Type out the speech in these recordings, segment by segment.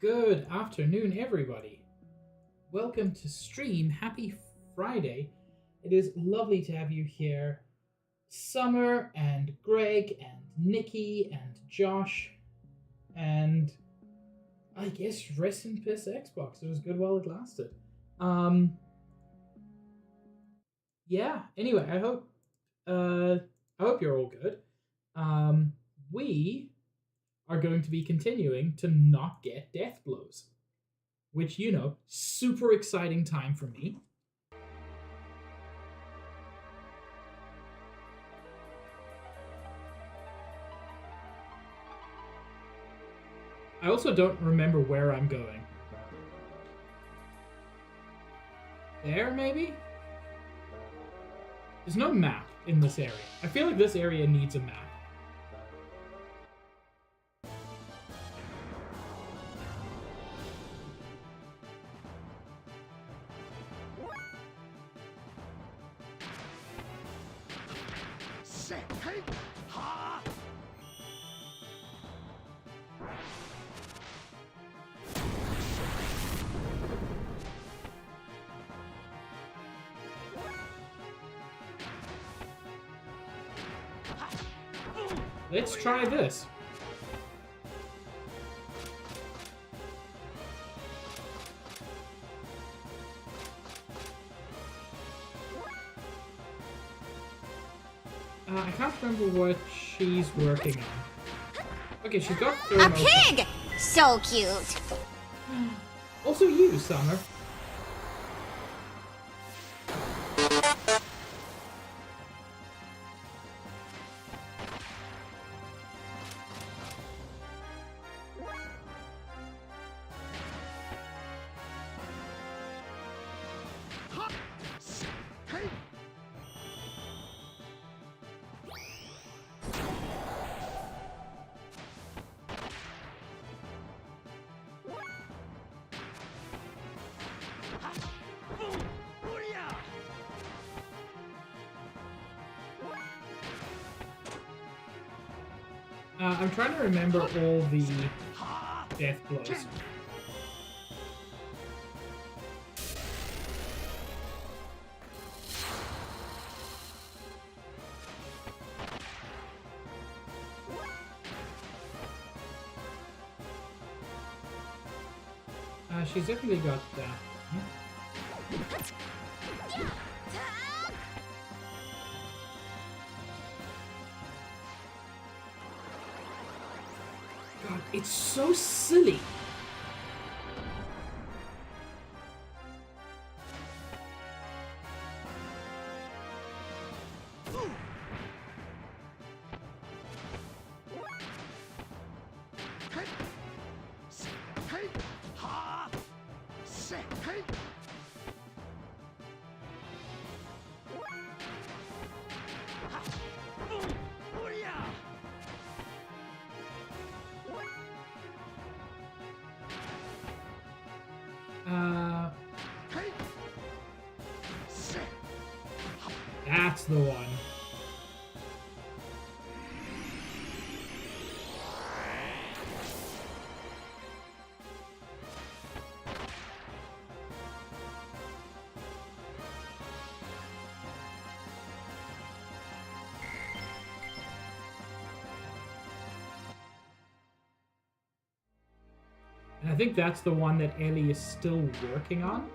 Good afternoon, everybody. Welcome to stream. Happy Friday. It is lovely to have you here. Summer and Greg and Nikki and Josh and I guess rest in piss Xbox. It was good while it lasted. Yeah. Anyway, I hope you're all good. We are going to be continuing to not get death blows, which, super exciting time for me. I also don't remember where I'm going. There, maybe? There's no map in this area. I feel like this area needs a map. Let's try this. I can't remember what she's working on. Okay, she's got a pig! So cute. Also you, Summer. I'm trying to remember all the death blows. She's definitely got that. God, it's so silly. That's the one. And I think that's the one that Ellie is still working on.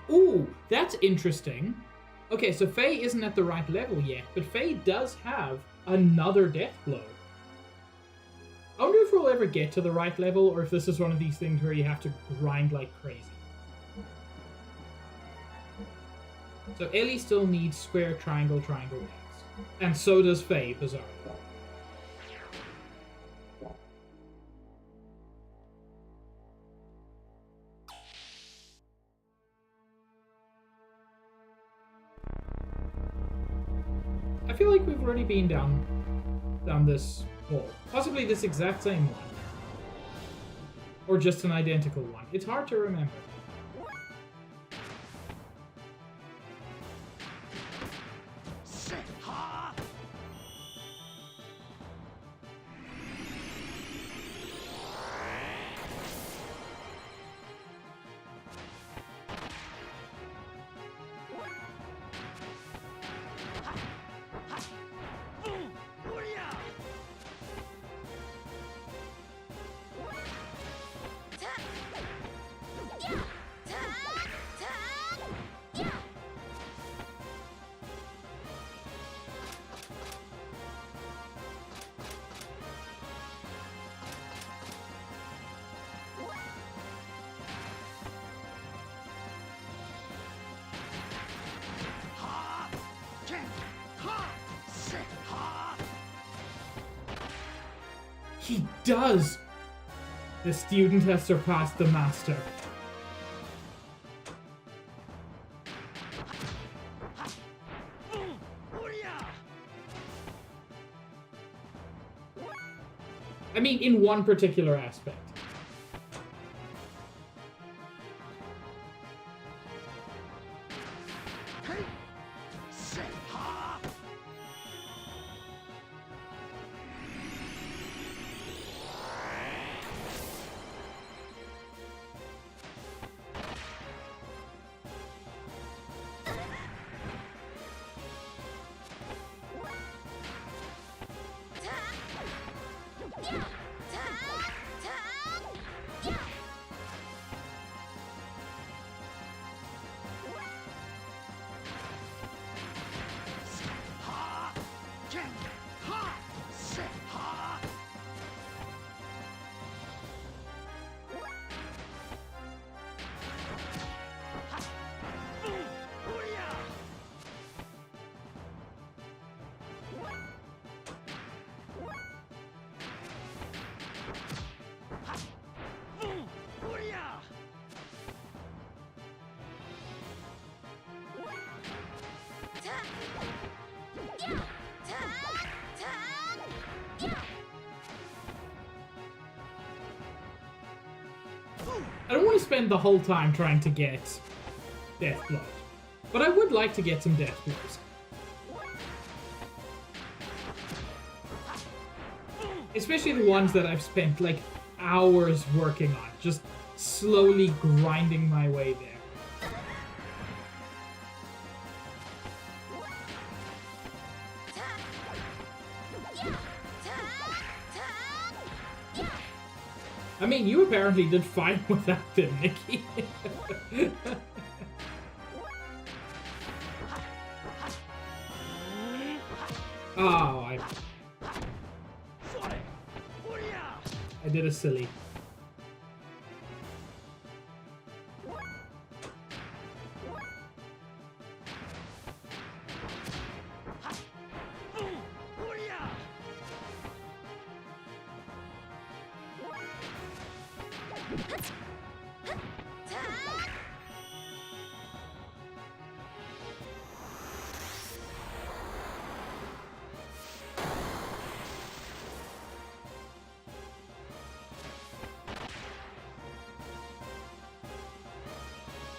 Ooh, that's interesting. Okay, so Faye isn't at the right level yet, but Faye does have another death blow. I wonder if we'll ever get to the right level, or if this is one of these things where you have to grind like crazy. So Ellie still needs square, triangle, triangle, X. And so does Faye, bizarrely. I feel like we've already been down this hole. Possibly this exact same one. Or just an identical one. It's hard to remember. He does! The student has surpassed the master. I mean, in one particular aspect. I don't want to spend the whole time trying to get Death Blood, but I would like to get some Death Blows. Especially the ones that I've spent like hours working on, just slowly grinding my way there. I mean, you apparently did fine without them, Nikki. Oh, I did a silly.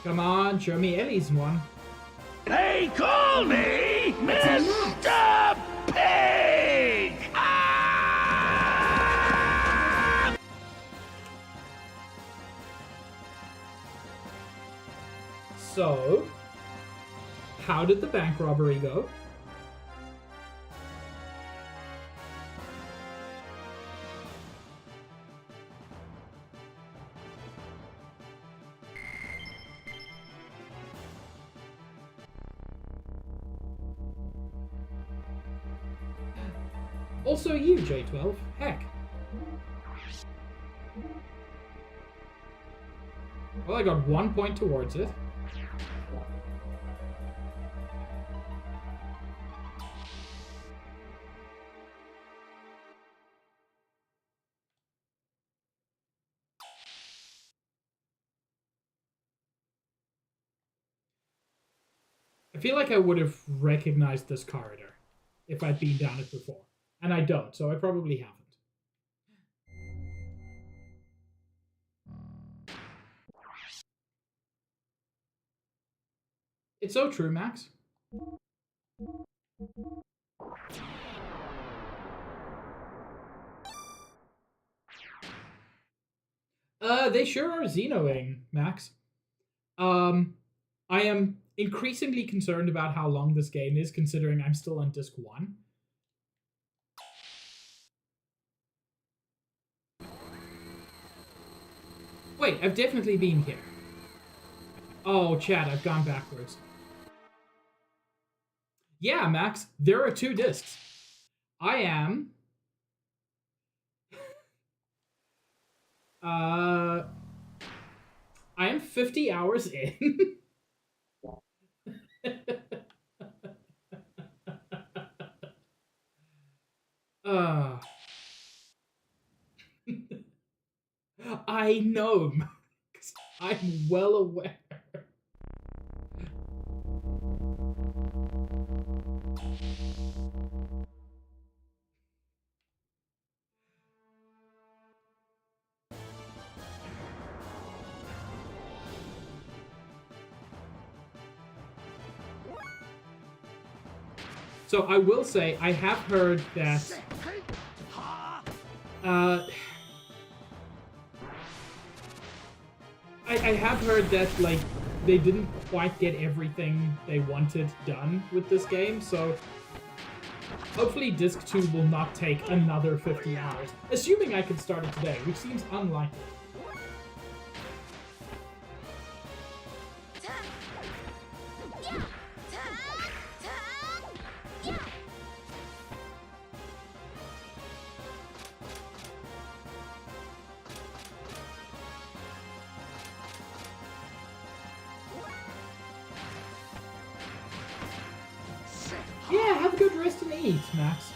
Come on, show me Ellie's one. They call me Mr. Pig! Ah! So, how did the bank robbery go? Also you, J12. Heck. Well, I got 1 point towards it. I feel like I would have recognized this corridor if I'd been down it before. And I don't, so I probably haven't. It's so true, Max. They sure are Xenoing, Max. I am increasingly concerned about how long this game is, considering I'm still on disc 1. Wait, I've definitely been here. Oh, Chad, I've gone backwards. Yeah, Max, there are 2 discs. I am... I am 50 hours in. I know, 'cause I'm well aware. So I will say, I have heard that I have heard that, like, they didn't quite get everything they wanted done with this game, so hopefully Disc 2 will not take another 50 hours, assuming I can start it today, which seems unlikely. Yeah, have a good rest and eat, Max.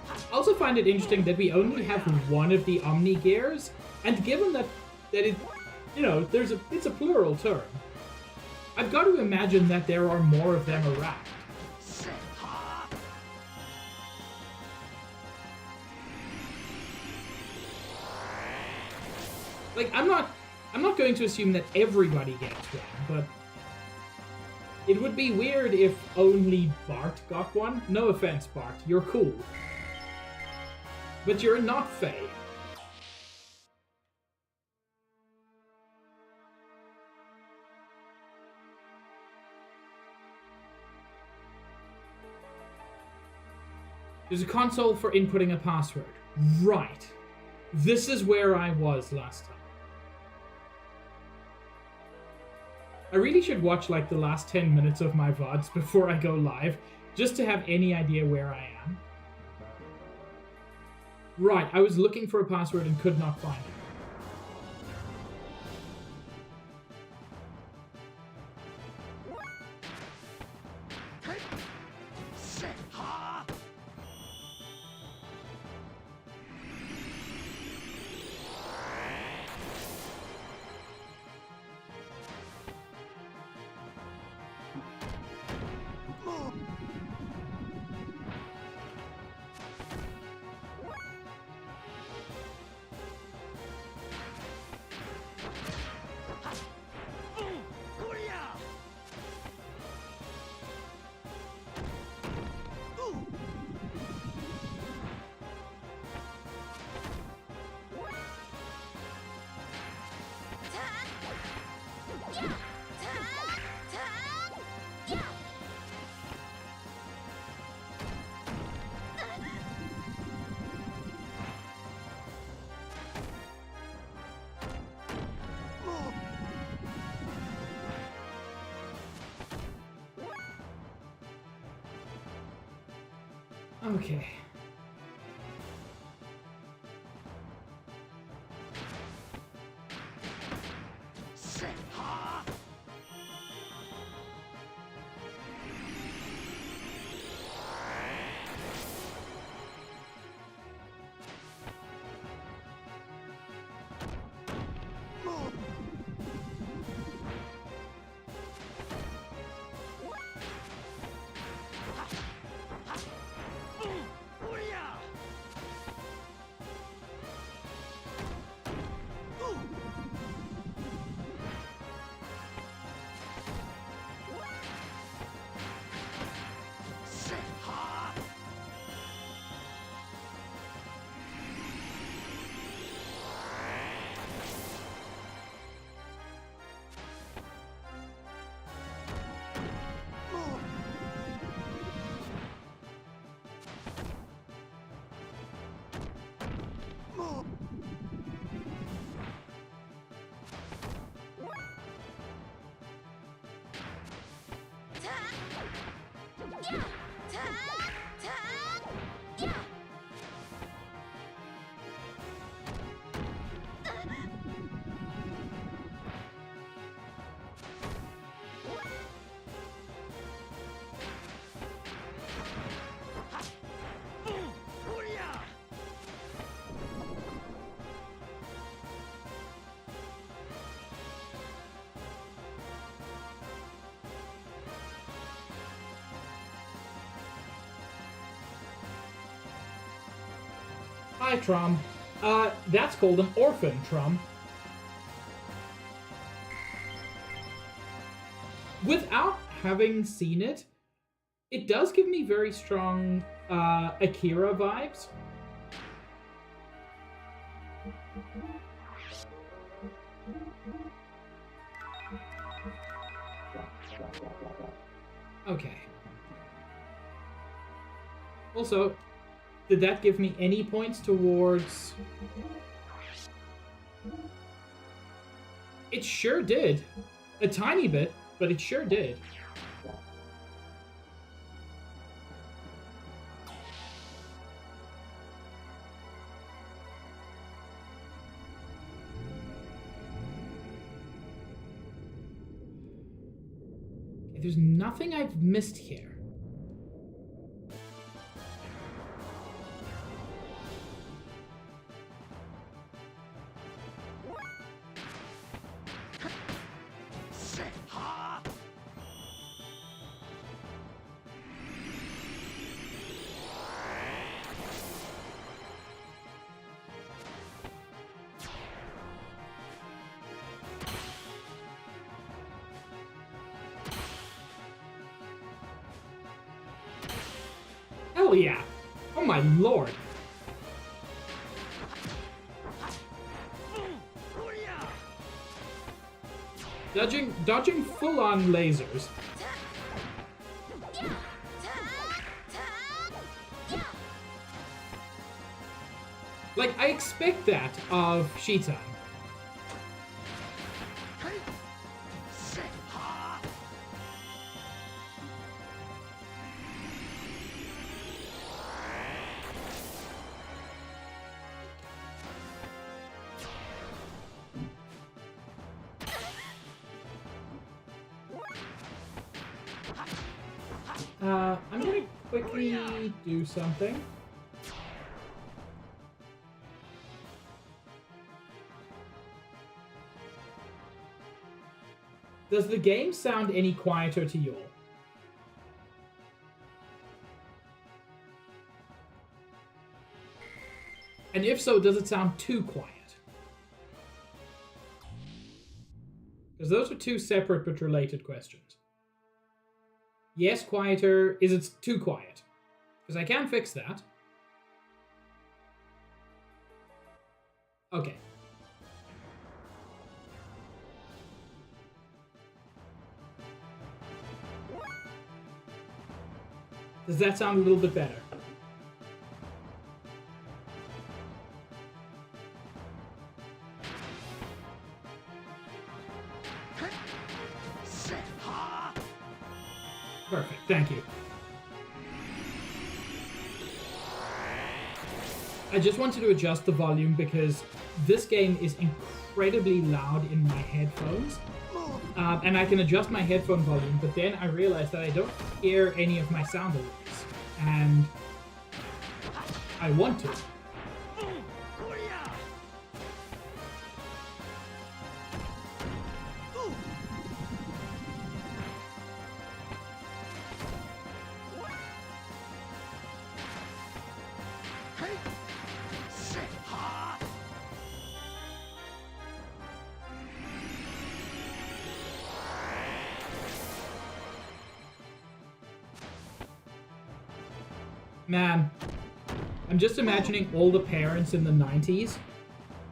I also find it interesting that we only have one of the Omnigears, and given that it, you know, it's a plural term, I've got to imagine that there are more of them around. Like, I'm not going to assume that everybody gets one, but it would be weird if only Bart got one. No offense, Bart, you're cool. But you're not Faye. There's a console for inputting a password. Right. This is where I was last time. I really should watch like the last 10 minutes of my VODs before I go live, just to have any idea where I am. Right, I was looking for a password and could not find it. Okay. Hi, Trom. That's called an orphan, Trom. Without having seen it, it does give me very strong Akira vibes. Okay. Also, did that give me any points towards... It sure did. A tiny bit, but it sure did. Okay, there's nothing I've missed here. Hell yeah! Oh my lord! Dodging full-on lasers. Like, I expect that of Shitan. I'm gonna quickly do something. Does the game sound any quieter to you all? And if so, does it sound too quiet? Because those are two separate but related questions. Yes, quieter. Is it too quiet? Because I can fix that. Okay. Does that sound a little bit better? Perfect, thank you. I just wanted to adjust the volume because this game is incredibly loud in my headphones. And I can adjust my headphone volume, but then I realized that I don't hear any of my sound alerts. And I want to. Man, I'm just imagining all the parents in the 90s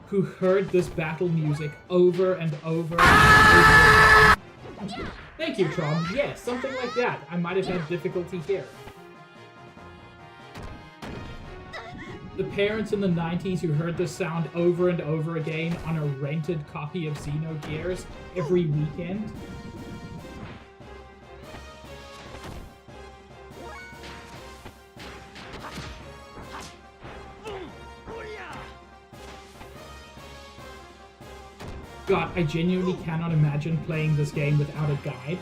who heard this battle music over and over and over again. Thank you, Trom. Yes, something like that. I might have had difficulty here. The parents in the 90s who heard this sound over and over again on a rented copy of Xenogears every weekend. God, I genuinely cannot imagine playing this game without a guide.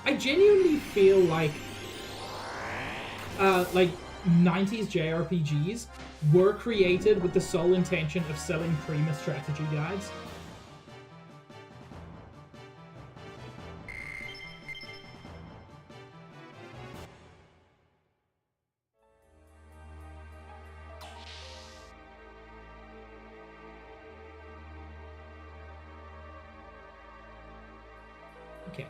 I genuinely feel like 90s JRPGs were created with the sole intention of selling Prima strategy guides. Okay.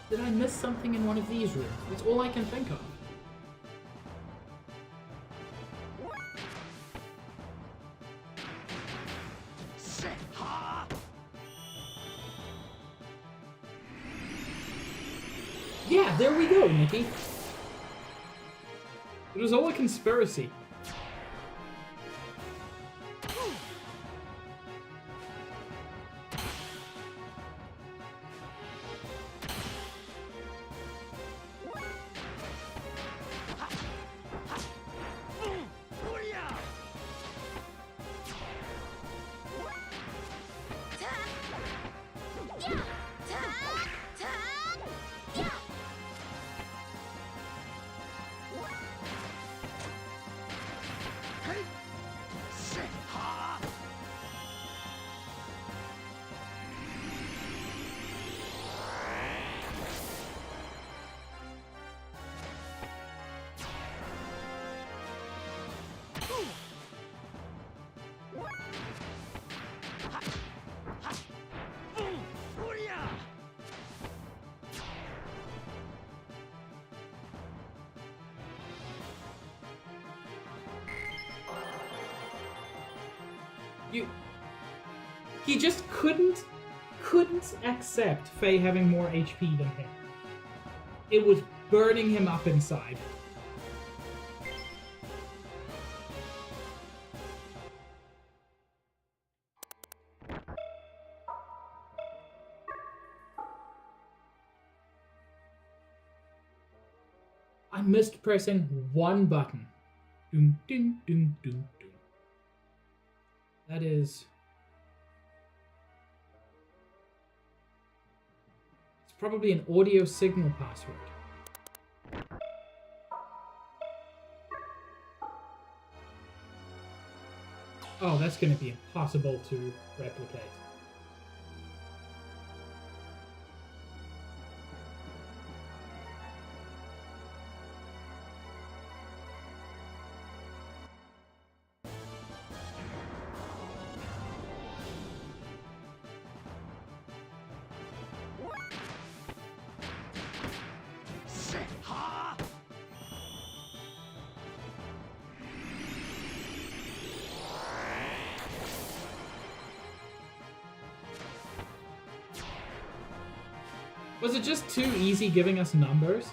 Did I miss something in one of these rooms? That's all I can think of. Yeah, there we go, Nikki. It was all a conspiracy. He just couldn't accept Faye having more HP than him. It was burning him up inside. I missed pressing one button. Doom, doom, doom, doom, doom. That is... It's probably an audio signal password. Oh, that's going to be impossible to replicate. Was it just too easy giving us numbers?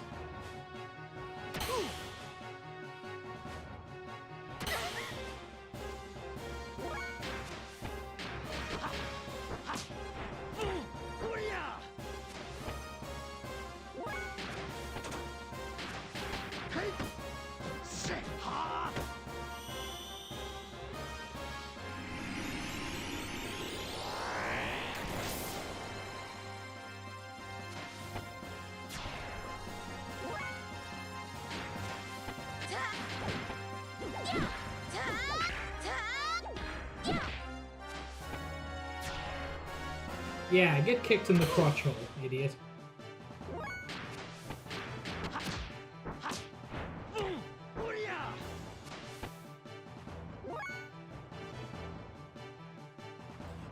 Yeah, get kicked in the crotch hole, idiot.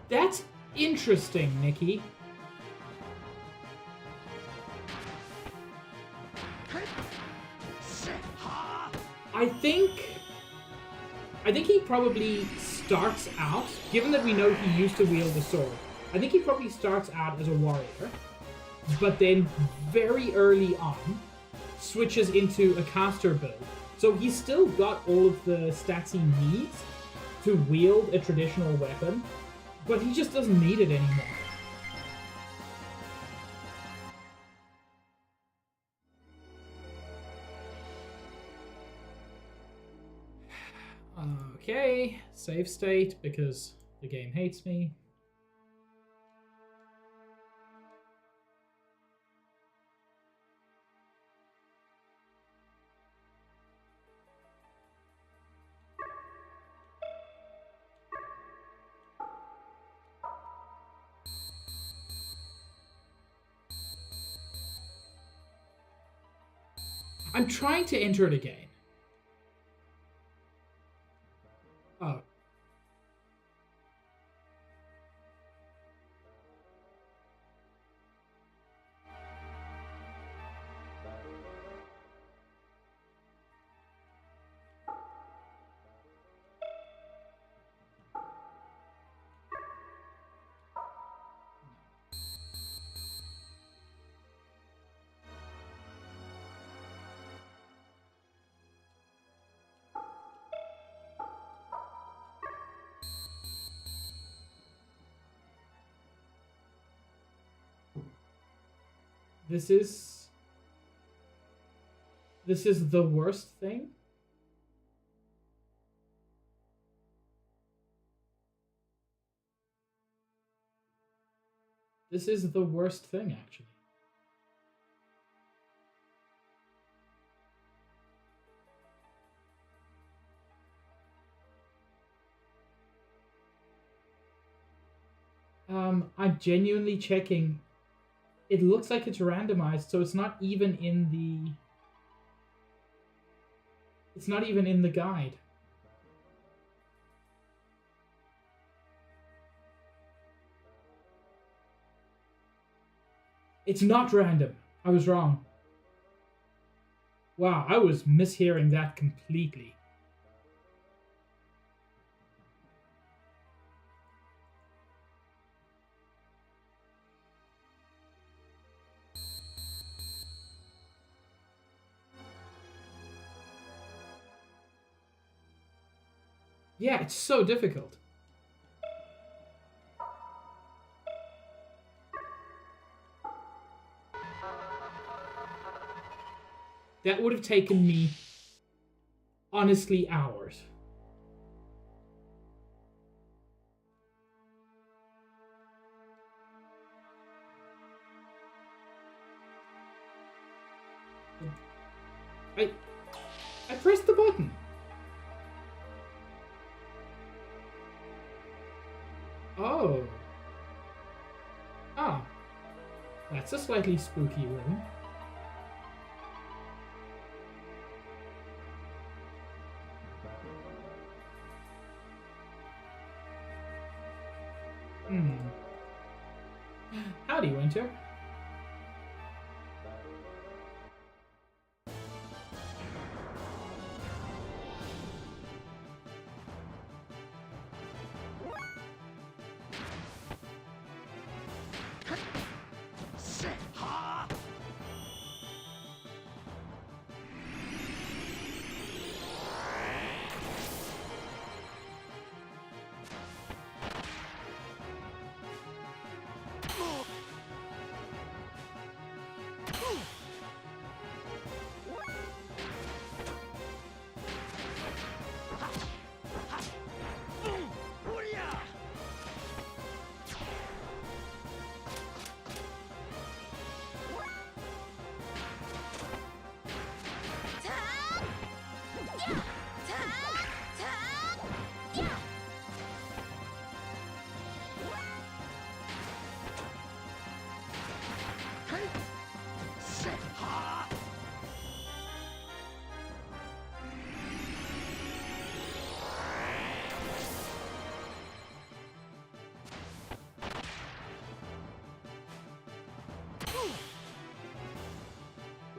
That's interesting, Nikki. I think he probably starts out, given that we know he used to wield the sword, I think he probably starts out as a warrior, but then very early on switches into a caster build. So he's still got all of the stats he needs to wield a traditional weapon, but he just doesn't need it anymore. Okay, save state because the game hates me. I'm trying to enter it again. Oh. This is the worst thing? This is the worst thing, actually. I'm genuinely checking. It looks like it's randomized, so it's not even in the... It's not even in the guide. It's not random. I was wrong. Wow, I was mishearing that completely. Yeah, it's so difficult. That would have taken me, honestly, hours. I pressed the button. Oh. Ah. That's a slightly spooky room. Howdy, Winter.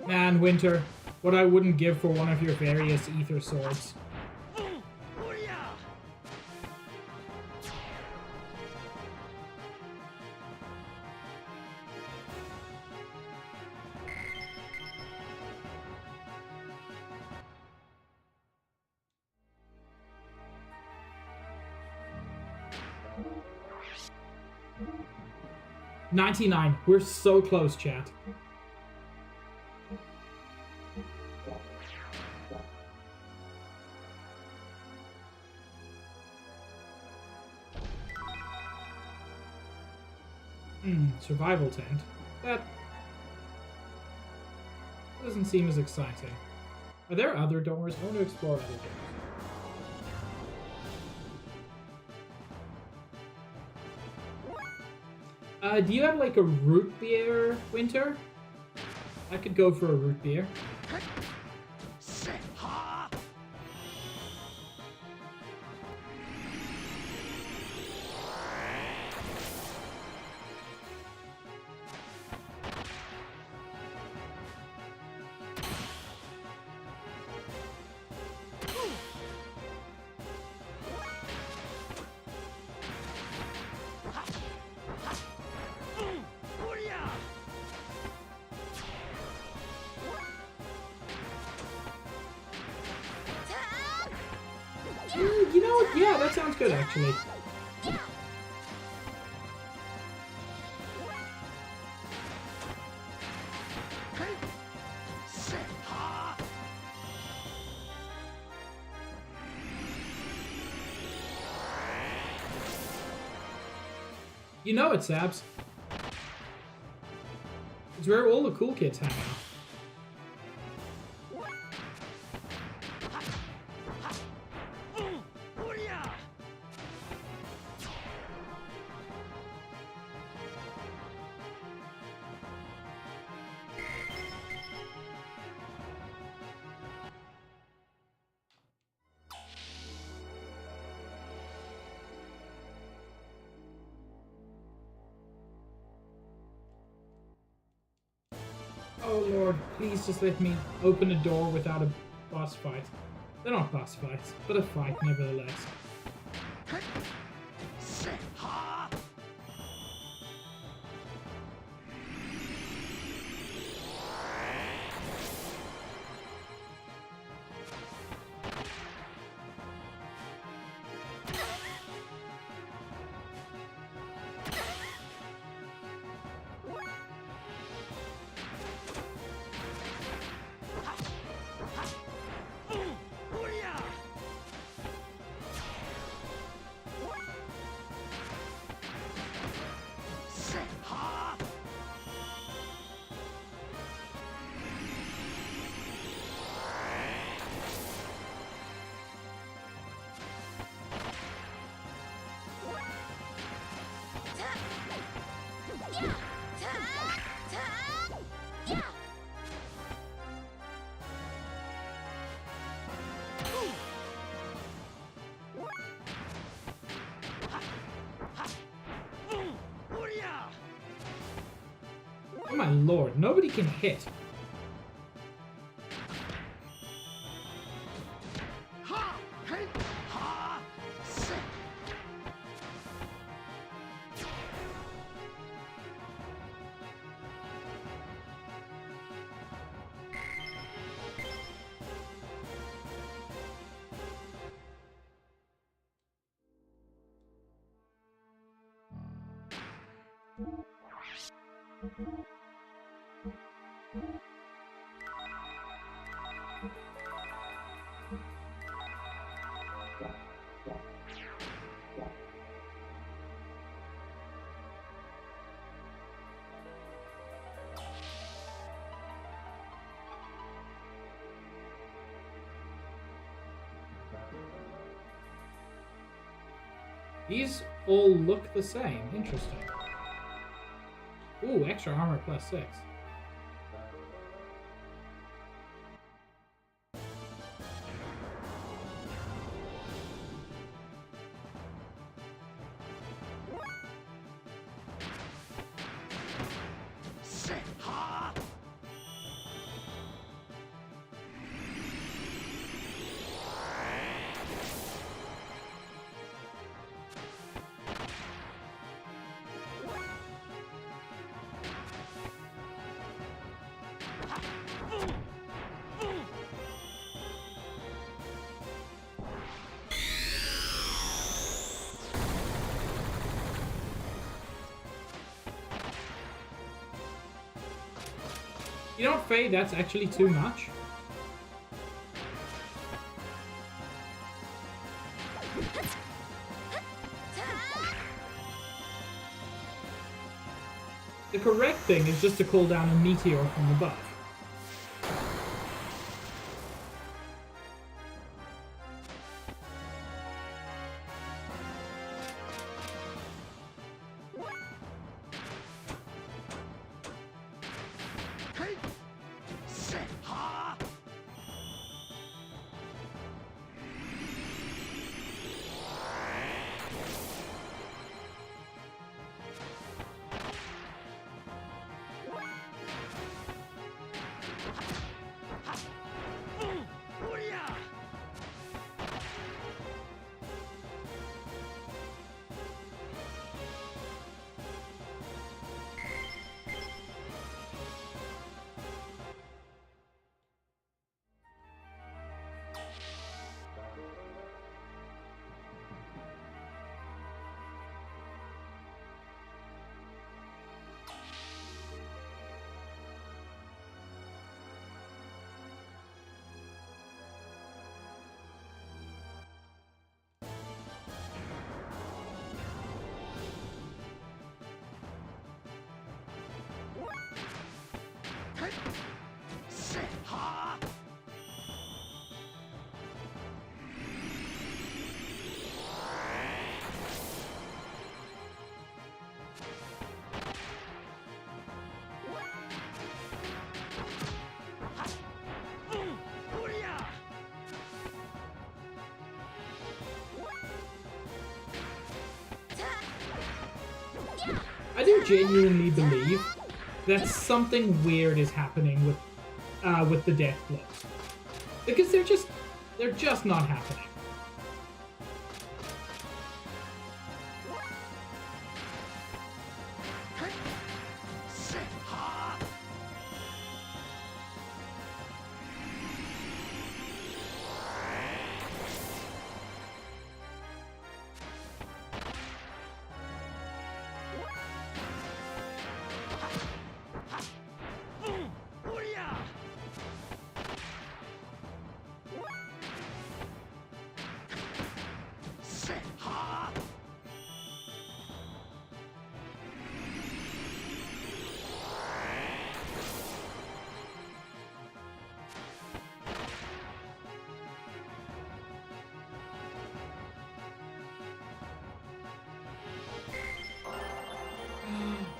Man, Winter, what I wouldn't give for one of your various ether swords. $99. We're so close, chat. Survival tent. That doesn't seem as exciting. Are there other doors? I want to explore other doors. Do you have like a root beer, Winter? I could go for a root beer. You know what? Yeah, that sounds good actually. You know it, Sabs. It's where all the cool kids hang out. Oh lord, please just let me open a door without a boss fight. They're not boss fights, but a fight nevertheless. Oh my lord, nobody can hit. These all look the same. Interesting. Ooh, extra armor +6. You don't Faye, that's actually too much. The correct thing is just to call down a meteor from above. I do genuinely believe that something weird is happening with the death blows, because they're just not happening.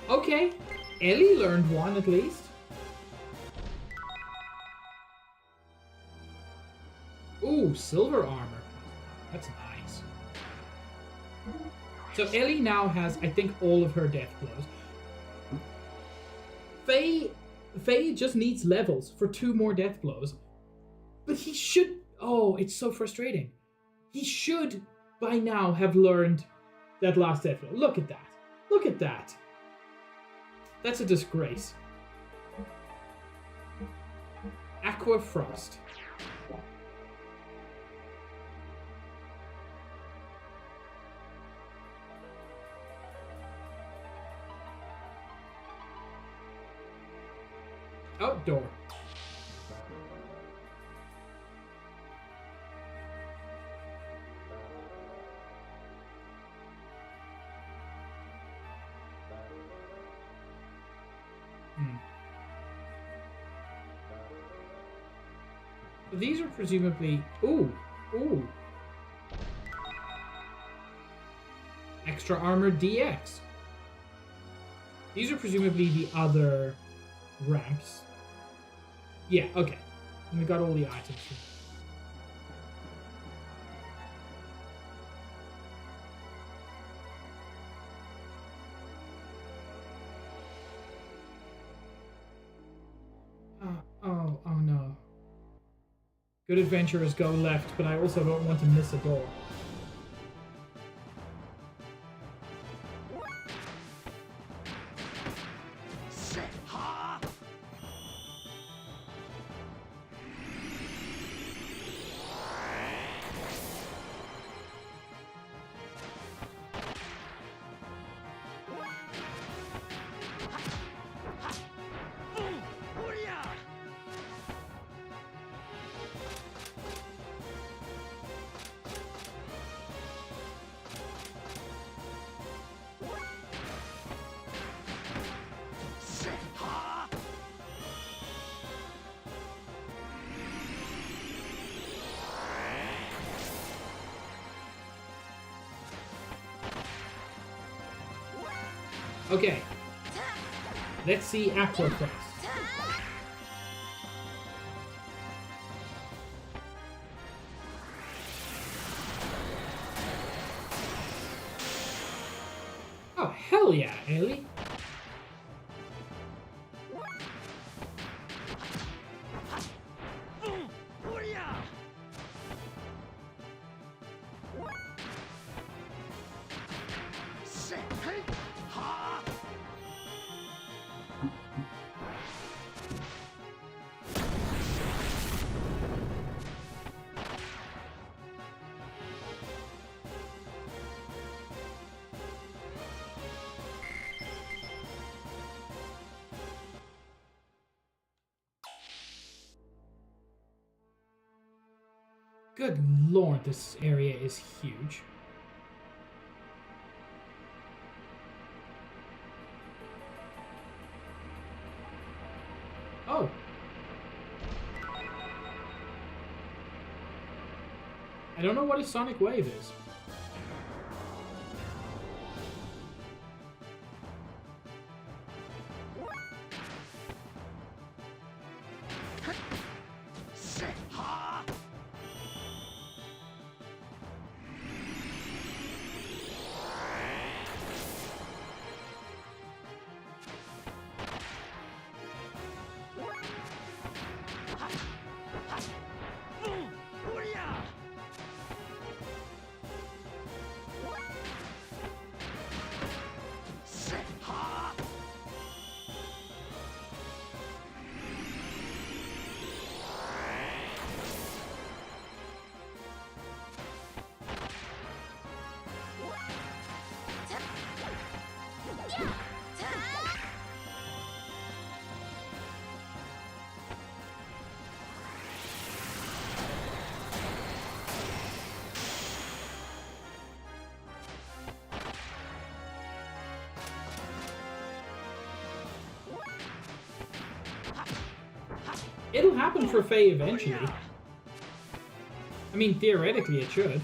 Okay, Ellie learned one at least. Ooh, silver armor. That's nice. So Ellie now has, I think, all of her death blows. Faye just needs levels for 2 more death blows. But he should... Oh, it's so frustrating. He should, by now, have learned that last death blow. Look at that. Look at that. That's a disgrace. Aqua Frost. Outdoor. These are presumably... Ooh. Ooh. Extra Armor DX. These are presumably the other ramps. Yeah, okay. And we got all the items. Oh no. Good adventurers go left, but I also don't want to miss a door. Okay. Let's see Aqua first. Oh, hell yeah, Ellie. Good lord, this area is huge. Oh. I don't know what a sonic wave is. It'll happen for Faye eventually. I mean, theoretically it should.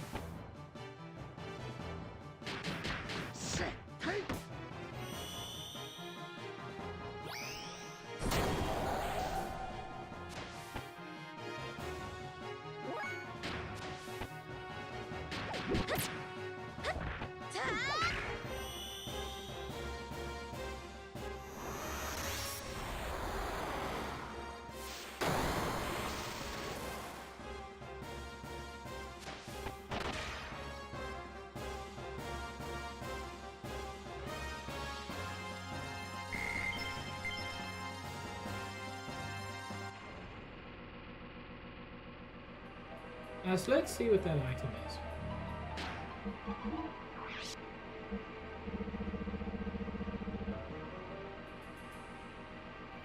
So let's see what that item is.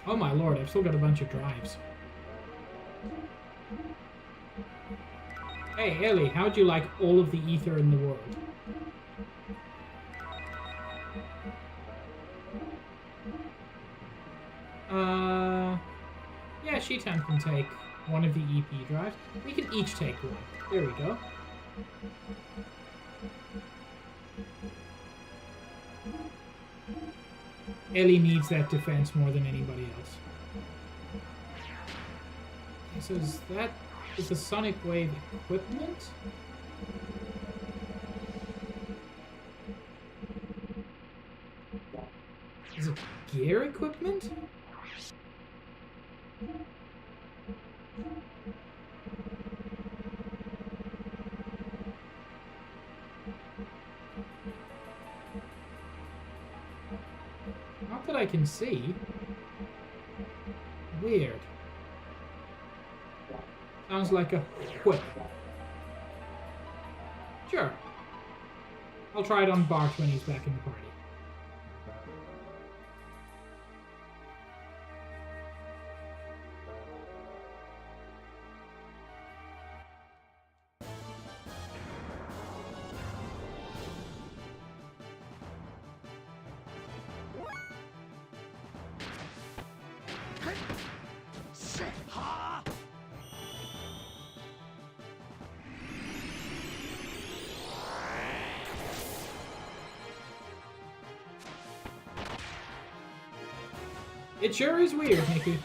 Oh my lord, I've still got a bunch of drives. Hey Ellie, how'd you like all of the ether in the world? Yeah, Sheetan can take one of the EP drives. We can each take one. There we go. Ellie needs that defense more than anybody else. Okay, so is the Sonic Wave equipment? Is it gear equipment? Not that I can see. Weird. Sounds like a whip. Sure. I'll try it on Bart when he's back in the party. It sure is weird, Nikki.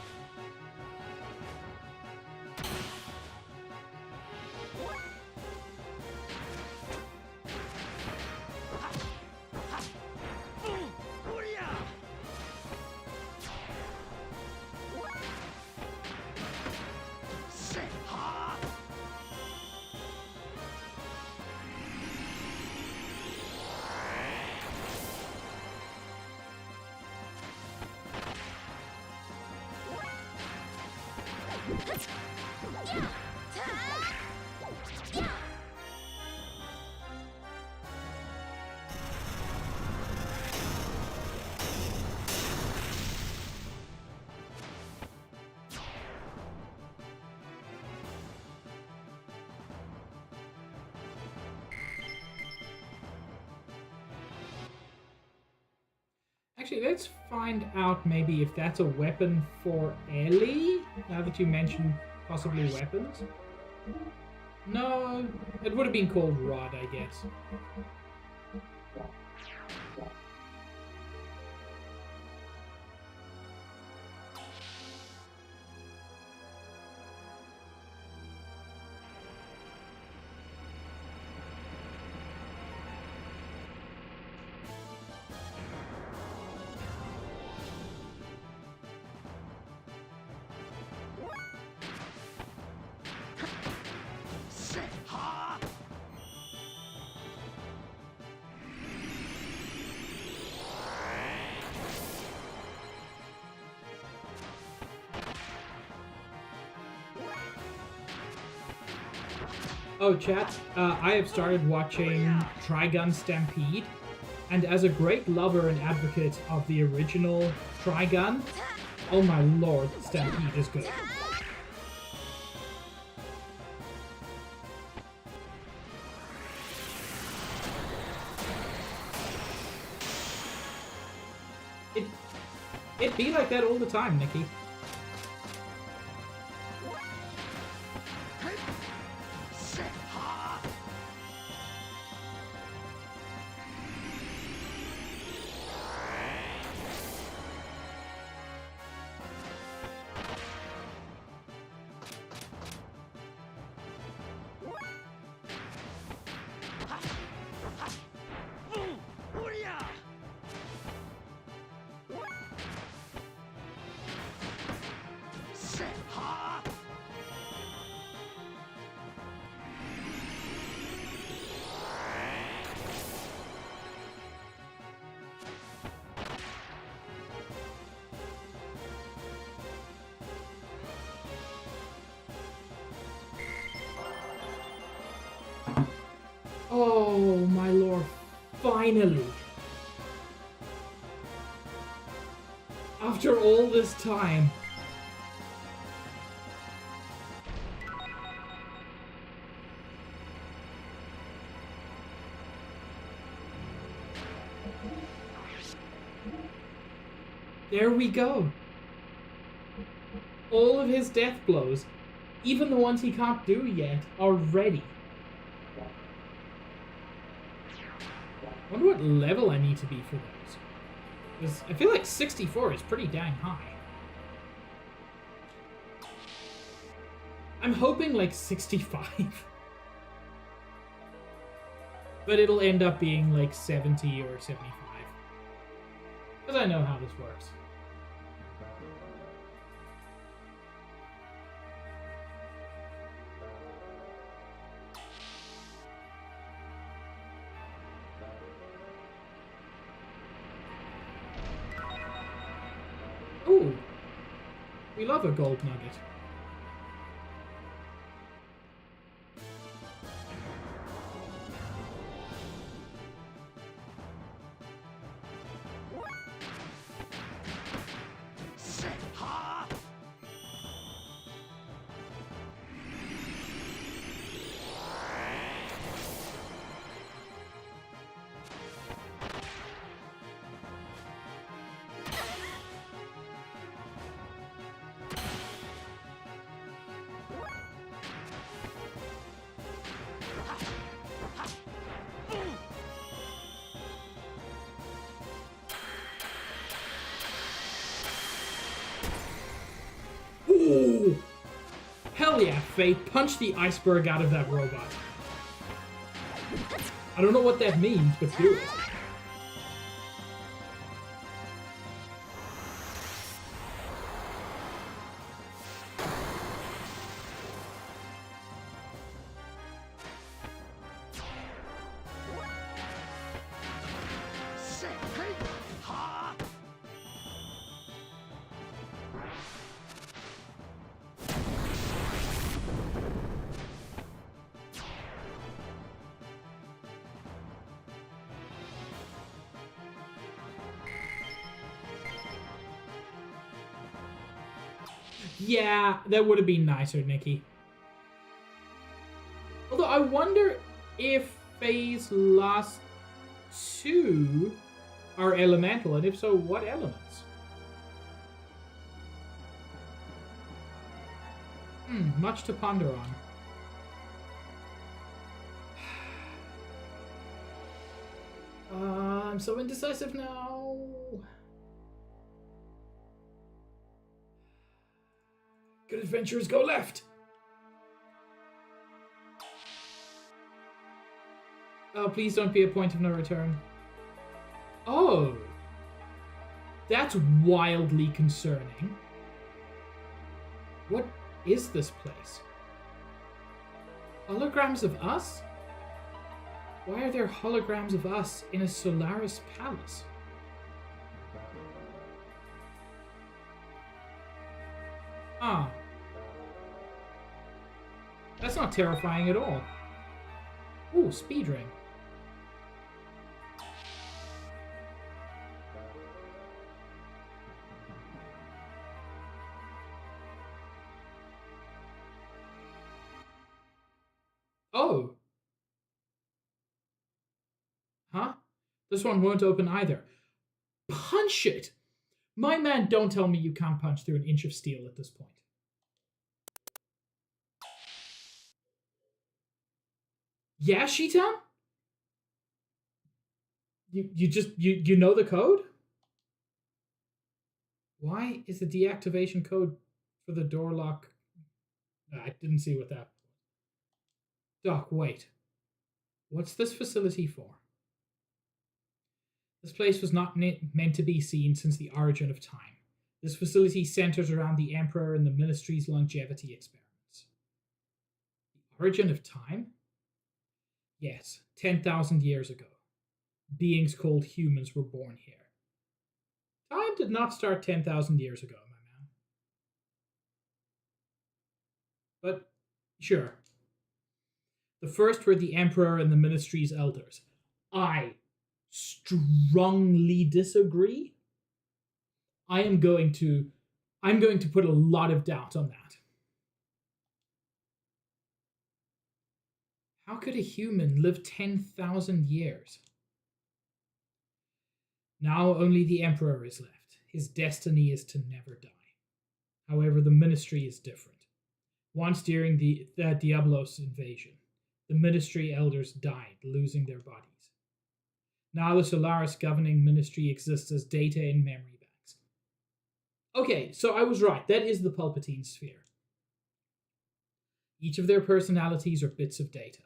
Actually, let's find out maybe if that's a weapon for Ellie, now that you mentioned possibly weapons. No, it would have been called Rod, I guess. Oh, chat, I have started watching Trigun Stampede, and as a great lover and advocate of the original Trigun, oh my lord, Stampede is good. It be like that all the time, Nikki. Oh my lord, finally! After all this time. There we go. All of his death blows, even the ones he can't do yet, are ready. I wonder what level I need to be for those. Because I feel like 64 is pretty dang high. I'm hoping like 65. But it'll end up being like 70 or 75. Because I know how this works. Ooh, we love a gold nugget. Faye, punch the iceberg out of that robot. I don't know what that means, but do it. Yeah, that would have been nicer, Nikki. Although I wonder if Faye's last two are elemental, and if so, what elements? Much to ponder on. I'm so indecisive now. Good adventurers go left. Oh, please don't be a point of no return. Oh. That's wildly concerning. What is this place? Holograms of us? Why are there holograms of us in a Solaris palace? Ah. That's not terrifying at all. Ooh, speed ring. Oh. Huh? This one won't open either. Punch it! My man, don't tell me you can't punch through an inch of steel at this point. Yeah, Shitan? You know the code? Why is the deactivation code for the door lock? I didn't see what that was. Doc, wait. What's this facility for? This place was not meant to be seen since the origin of time. This facility centers around the Emperor and the Ministry's longevity experiments. The origin of time? Yes, 10,000 years ago. Beings called humans were born here. Time did not start 10,000 years ago, my man. But, sure. The first were the Emperor and the Ministry's elders. I strongly disagree. I'm going to put a lot of doubt on that. How could a human live 10,000 years? Now only the Emperor is left. His destiny is to never die. However, the Ministry is different. Once during the Diablos invasion, the Ministry elders died, losing their bodies. Now the Solaris governing Ministry exists as data in memory banks. Okay, so I was right. That is the Palpatine sphere. Each of their personalities are bits of data.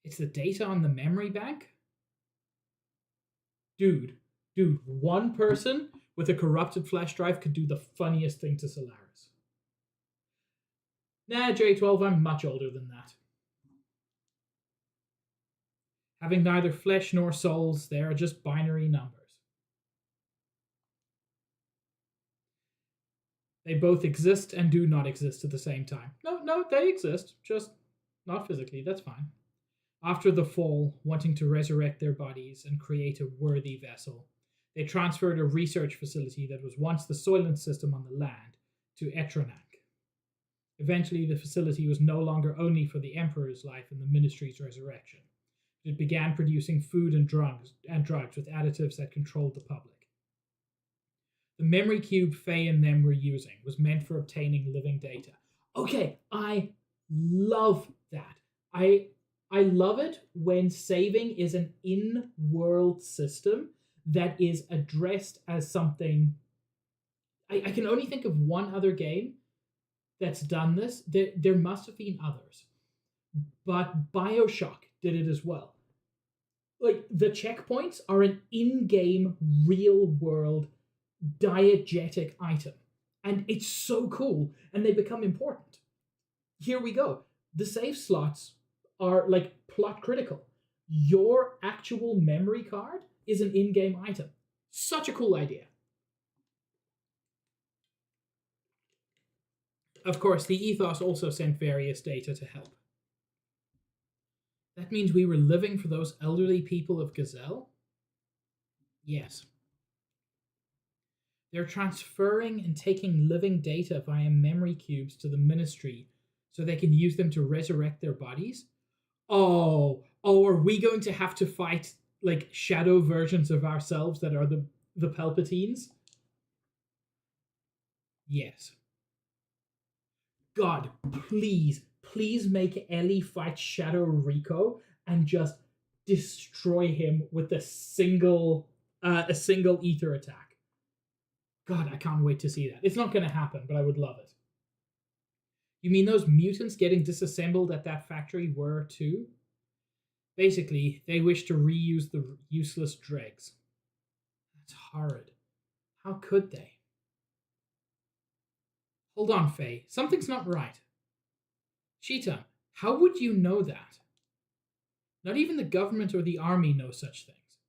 It's the data on the memory bank? Dude, one person with a corrupted flash drive could do the funniest thing to Solaris. Nah, J12, I'm much older than that. Having neither flesh nor souls, they are just binary numbers. They both exist and do not exist at the same time. No, they exist, just not physically, that's fine. After the fall, wanting to resurrect their bodies and create a worthy vessel, they transferred a research facility that was once the Soylent system on the land to Etronac. Eventually, the facility was no longer only for the Emperor's life and the Ministry's resurrection. It began producing food and drugs with additives that controlled the public. The memory cube Faye and them were using was meant for obtaining living data. Okay, I love that. I love it when saving is an in-world system that is addressed as something... I can only think of one other game that's done this. There must have been others, but Bioshock did it as well. Like, the checkpoints are an in-game, real-world diegetic item, and it's so cool, and they become important. Here we go. The save slots are like plot critical. Your actual memory card is an in-game item. Such a cool idea. Of course, the ethos also sent various data to help. That means we were living for those elderly people of Gazelle? Yes. They're transferring and taking living data via memory cubes to the Ministry so they can use them to resurrect their bodies? Oh, are we going to have to fight like shadow versions of ourselves that are the Palpatines? Yes. God, please make Ellie fight Shadow Rico and just destroy him with a single ether attack. God, I can't wait to see that. It's not going to happen, but I would love it. You mean those mutants getting disassembled at that factory were too? Basically, they wish to reuse the useless dregs. That's horrid. How could they? Hold on, Faye. Something's not right. Cheetah, how would you know that? Not even the government or the army know such things.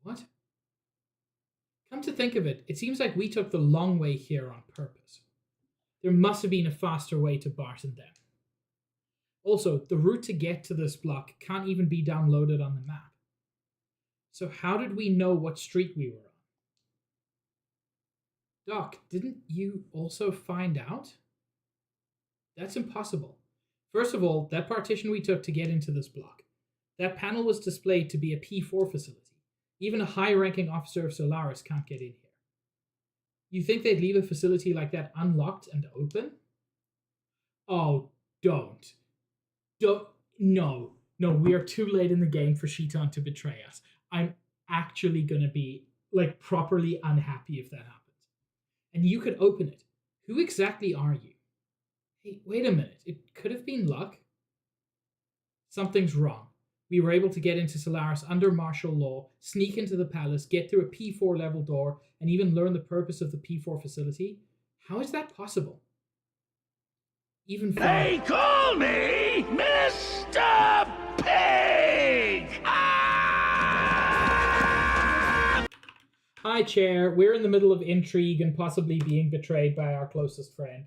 What? Come to think of it, it seems like we took the long way here on purpose. There must have been a faster way to Barton them. Also, the route to get to this block can't even be downloaded on the map. So how did we know what street we were on? Doc, didn't you also find out? That's impossible. First of all, that partition we took to get into this block. That panel was displayed to be a P4 facility. Even a high-ranking officer of Solaris can't get in here. You think they'd leave a facility like that unlocked and open? Oh, don't. No, we are too late in the game for Sheetan to betray us. I'm actually gonna be, like, properly unhappy if that happens. And you could open it. Who exactly are you? Hey, wait a minute. It could have been luck. Something's wrong. We were able to get into Solaris under martial law, sneak into the palace, get through a P4 level door, and even learn the purpose of the P4 facility. How is that possible? Even They call me Mr. Pig! Ah! Hi, Chair. We're in the middle of intrigue and possibly being betrayed by our closest friend.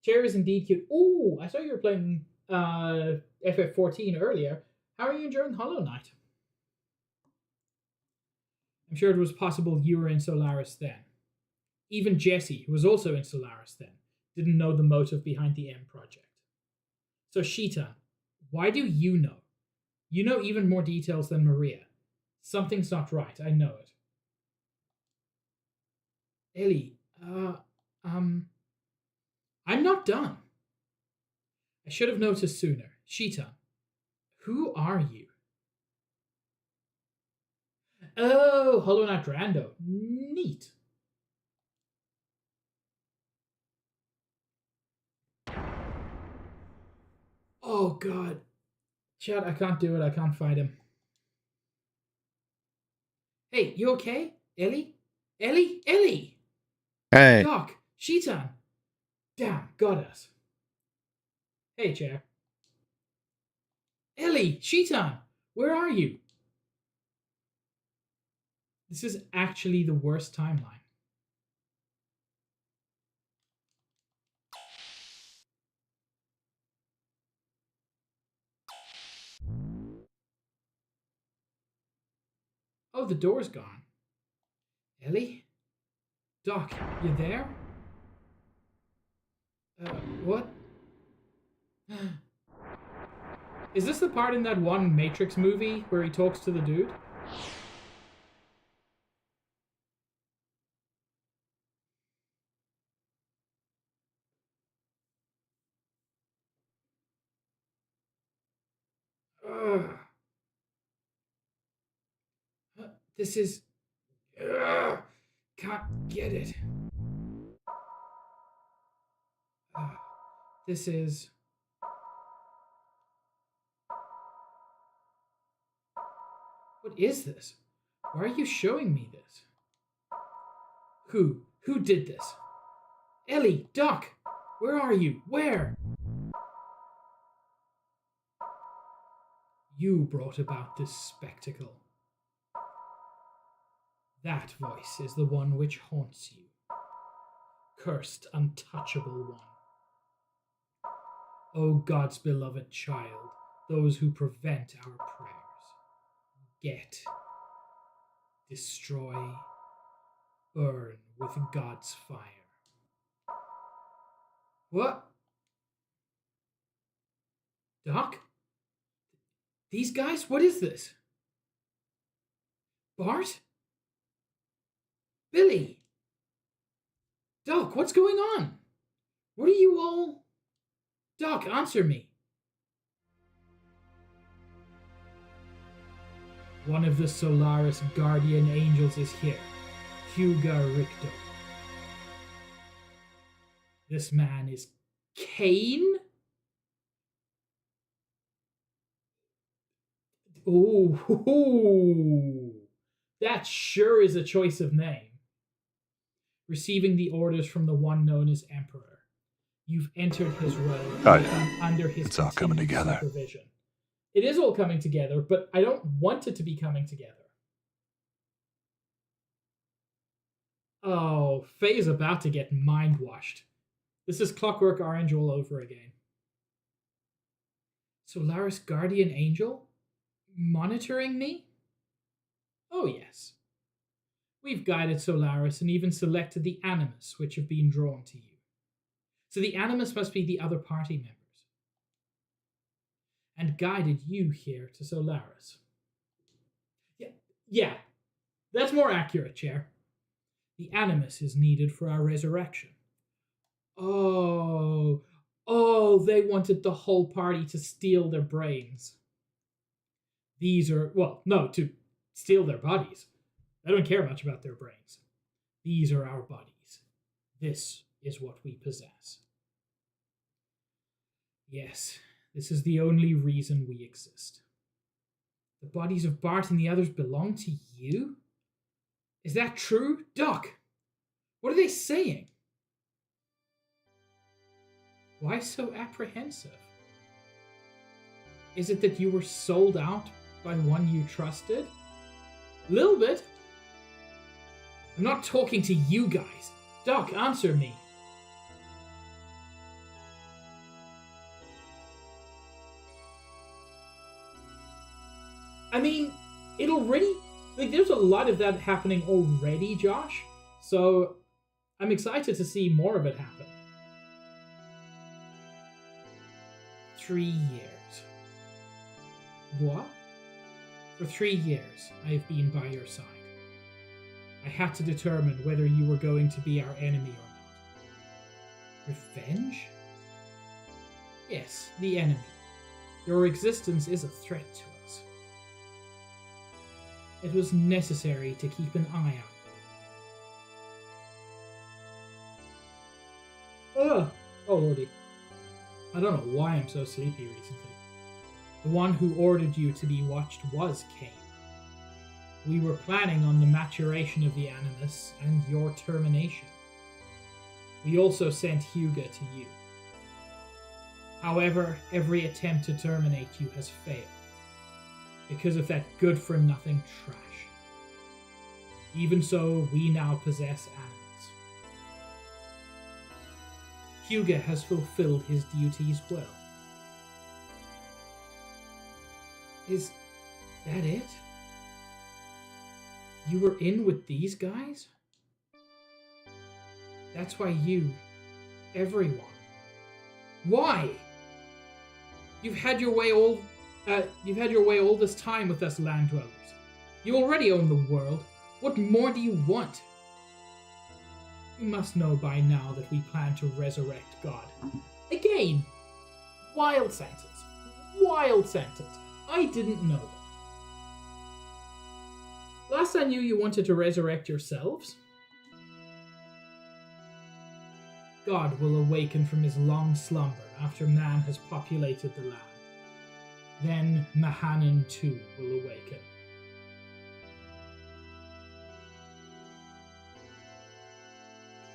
Chair is indeed cute. Ooh, I saw you were playing FF14 earlier. How are you enjoying Hollow Knight? I'm sure it was possible you were in Solaris then. Even Jesse, who was also in Solaris then, didn't know the motive behind the M project. So Sheeta, why do you know? You know even more details than Maria. Something's not right, I know it. Ellie, I'm not done. I should have noticed sooner. Sheeta, who are you? Oh, Hollow Knight Rando. Neat. Oh, God. Chad, I can't do it. I can't fight him. Hey, you okay? Ellie? Ellie! Hey. Doc, Sheetan. Damn, got us. Hey, Chair. Ellie, Sheetan, where are you? This is actually the worst timeline. Oh, the door's gone. Ellie? Doc, you there? What? Is this the part in that one Matrix movie where he talks to the dude? This is... Can't get it. This is... What is this? Why are you showing me this? Who? Who did this? Ellie! Doc! Where are you? Where? You brought about this spectacle. That voice is the one which haunts you. Cursed, untouchable one. O God's beloved child, those who prevent our prayers. Get, destroy, burn with God's fire. What? Doc? These guys? What is this? Bart? Billy? Doc, what's going on? What are you all... Doc, answer me. One of the Solaris guardian angels is here. Hugo Richter. This man is Kane? Oh, that sure is a choice of name. Receiving the orders from the one known as Emperor, you've entered his realm under his it's all coming together. Supervision. It is all coming together, but I don't want it to be coming together. Oh, Faye's about to get mind-washed. This is Clockwork Orange all over again. Solaris Guardian Angel? Monitoring me? Oh yes. We've guided Solaris and even selected the Animus which have been drawn to you. So the Animus must be the other party members. And guided you here to Solaris. Yeah, that's more accurate, Chair. The Animus is needed for our resurrection. Oh, they wanted the whole party to steal their brains. These are, well, no, to steal their bodies. I don't care much about their brains. These are our bodies. This is what we possess. Yes, this is the only reason we exist. The bodies of Bart and the others belong to you? Is that true? Doc, what are they saying? Why so apprehensive? Is it that you were sold out by one you trusted? A little bit. I'm not talking to you guys. Doc, answer me. I mean, it already... Like, there's a lot of that happening already, Josh. So, I'm excited to see more of it happen. 3 years. What? For 3 years, I have been by your side. I had to determine whether you were going to be our enemy or not. Revenge? Yes, the enemy. Your existence is a threat to us. It was necessary to keep an eye on. Oh lordy. I don't know why I'm so sleepy recently. The one who ordered you to be watched was Kane. We were planning on the maturation of the Animus and your termination. We also sent Hugo to you. However, every attempt to terminate you has failed, because of that good-for-nothing trash. Even so, we now possess Animus. Hugo has fulfilled his duties well. Is that it? You were in with these guys? That's why everyone. Why? You've had your way all this time with us land dwellers. You already own the world. What more do you want? You must know by now that we plan to resurrect God. Again! Wild sentence. Wild sentence. I didn't know that. Last I knew, you wanted to resurrect yourselves. God will awaken from his long slumber after man has populated the land. Then Mahanan too will awaken.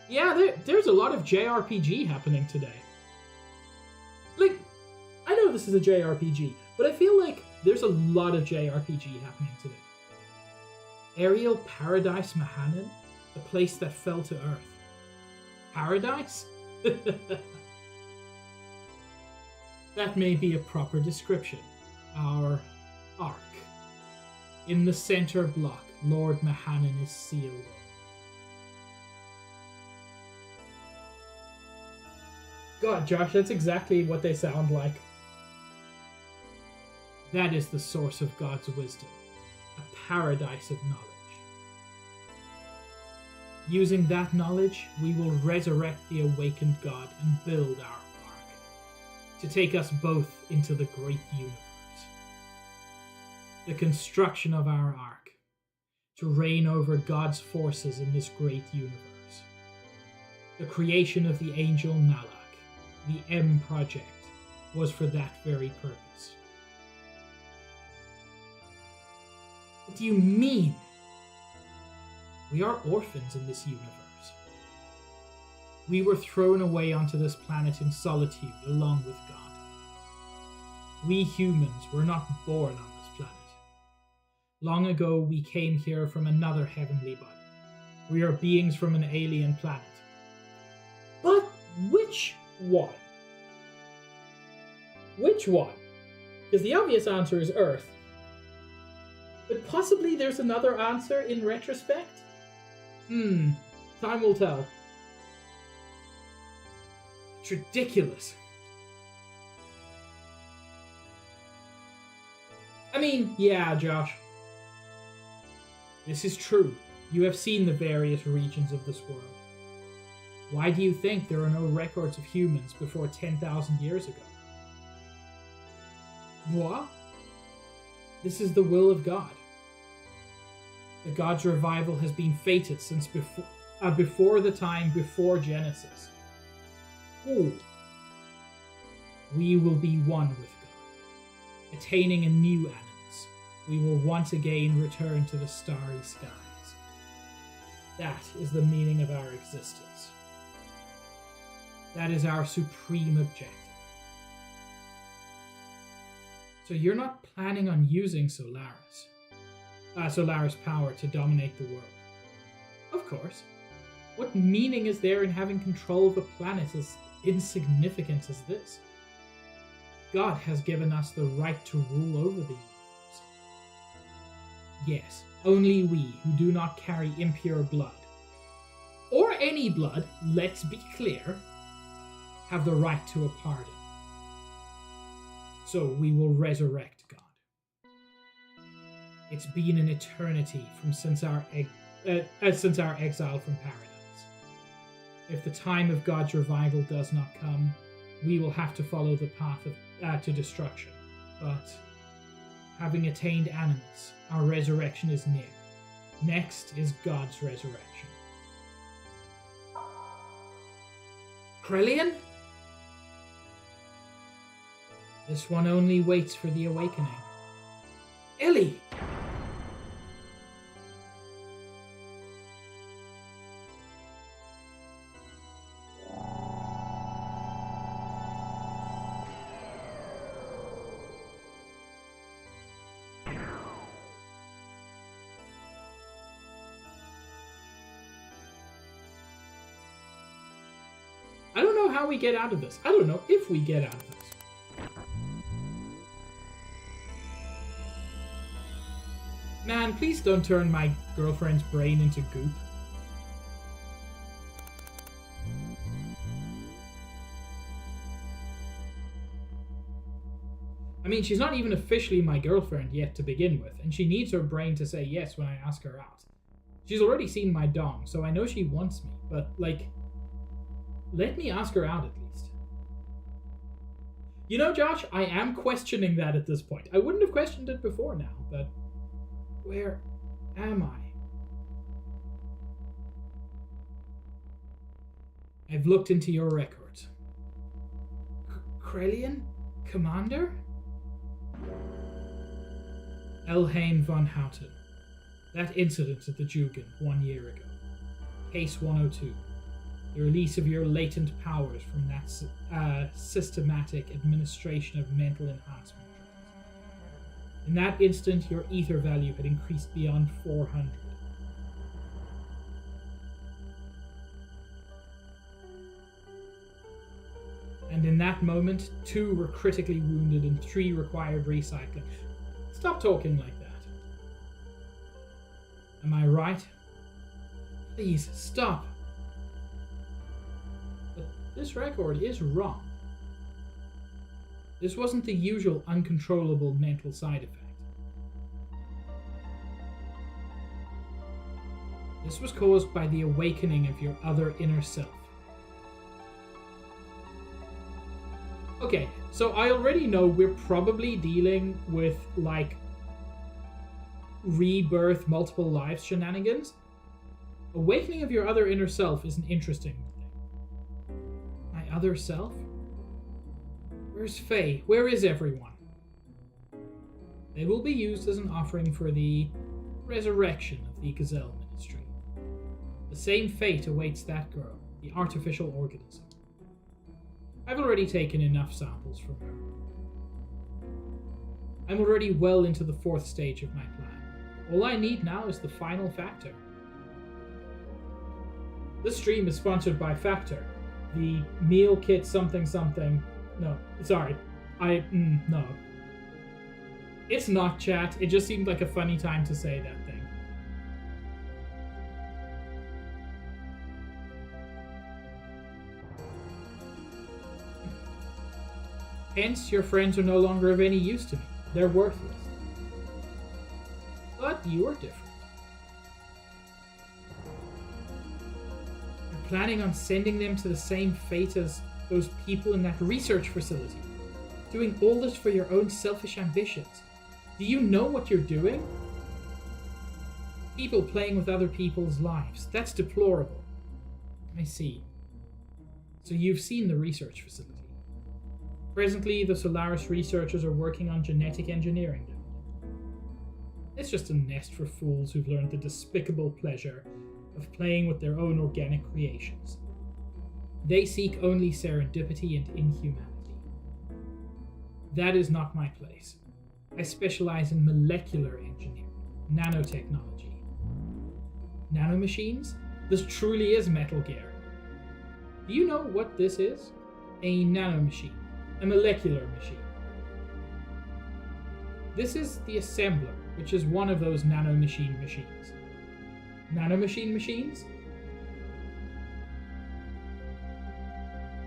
Yeah, there's a lot of JRPG happening today. Like, I know this is a JRPG, but I feel like there's a lot of JRPG happening today. Aerial Paradise Mahanan? The place that fell to earth. Paradise? That may be a proper description. Our arc. In the center block, Lord Mahanan is sealed in. God, Josh, that's exactly what they sound like. That is the source of God's wisdom, a paradise of knowledge. Using that knowledge, we will resurrect the awakened God and build our ark, to take us both into the great universe. The construction of our ark, to reign over God's forces in this great universe. The creation of the angel Malak, the M Project, was for that very purpose. What do you mean? We are orphans in this universe. We were thrown away onto this planet in solitude along with God. We humans were not born on this planet. Long ago we came here from another heavenly body. We are beings from an alien planet. But which one? Which one? Because the obvious answer is Earth. But possibly there's another answer in retrospect? Time will tell. It's ridiculous. I mean, yeah, Josh. This is true. You have seen the various regions of this world. Why do you think there are no records of humans before 10,000 years ago? What? This is the will of God. The God's revival has been fated since before the time before Genesis. Ooh. We will be one with God. Attaining a new animus, we will once again return to the starry skies. That is the meaning of our existence. That is our supreme objective. So you're not planning on using Solaris' power to dominate the world? Of course. What meaning is there in having control of a planet as insignificant as this? God has given us the right to rule over the universe. Yes, only we who do not carry impure blood, or any blood, let's be clear, have the right to a pardon. So we will resurrect God. It's been an eternity since our exile from paradise. If the time of God's revival does not come, we will have to follow the path to destruction. But having attained animus, our resurrection is near. Next is God's resurrection. Krellian? This one only waits for the awakening. Ellie! I don't know how we get out of this. I don't know if we get out of this. Man, please don't turn my girlfriend's brain into goop. I mean, she's not even officially my girlfriend yet to begin with, and she needs her brain to say yes when I ask her out. She's already seen my dong, so I know she wants me, but, like, let me ask her out at least. You know, Josh, I am questioning that at this point. I wouldn't have questioned it before now, but where am I? I've looked into your records. Krelian? Commander? Elhain von Houten. That incident at the Jugend 1 year ago. Case 102. The release of your latent powers from that systematic administration of mental enhancement drugs. In that instant, your ether value had increased beyond 400. And in that moment, 2 were critically wounded and 3 required recycling. Stop talking like that. Am I right? Please, stop. But this record is wrong. This wasn't the usual uncontrollable mental side effect. This was caused by the awakening of your other inner self. Okay, so I already know we're probably dealing with, like, rebirth, multiple lives shenanigans. Awakening of your other inner self is an interesting thing. My other self? Where's Faye? Where is everyone? They will be used as an offering for the resurrection of the Gazelle Ministry. The same fate awaits that girl, the artificial organism. I've already taken enough samples from her. I'm already well into the 4th stage of my plan. All I need now is the final factor. This stream is sponsored by Factor, the meal kit something something. No, sorry. No. It's not, chat. It just seemed like a funny time to say that thing. Hence, your friends are no longer of any use to me. They're worthless. But you are different. You're planning on sending them to the same fate as those people in that research facility. Doing all this for your own selfish ambitions. Do you know what you're doing? People playing with other people's lives. That's deplorable. I see. So you've seen the research facility. Presently, the Solaris researchers are working on genetic engineering down there. It's just a nest for fools who've learned the despicable pleasure of playing with their own organic creations. They seek only serendipity and inhumanity. That is not my place. I specialize in molecular engineering, nanotechnology. Nanomachines? This truly is Metal Gear. Do you know what this is? A nanomachine. A molecular machine. This is the assembler, which is one of those nanomachine machines. Nanomachine machines?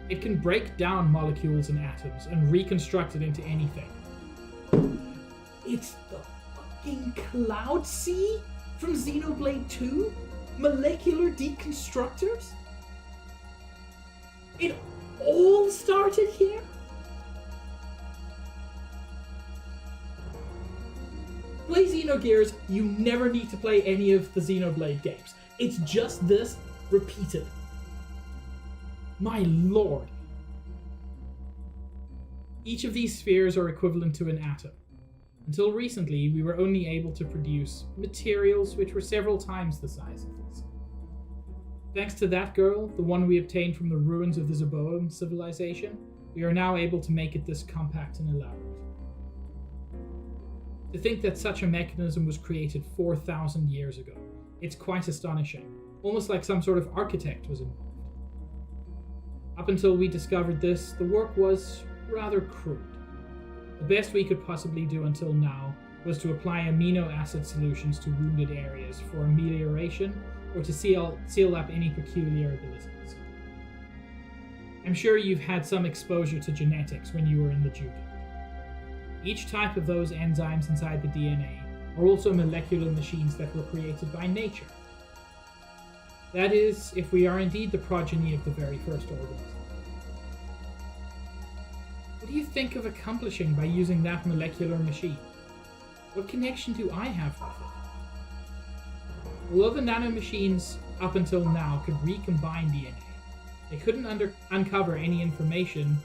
It can break down molecules and atoms and reconstruct it into anything. It's the fucking Cloud Sea from Xenoblade 2? Molecular deconstructors? It all started here? Play Xenogears, you never need to play any of the Xenoblade games. It's just this repeated. My lord. Each of these spheres are equivalent to an atom. Until recently, we were only able to produce materials which were several times the size of this. Thanks to that girl, the one we obtained from the ruins of the Zeboam civilization, we are now able to make it this compact and elaborate. To think that such a mechanism was created 4,000 years ago, it's quite astonishing, almost like some sort of architect was involved. Up until we discovered this, the work was rather crude. The best we could possibly do until now was to apply amino acid solutions to wounded areas for amelioration or to seal up any peculiar abilities. I'm sure you've had some exposure to genetics when you were in the Jugend. Each type of those enzymes inside the DNA are also molecular machines that were created by nature. That is, if we are indeed the progeny of the very first organism. What do you think of accomplishing by using that molecular machine? What connection do I have with it? Although the nanomachines up until now could recombine DNA, They couldn't uncover any information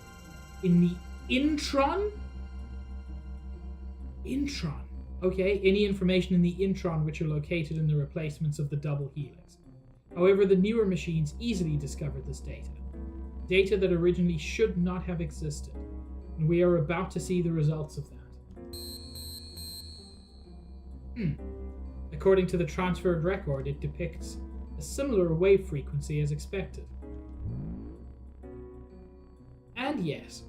in the intron? Intron. Okay, any information in the intron which are located in the replacements of the double helix. However, the newer machines easily discovered this data. Data that originally should not have existed. And we are about to see the results of that. According to the transferred record, it depicts a similar wave frequency as expected. And yes,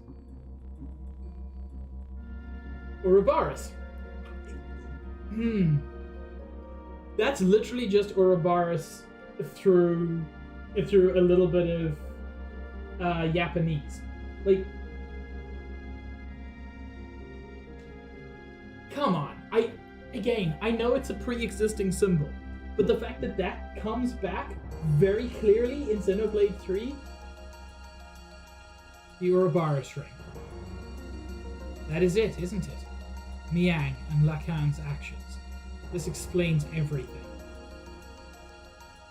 Ouroboros. That's literally just Ouroboros through a little bit of Japanese. Like, come on. I know it's a pre-existing symbol, but the fact that that comes back very clearly in Xenoblade 3, the Ouroboros ring. That is it, isn't it? Miang and Lacan's actions. This explains everything.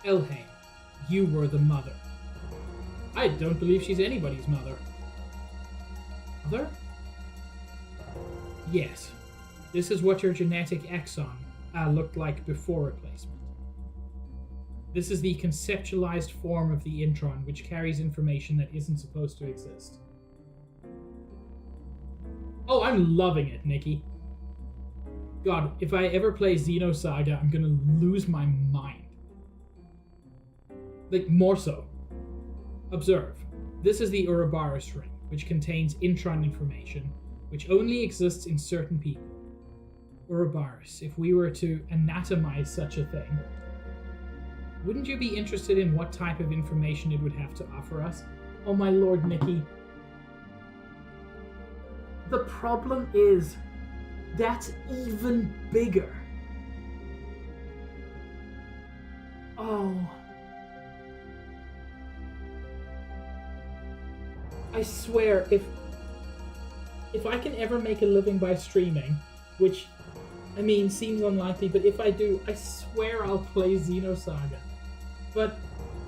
Elhain, you were the mother. I don't believe she's anybody's mother. Mother? Yes. This is what your genetic exon looked like before replacement. This is the conceptualized form of the intron, which carries information that isn't supposed to exist. Oh, I'm loving it, Nikki. God, if I ever play Xenosaga, I'm gonna lose my mind. Like, more so. Observe. This is the Ouroboros ring, which contains intron information, which only exists in certain people. Ouroboros, if we were to anatomize such a thing, wouldn't you be interested in what type of information it would have to offer us? Oh my lord, Nikki. The problem is, that's even bigger. Oh. I swear, if I can ever make a living by streaming, which, I mean, seems unlikely, but if I do, I swear I'll play Xenosaga. But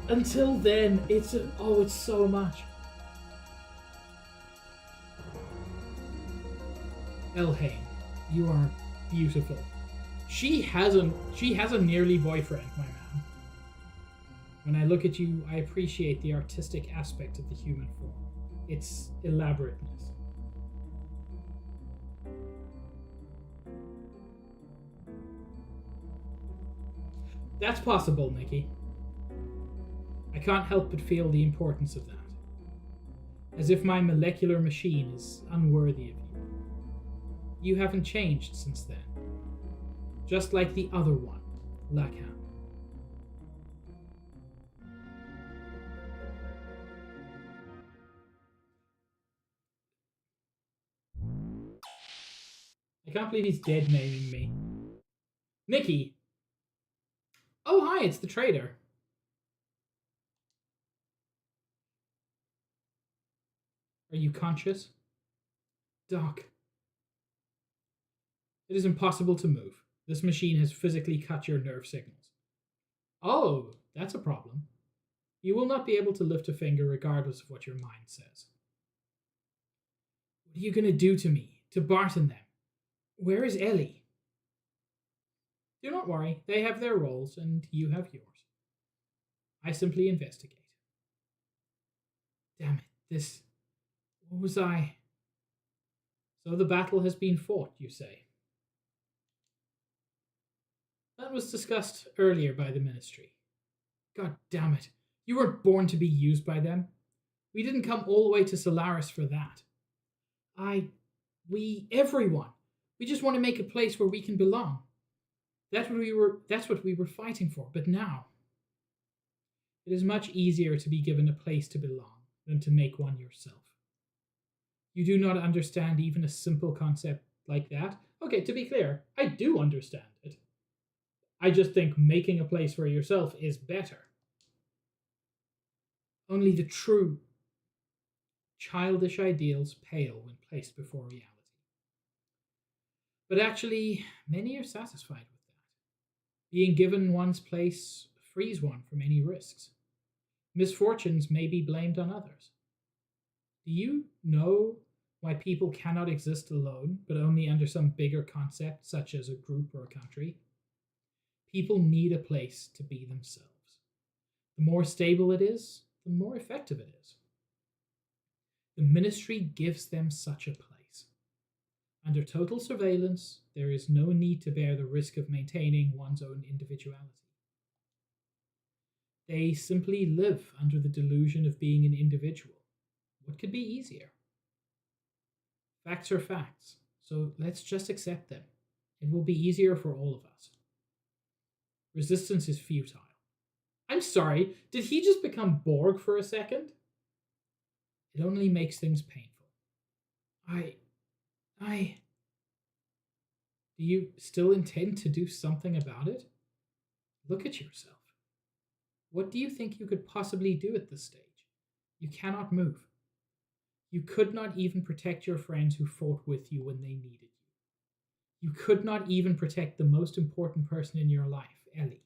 until then, it's so much. Elhain, you are beautiful. She has a nearly boyfriend, my man. When I look at you, I appreciate the artistic aspect of the human form. Its elaborateness. That's possible, Nikki. I can't help but feel the importance of that. As if my molecular machine is unworthy of you. You haven't changed since then. Just like the other one, Lacan. I can't believe he's dead naming me. Nikki! Oh, hi, it's the trader. Are you conscious? Doc. It is impossible to move. This machine has physically cut your nerve signals. Oh, that's a problem. You will not be able to lift a finger regardless of what your mind says. What are you going to do to me? To Bart and them? Where is Ellie? Do not worry, they have their roles and you have yours. I simply investigate. Damn it, what was I? So the battle has been fought, you say? That was discussed earlier by the Ministry. God damn it, you weren't born to be used by them. We didn't come all the way to Solaris for that. Everyone. We just want to make a place where we can belong. That's what we were fighting for, but now it is much easier to be given a place to belong than to make one yourself. You do not understand even a simple concept like that? Okay, to be clear, I do understand it. I just think making a place for yourself is better. Only the true childish ideals pale when placed before reality. But actually, many are satisfied with that. Being given one's place frees one from any risks. Misfortunes may be blamed on others. Do you know why people cannot exist alone, but only under some bigger concept, such as a group or a country? People need a place to be themselves. The more stable it is, the more effective it is. The ministry gives them such a place. Under total surveillance, there is no need to bear the risk of maintaining one's own individuality. They simply live under the delusion of being an individual. What could be easier? Facts are facts, so let's just accept them. It will be easier for all of us. Resistance is futile. I'm sorry, did he just become Borg for a second? It only makes things painful. Do you still intend to do something about it? Look at yourself. What do you think you could possibly do at this stage? You cannot move. You could not even protect your friends who fought with you when they needed you. You could not even protect the most important person in your life, Ellie.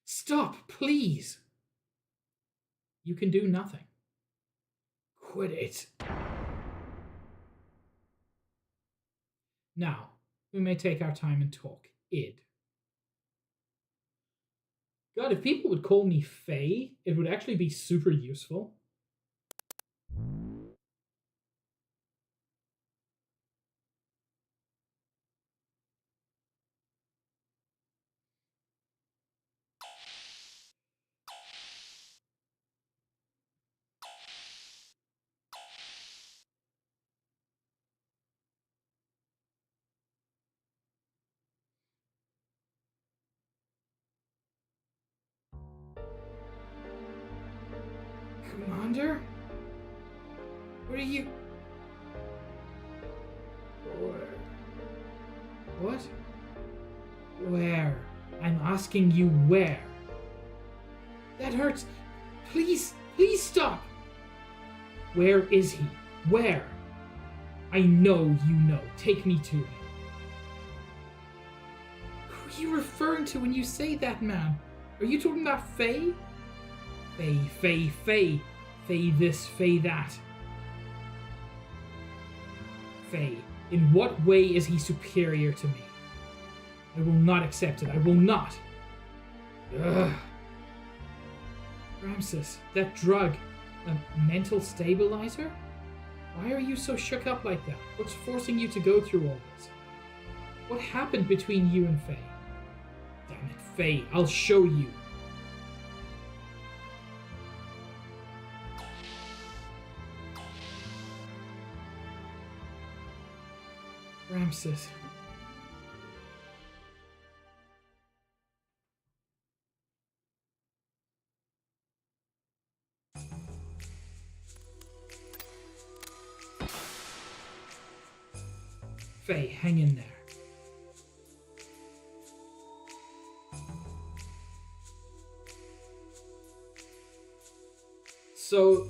Stop, please! You can do nothing. Quit it. Now, we may take our time and talk. Id. God, if people would call me Faye, it would actually be super useful. Commander? What are you... What? Where? I'm asking you where. That hurts. Please, please stop. Where is he? Where? I know you know. Take me to him. Who are you referring to when you say that, man? Are you talking about Faye? Faye, Faye, Faye. Faye this, Faye that. Faye, in what way is he superior to me? I will not accept it. I will not. Ugh. Ramses, that drug, a mental stabilizer? Why are you so shook up like that? What's forcing you to go through all this? What happened between you and Faye? Damn it, Faye, I'll show you. Ramses. Faye, hang in there. So,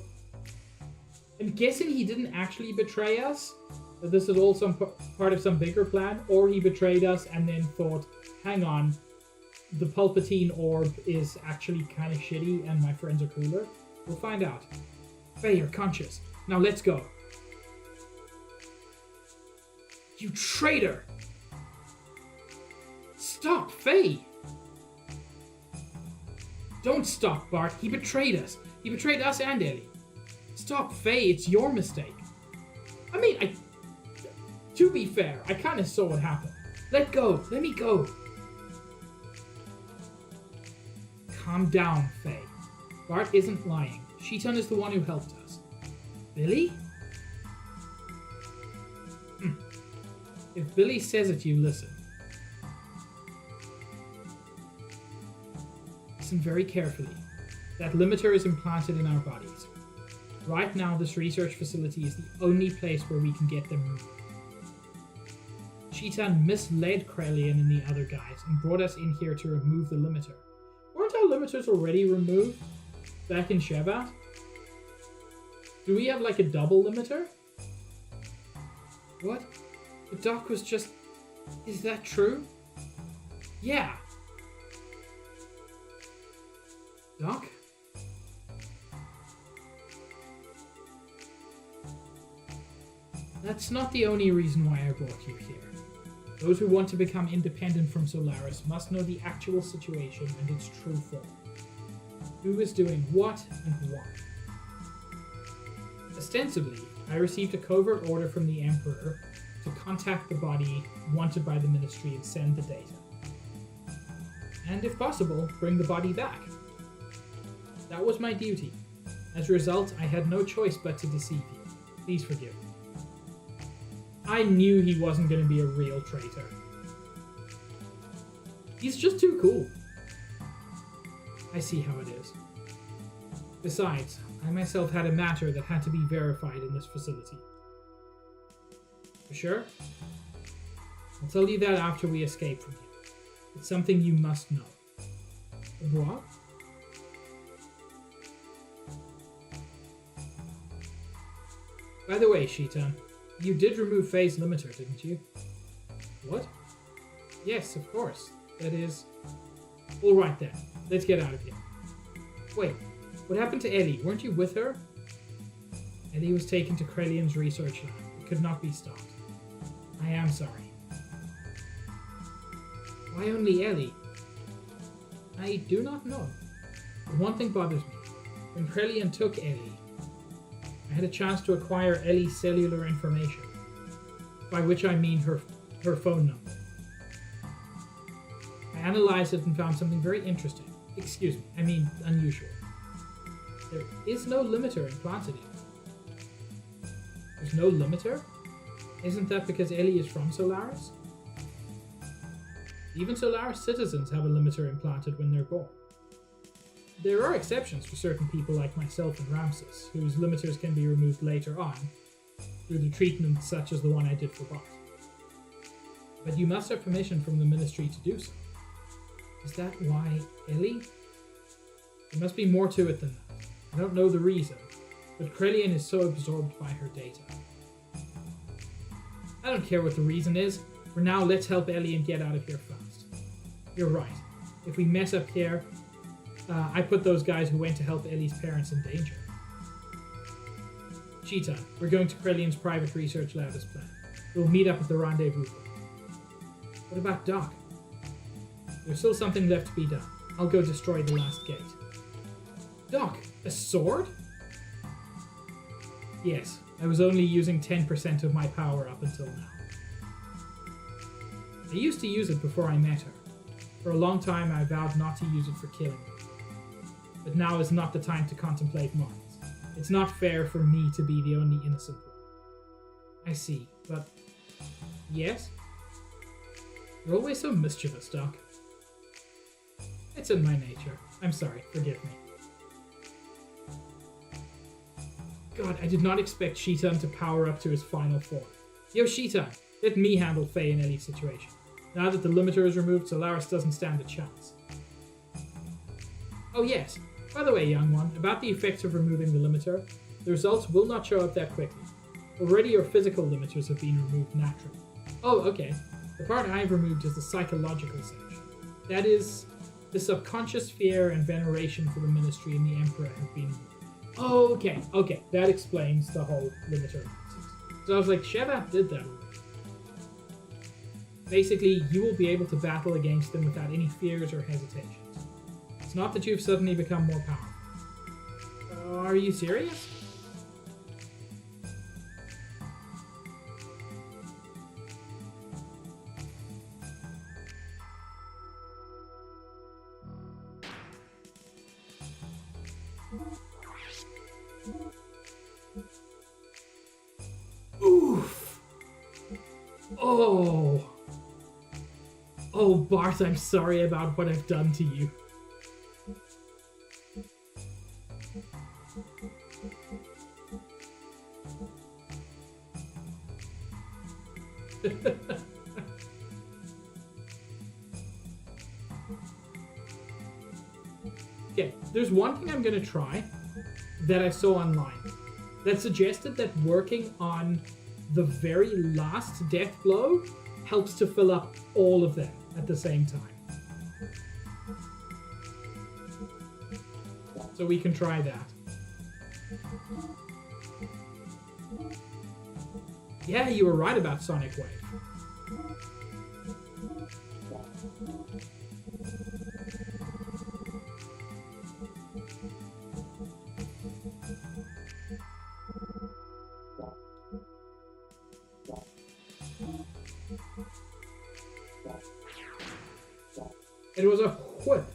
I'm guessing he didn't actually betray us, that this is all some part of some bigger plan, or he betrayed us and then thought, hang on, the Palpatine orb is actually kind of shitty and my friends are cooler. We'll find out. Faye, you're conscious. Now let's go. You traitor! Stop, Faye! Don't stop, Bart. He betrayed us. He betrayed us and Ellie. Stop, Faye. It's your mistake. I mean, to be fair, I kind of saw what happened. Let go. Let me go. Calm down, Faye. Bart isn't lying. Sheetan is the one who helped us. Billy? If Billy says it, you listen. Listen very carefully. That limiter is implanted in our bodies. Right now, this research facility is the only place where we can get them removed. Cheetan misled Krelian and the other guys and brought us in here to remove the limiter. Weren't our limiters already removed back in Shevat? Do we have like a double limiter? What? The doc was just... Is that true? Yeah. Doc? That's not the only reason why I brought you here. Those who want to become independent from Solaris must know the actual situation and its true form. Who is doing what and why. Ostensibly, I received a covert order from the Emperor to contact the body wanted by the Ministry and send the data. And if possible, bring the body back. That was my duty. As a result, I had no choice but to deceive you. Please forgive me. I knew he wasn't going to be a real traitor. He's just too cool. I see how it is. Besides, I myself had a matter that had to be verified in this facility. For sure? I'll tell you that after we escape from here. It's something you must know. What? By the way, Sheeta, you did remove phase limiter, didn't you? What? Yes, of course. That is... Alright then, let's get out of here. Wait, what happened to Ellie? Weren't you with her? Ellie was taken to Krelian's research lab. It could not be stopped. I am sorry. Why only Ellie? I do not know. But one thing bothers me. When Krelian took Ellie, I had a chance to acquire Ellie's cellular information, by which I mean her phone number. I analyzed it and found something very interesting. Excuse me, I mean unusual. There is no limiter implanted here. There's no limiter? Isn't that because Ellie is from Solaris? Even Solaris citizens have a limiter implanted when they're born. There are exceptions for certain people like myself and Ramses, whose limiters can be removed later on, through the treatment such as the one I did for Bart. But you must have permission from the Ministry to do so. Is that why Ellie? There must be more to it than that. I don't know the reason, but Krelian is so absorbed by her data. I don't care what the reason is. For now, let's help Ellie and get out of here fast. You're right. If we mess up here, I put those guys who went to help Ellie's parents in danger. Cheetah, we're going to Krelian's private research lab as planned. We'll meet up at the rendezvous point. What about Doc? There's still something left to be done. I'll go destroy the last gate. Doc, a sword? Yes, I was only using 10% of my power up until now. I used to use it before I met her. For a long time I vowed not to use it for killing her. But now is not the time to contemplate morals. It's not fair for me to be the only innocent one. I see, but... Yes? You're always so mischievous, Doc. It's in my nature. I'm sorry, forgive me. God, I did not expect Sheetan to power up to his final form. Yo, Sheetan, let me handle Faye and Ellie's situation. Now that the limiter is removed, Solaris doesn't stand a chance. Oh yes, by the way, young one, about the effects of removing the limiter, the results will not show up that quickly. Already your physical limiters have been removed naturally. Oh, okay. The part I've removed is the psychological section. That is, the subconscious fear and veneration for the Ministry and the Emperor have been removed. Oh, okay, that explains the whole limiter analysis. So I was like, Shevat did that already. Basically, you will be able to battle against them without any fears or hesitations. It's not that you've suddenly become more powerful. Are you serious? Oof. Oh. Oh, Bart, I'm sorry about what I've done to you. Okay, there's one thing I'm gonna try that I saw online that suggested that working on the very last death blow helps to fill up all of them at the same time. So we can try that. Yeah, you were right about Sonic Wave. It was a whip.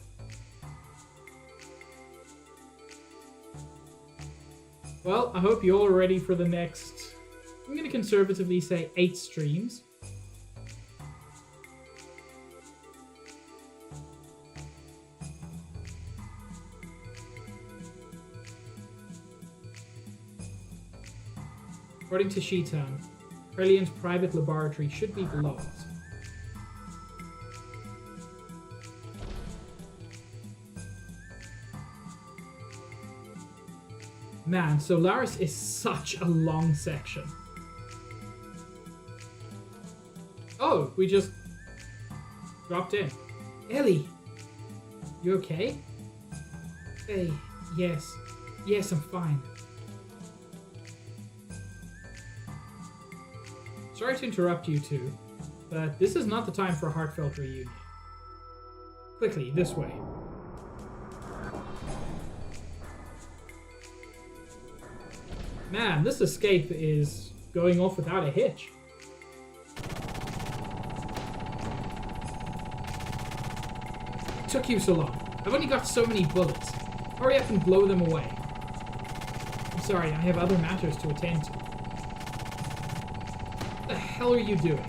Well, I hope you all are ready for the next, I'm going to conservatively say 8 streams. According to Shitan, Krelian's private laboratory should be below us. Man, Solaris is such a long section. Oh, we just dropped in. Ellie, you okay? Hey, yes. Yes, I'm fine. Sorry to interrupt you two, but this is not the time for a heartfelt reunion. Quickly, this way. Man, this escape is going off without a hitch. It took you so long. I've only got so many bullets. Hurry up and blow them away. I'm sorry, I have other matters to attend to. What the hell are you doing?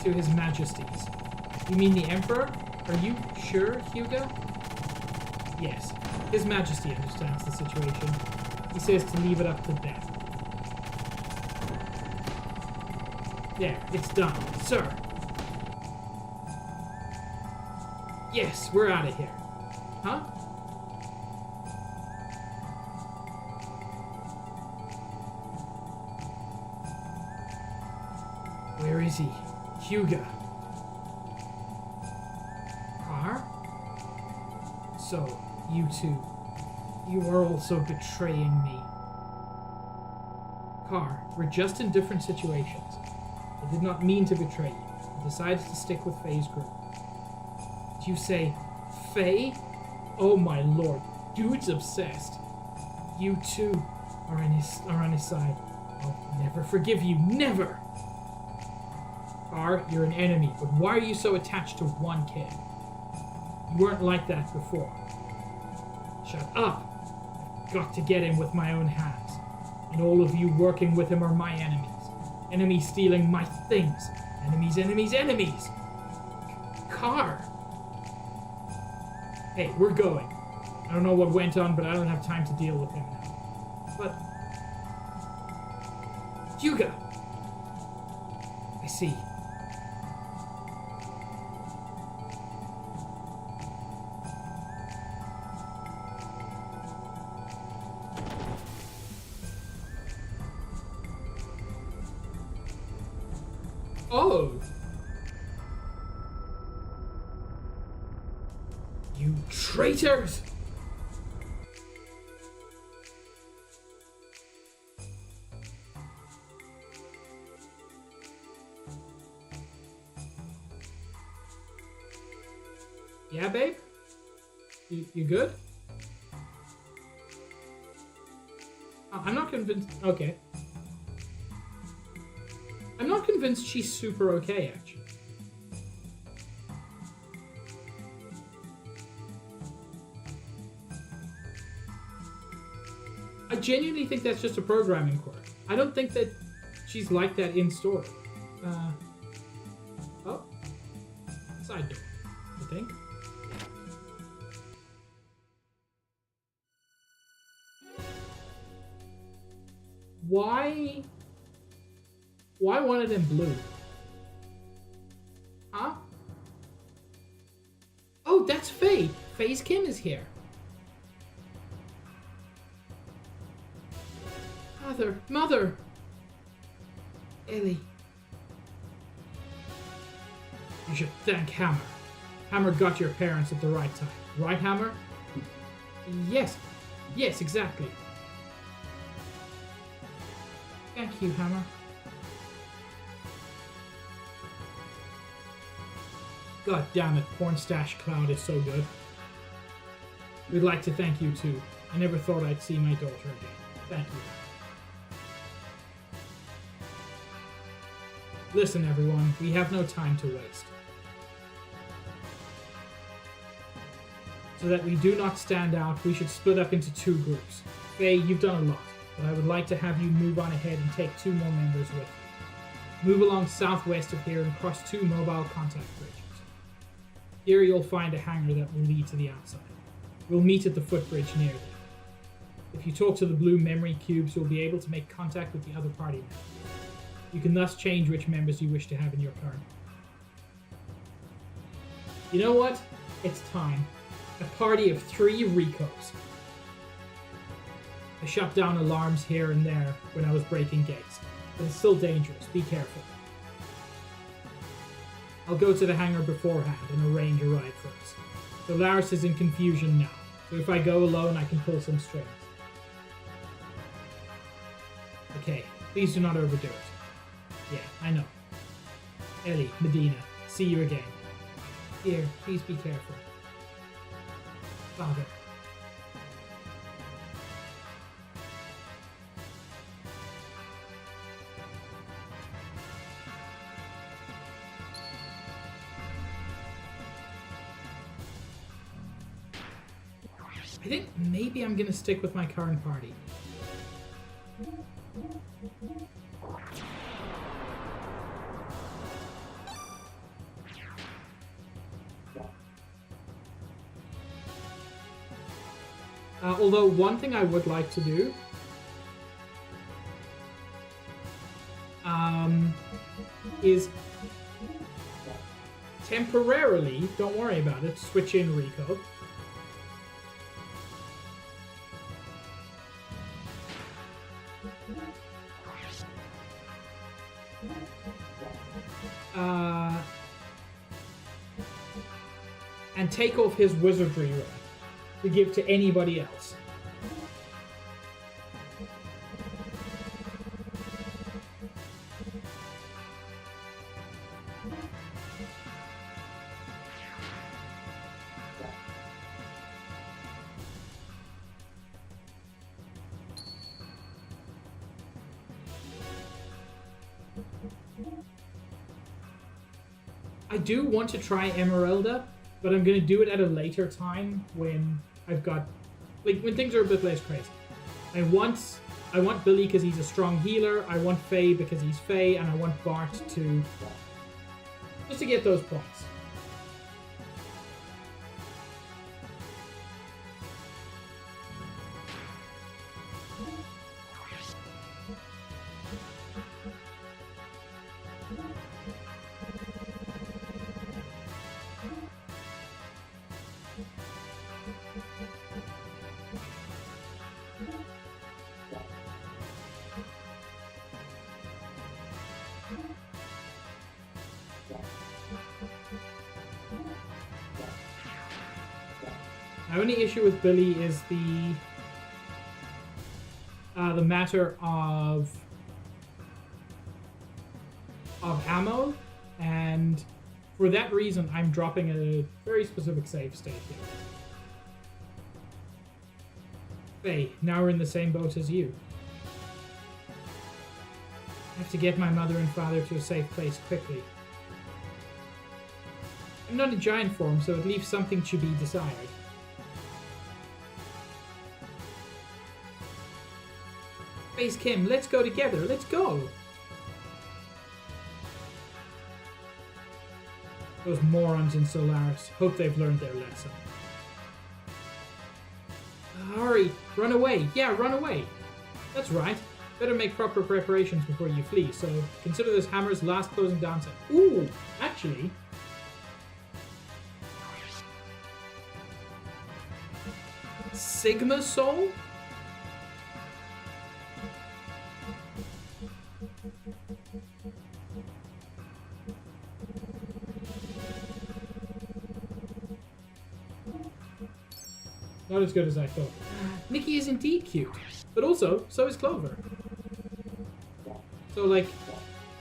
To His Majesty's. You mean the Emperor? Are you sure, Hugo? Yes, His Majesty understands the situation. He says to leave it up to them. There, it's done. Sir! Yes, we're out of here. Huh? Where is he? Hugo. Car? So, you two. You are also betraying me. Car, we're just in different situations. I did not mean to betray you. I decided to stick with Faye's group. Did you say Faye? Oh my lord, dude's obsessed. You too are on his side. I'll never forgive you, never! Car, you're an enemy, but why are you so attached to one kid? You weren't like that before. Shut up! Got to get him with my own hands. And all of you working with him are my enemies. Enemies stealing my things. Enemies, enemies, enemies! Car! Hey, we're going. I don't know what went on, but I don't have time to deal with him now. But... Hugo! I see. Oh! You traitors! Yeah, babe? You good? I'm not convinced. Okay. I'm not convinced she's super okay, actually. I genuinely think that's just a programming quirk. I don't think that she's like that in story. Oh. Side door, I think. Why one of them blue? Huh? Oh, that's Faye. Faye's Kim is here. Mother! Ellie. You should thank Hammer. Hammer got your parents at the right time. Right, Hammer? Yes. Yes, exactly. Thank you, Hammer. God damn it, Porn Stash Cloud is so good. We'd like to thank you too. I never thought I'd see my daughter again. Thank you. Listen, everyone, we have no time to waste. So that we do not stand out, we should split up into 2 groups. Faye, you've done a lot, but I would like to have you move on ahead and take 2 more members with you. Move along southwest of here and cross 2 mobile contact bridges. Here you'll find a hangar that will lead to the outside. We'll meet at the footbridge near there. If you talk to the blue memory cubes, you'll be able to make contact with the other party members. You can thus change which members you wish to have in your party. You know what? It's time. A party of 3 Ricos. I shut down alarms here and there when I was breaking gates, but it's still dangerous. Be careful. I'll go to the hangar beforehand and arrange a ride for us. Solaris is in confusion now, so if I go alone, I can pull some strings. Okay, please do not overdo it. Yeah, I know. Ellie, Medina, see you again. Here, please be careful. Father. I think maybe I'm gonna stick with my current party. Although one thing I would like to do is temporarily, don't worry about it, switch in Rico. And take off his wizardry ring to give to anybody else. I do want to try Emeralda, but I'm going to do it at a later time when I've got, like, when things are a bit less crazy. I want Billy because he's a strong healer, I want Faye because he's Faye, and I want Bart to, just to get those points. My only issue with Billy is the matter of ammo, and for that reason, I'm dropping a very specific save state here. Faye, now we're in the same boat as you. I have to get my mother and father to a safe place quickly. I'm not in giant form, so it leaves something to be desired. Face Kim, let's go together. Let's go. Those morons in Solaris. Hope they've learned their lesson. Hurry, run away. Yeah, run away. That's right. Better make proper preparations before you flee. So consider this Hammer's last closing dance. Ooh, actually. Sigma Soul? Not as good as I thought. Nikki is indeed cute. But also, so is Clover. So, like,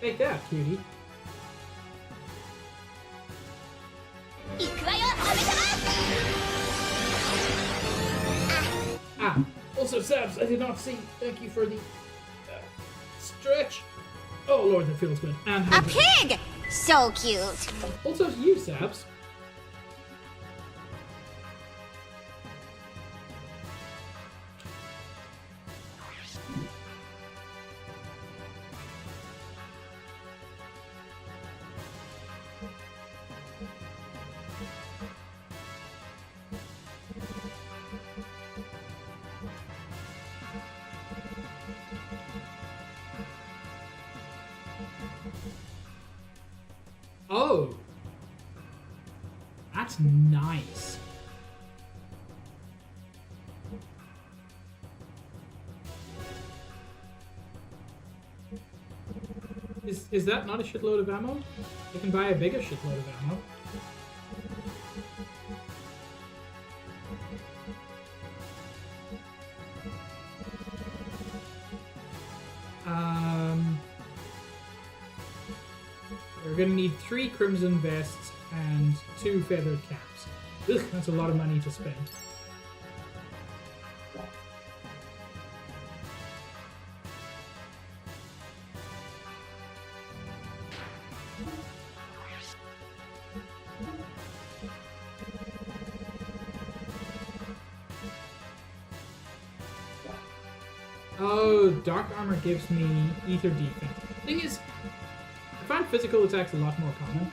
take that, cutie. Ah, also, Sabs, I did not see. Thank you for the stretch. Oh, Lord, that feels good. And A pig! So cute. also to you, Sabs. Oh, that's nice. Is that not a shitload of ammo? I can buy a bigger shitload of ammo. We're gonna need 3 crimson vests and 2 feathered caps. Ugh, that's a lot of money to spend. Oh, dark armor gives me ether defense. Thing is, I find physical attacks a lot more common.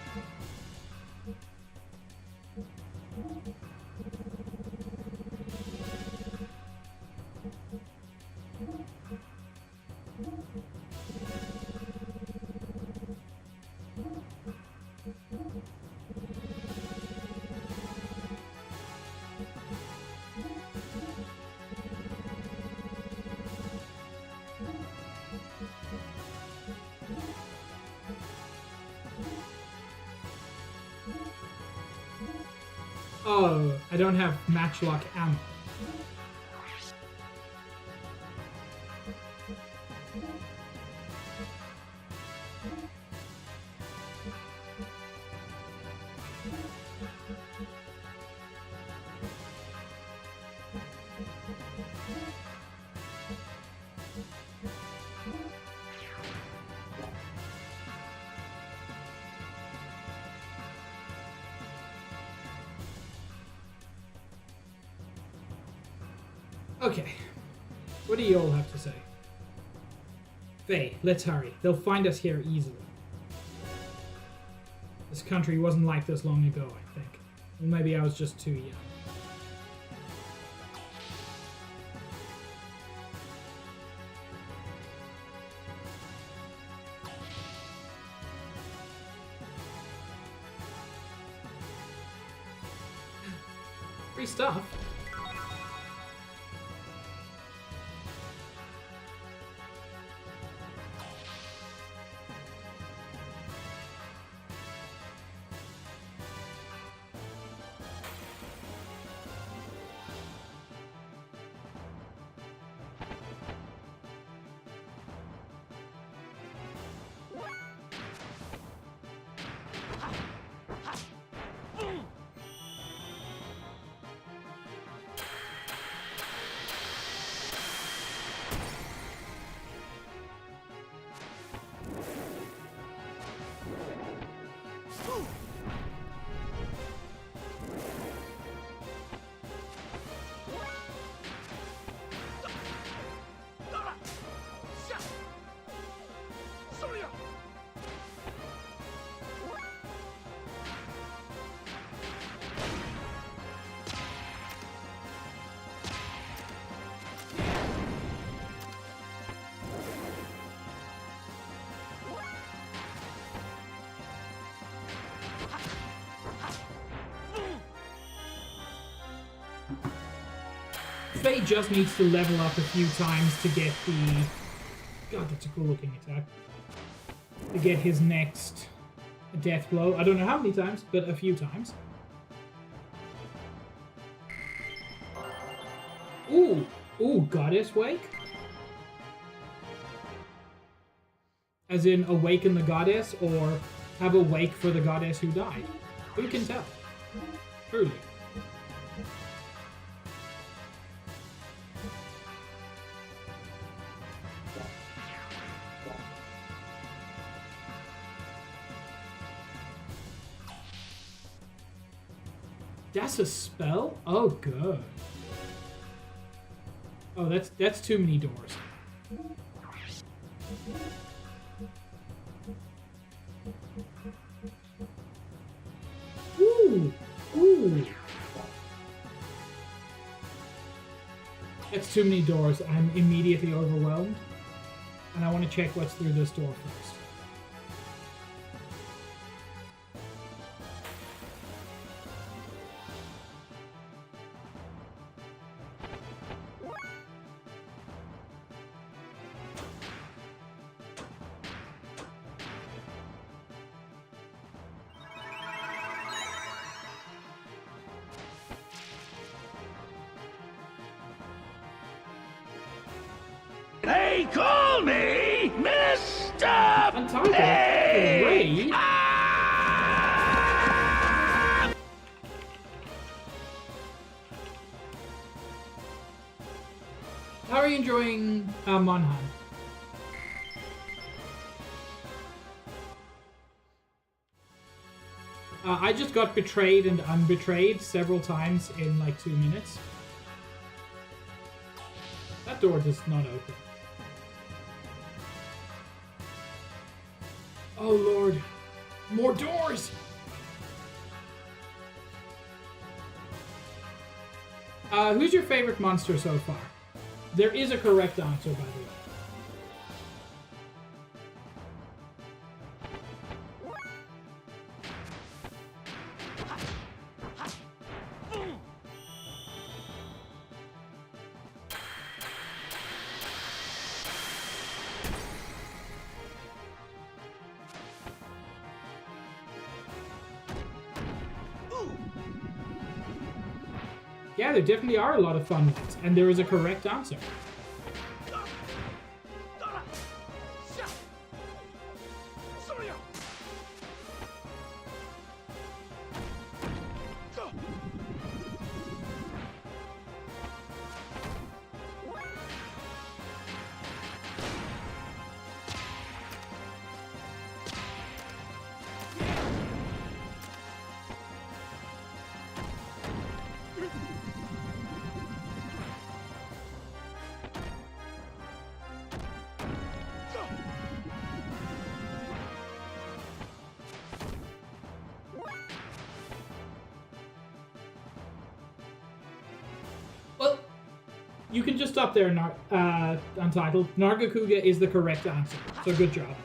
Oh, I don't have matchlock ammo. Okay, what do you all have to say? Faye, let's hurry. They'll find us here easily. This country wasn't like this long ago, I think. Or maybe I was just too young. Free stuff? Faye just needs to level up a few times to get the... God, that's a cool looking attack. To get his next death blow. I don't know how many times, but a few times. Ooh, ooh, Goddess Wake? As in awaken the goddess, or have a wake for the goddess who died? Who can tell? Truly. That's a spell? Oh, good. Oh, that's too many doors. Ooh, ooh. That's too many doors. I'm immediately overwhelmed. And I want to check what's through this door first. They call me Mr. Untitled? Pig! Great. Ah! How are you enjoying Monhan? I just got betrayed and unbetrayed several times in like 2 minutes. That door does not open. Oh lord. More doors! Who's your favorite monster so far? There is a correct answer, by the way. Yeah, there definitely are a lot of fun ones, and there is a correct answer. Well, you can just stop there, Untitled. Nargacuga is the correct answer, so good job.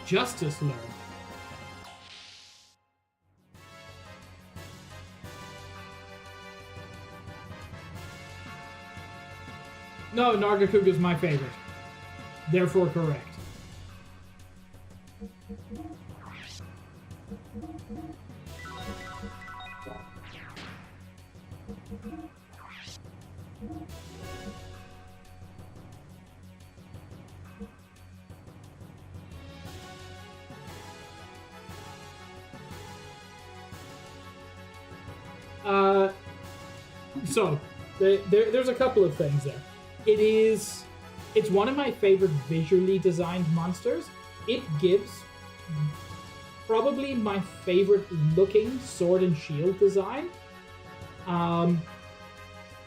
Justice learned. No, Nargacuga is my favorite. Therefore correct. So, there's a couple of things there. It's one of my favorite visually designed monsters. It gives probably my favorite looking sword and shield design.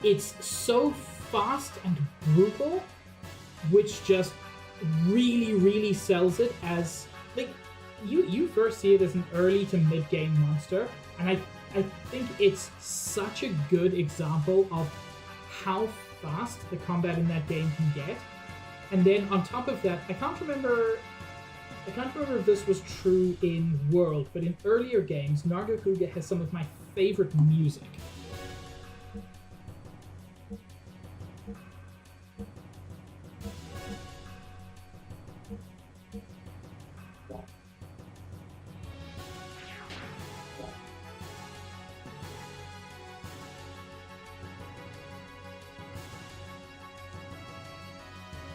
It's so fast and brutal, which just really, really sells it as, like, you first see it as an early to mid game monster, and I think it's such a good example of how fast the combat in that game can get. And then on top of that, I can't remember if this was true in World, but in earlier games, Nargacuga has some of my favorite music.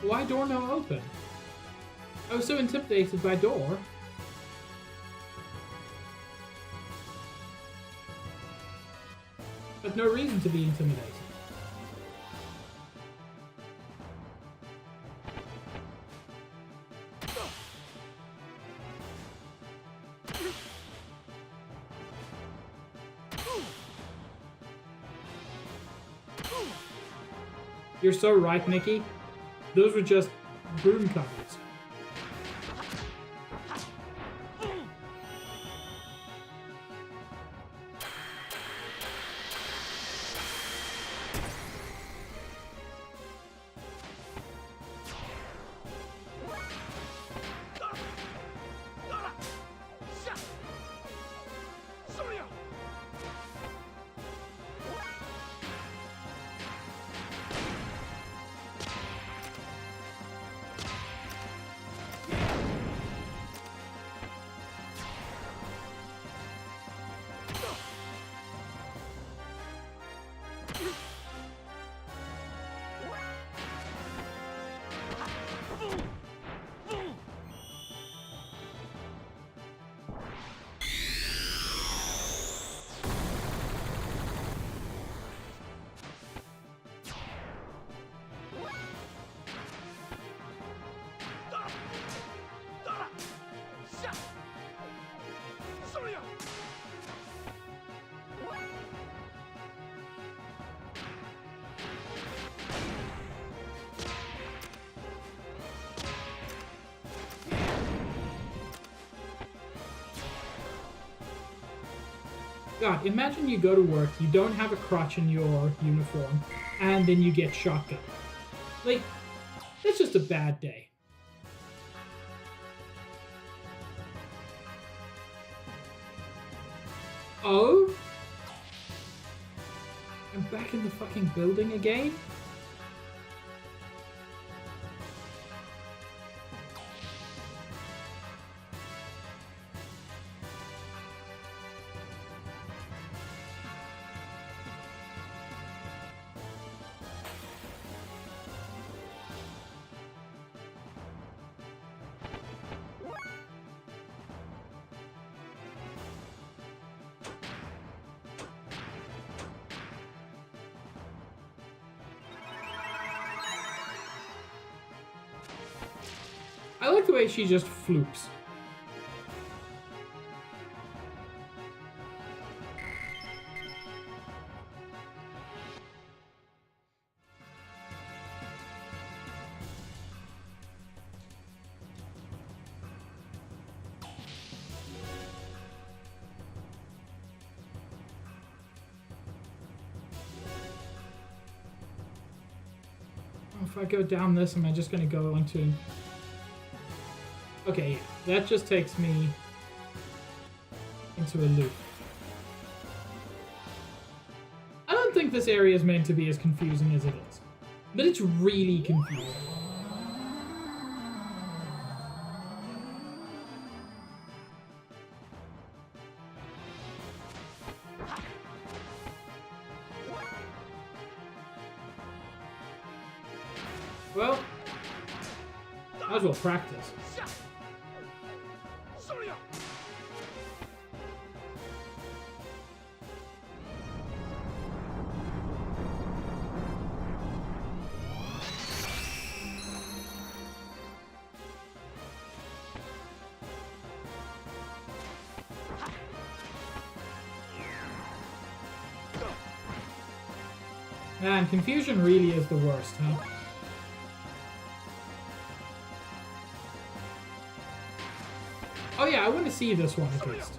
Why door no open? I was so intimidated by door. But no reason to be intimidated. You're so right, Nikki. Those were just broom covers. God, imagine you go to work, you don't have a crotch in your uniform, and then you get shotgun. Like, that's just a bad day. Oh? I'm back in the fucking building again? I like the way she just floops. Oh, if I go down this, am I just going to go into... Okay, yeah, that just takes me into a loop. I don't think this area is meant to be as confusing as it is, but it's really confusing. Well, might as well practice. Man, confusion really is the worst, huh? Oh yeah, I want to see this one at least.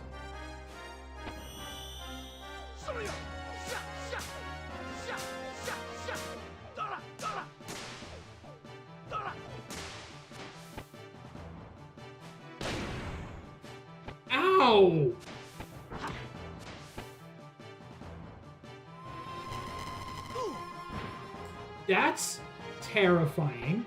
Ow! That's terrifying.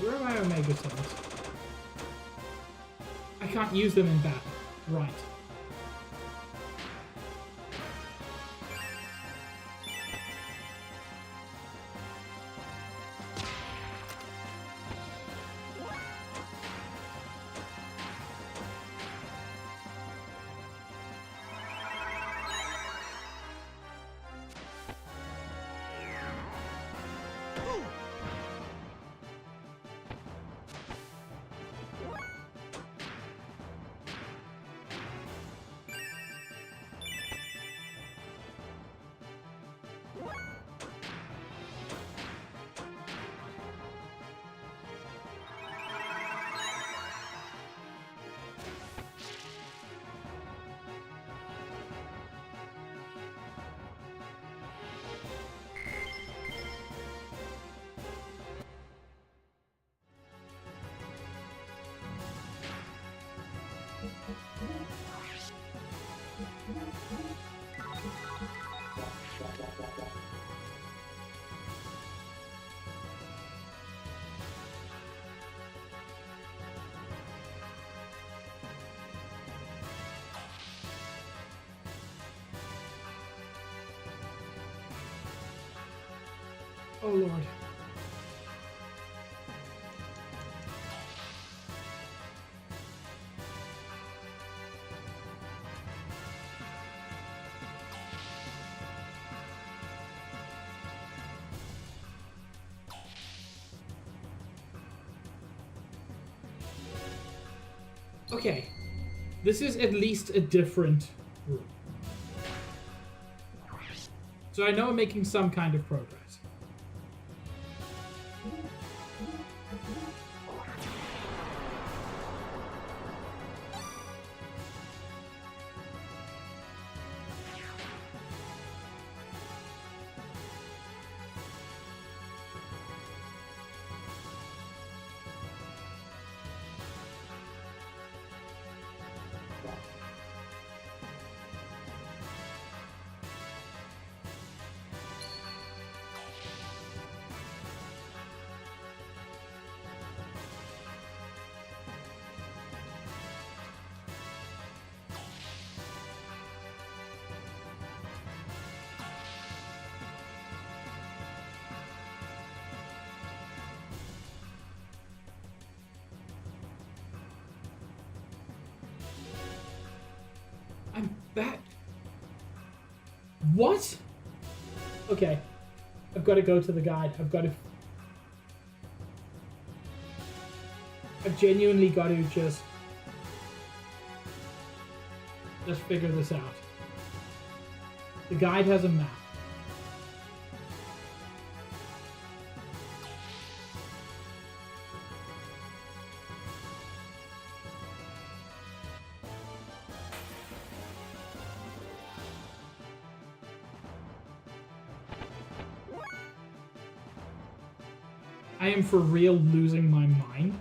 Where are my Omega Stones? I can't use them in battle. Right. Oh Lord. Okay, this is at least a different room. So I know I'm making some kind of progress. I'm back. What? Okay. I've got to go to the guide. I've genuinely got to just figure this out. The guide has a map. I am for real losing my mind.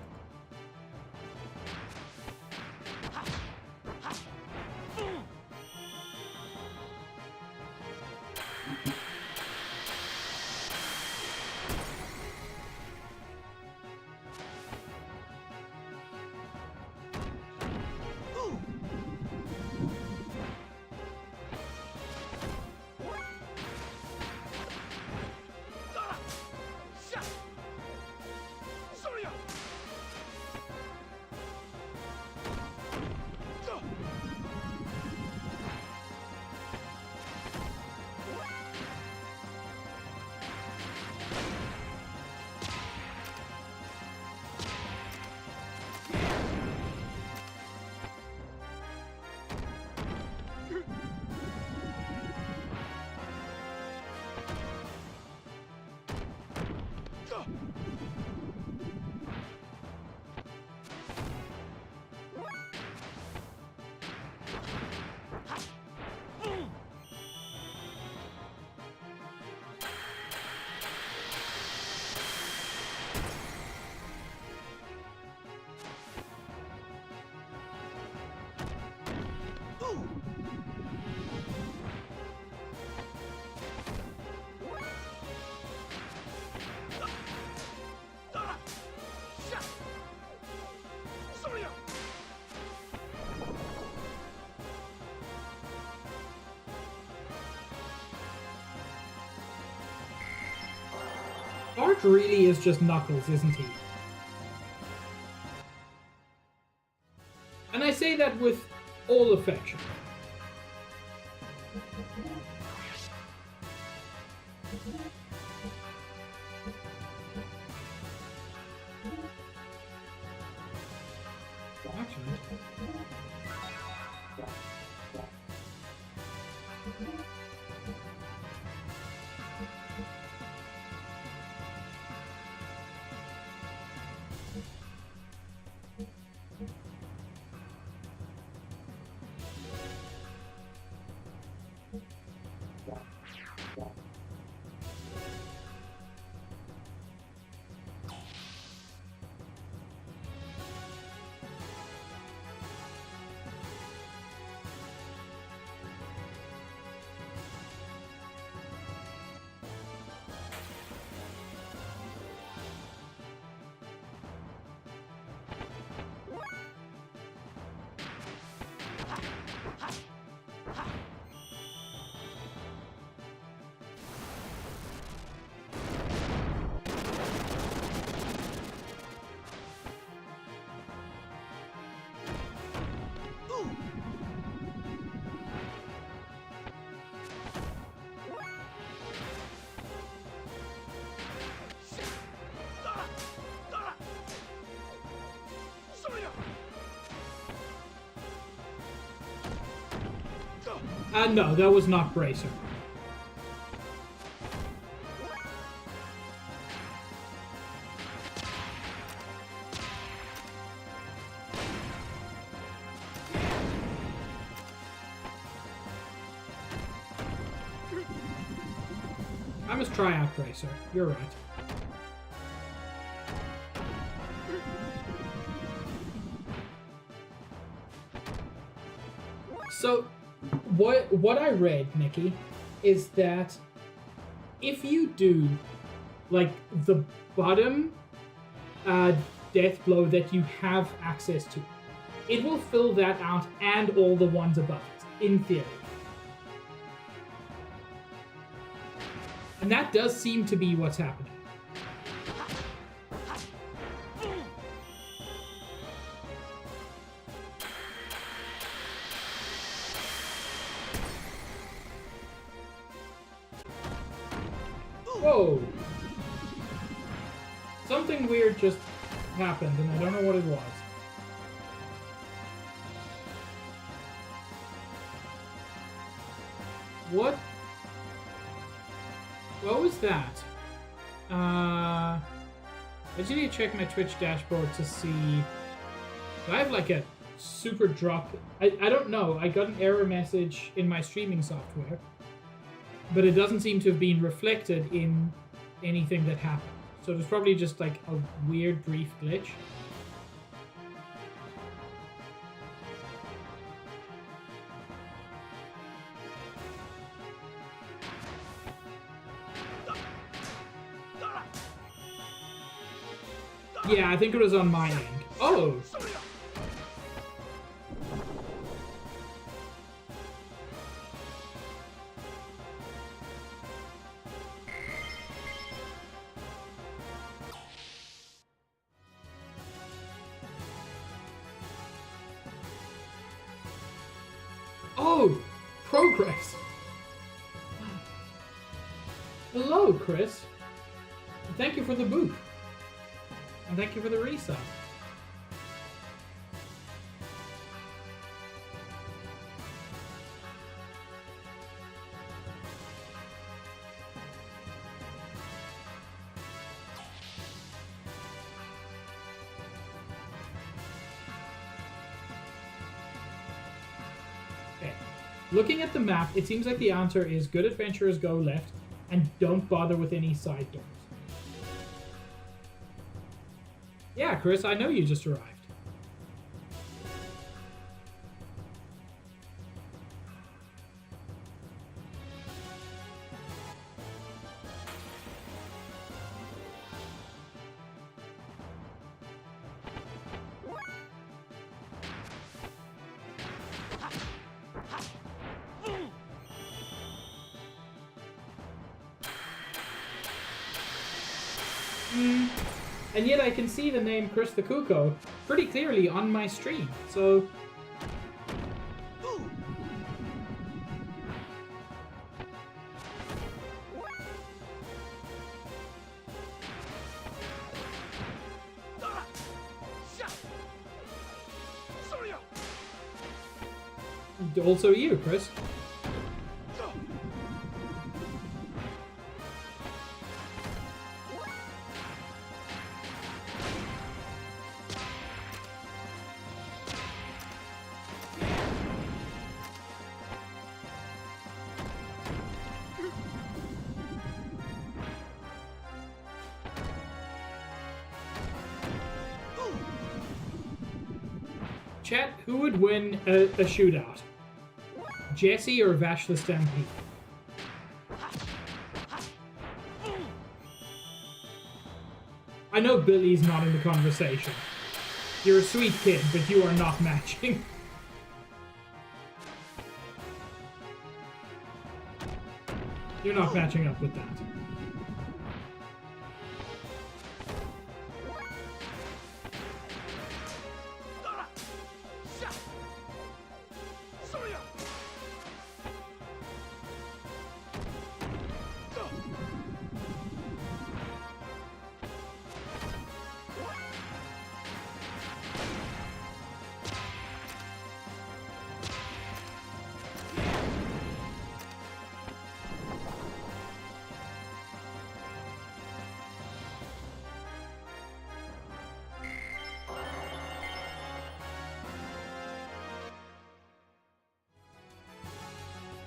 Bart really is just Knuckles, isn't he? And I say that with all affection. No, that was not Bracer. I must try out Bracer. You're right. So, what I read, Nikki, is that if you do, like, the bottom death blow that you have access to, it will fill that out and all the ones above it, in theory. And that does seem to be what's happening. Whoa! Something weird just happened, and I don't know what it was. What? What was that? I just need to check my Twitch dashboard to see. Do I have like a super drop? I don't know. I got an error message in my streaming software, but it doesn't seem to have been reflected in anything that happened. So it was probably just like a weird brief glitch. Yeah, I think it was on my end. Oh! Oh! Progress! Hello, Chris. Thank you for the boot. And thank you for the resub. Okay. Looking at the map, it seems like the answer is good adventurers go left and don't bother with any side doors. Yeah, Chris, I know you just arrived. And yet I can see the name Chris the Cuckoo pretty clearly on my stream, so... Also you, Chris. Chat, who would win a shootout? Jesse or Vash the Stampede? I know Billy's not in the conversation. You're a sweet kid, but you are not matching. You're not matching up with that.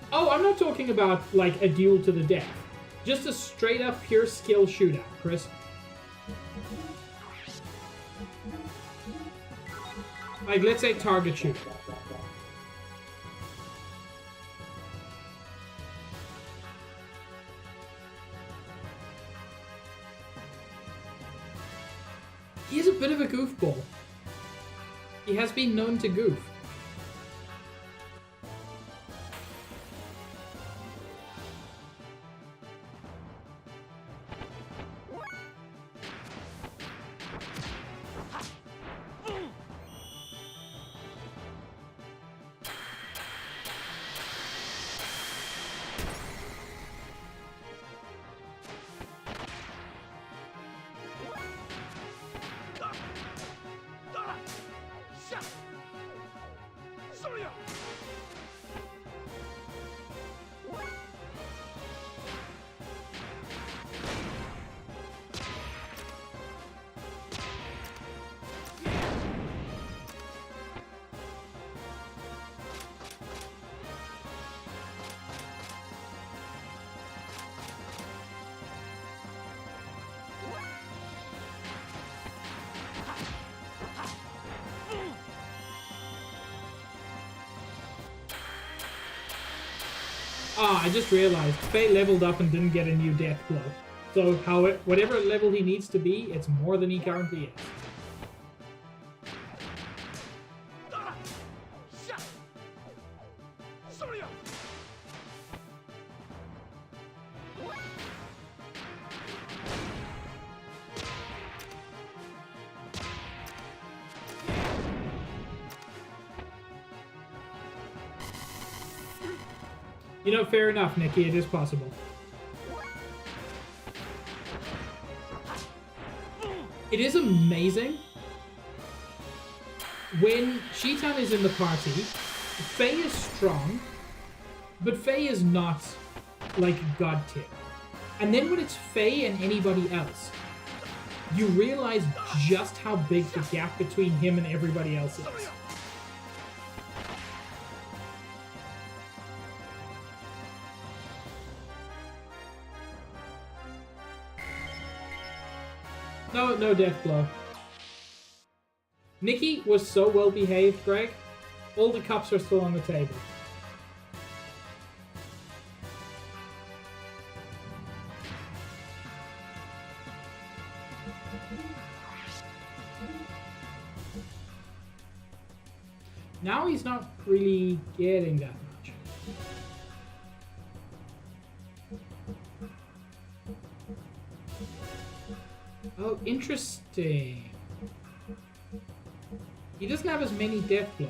Oh, I'm not talking about, like, a duel to the death. Just a straight-up pure skill shootout, Chris. Like, let's say target shoot. He's a bit of a goofball. He has been known to goof. Ah, I just realized Faye leveled up and didn't get a new death blow. So whatever level he needs to be, it's more than he currently is. You know, fair enough, Nikki, it is possible. It is amazing when Shitan is in the party. Faye is strong, but Faye is not like God tier. And then when it's Faye and anybody else, you realize just how big the gap between him and everybody else is. No death blow. Nikki was so well behaved, Greg. All the cups are still on the table. Now he's not really getting that much. Oh, interesting. He doesn't have as many death blows.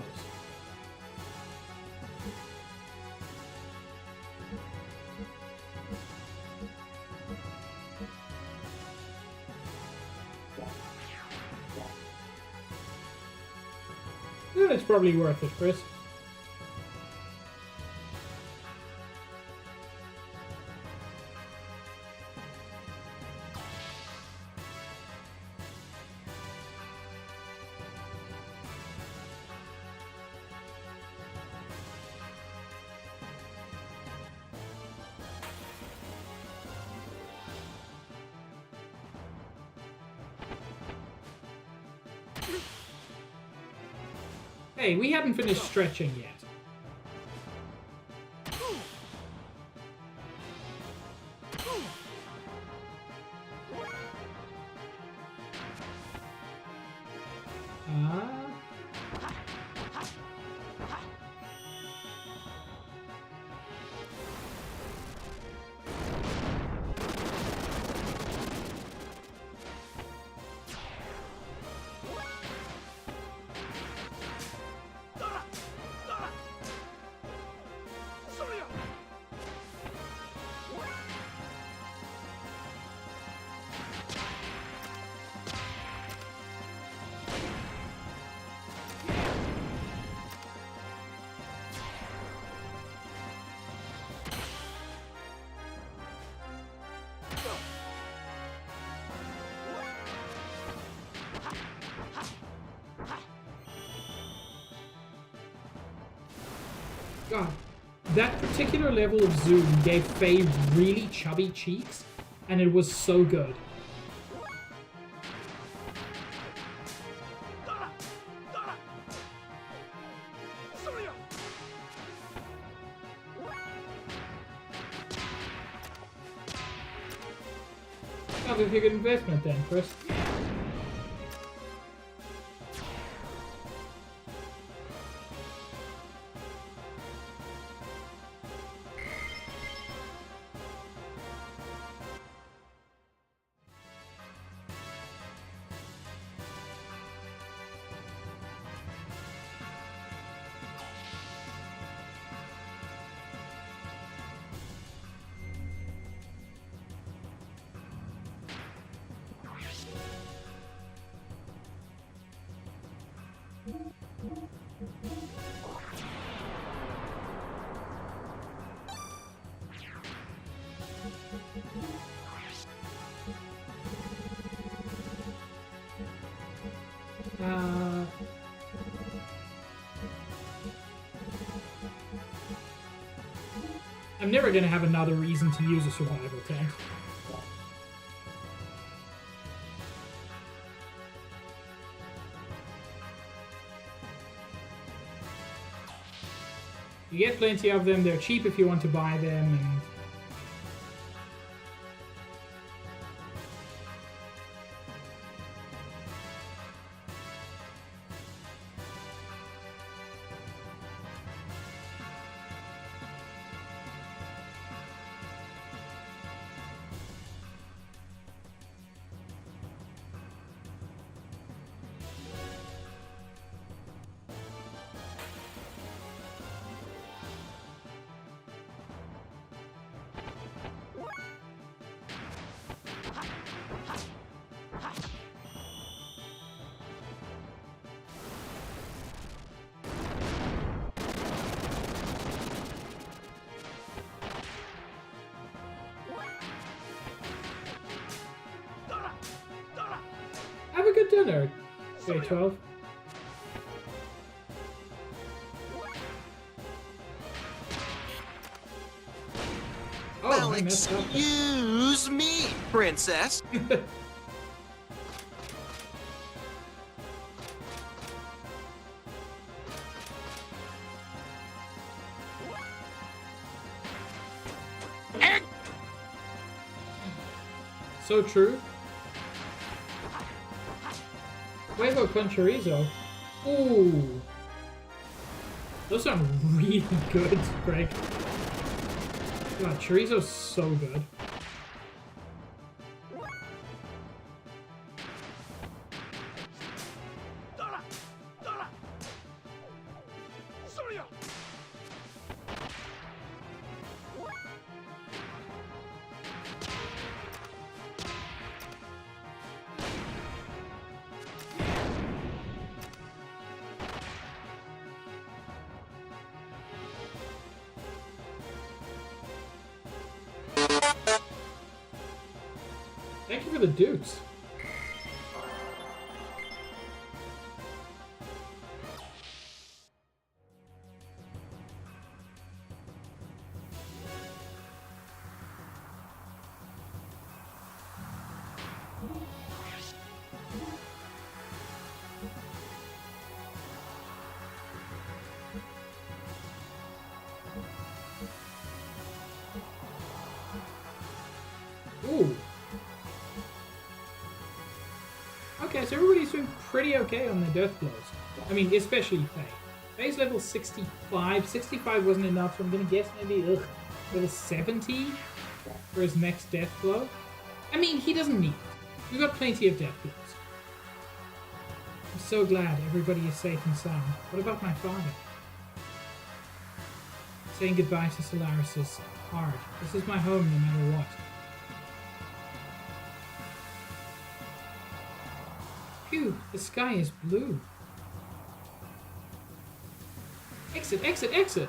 Then it's probably worth it, Chris. Hey, we haven't finished stretching yet. God, that particular level of zoom gave Faye really chubby cheeks, and it was so good. Sounds like a good investment then, Chris. I'm never gonna have another reason to use a survival tank. You get plenty of them, they're cheap if you want to buy them, and have a good dinner. Say 12. Oh, Well, I messed up. excuse me, princess. So true. Huevo con chorizo. Ooh. Those sound really good, Greg. God, chorizo's so good. Thank you for the dukes. Ooh. Okay, so everybody's doing pretty okay on their death blows. I mean, especially Faye. Faye's level 65. 65 wasn't enough, so I'm gonna guess maybe level 70 for his next death blow. I mean, he doesn't need it. We've got plenty of death blows. I'm so glad everybody is safe and sound. What about my father? Saying goodbye to Solaris is hard. This is my home no matter what. Phew, the sky is blue. Exit, exit, exit!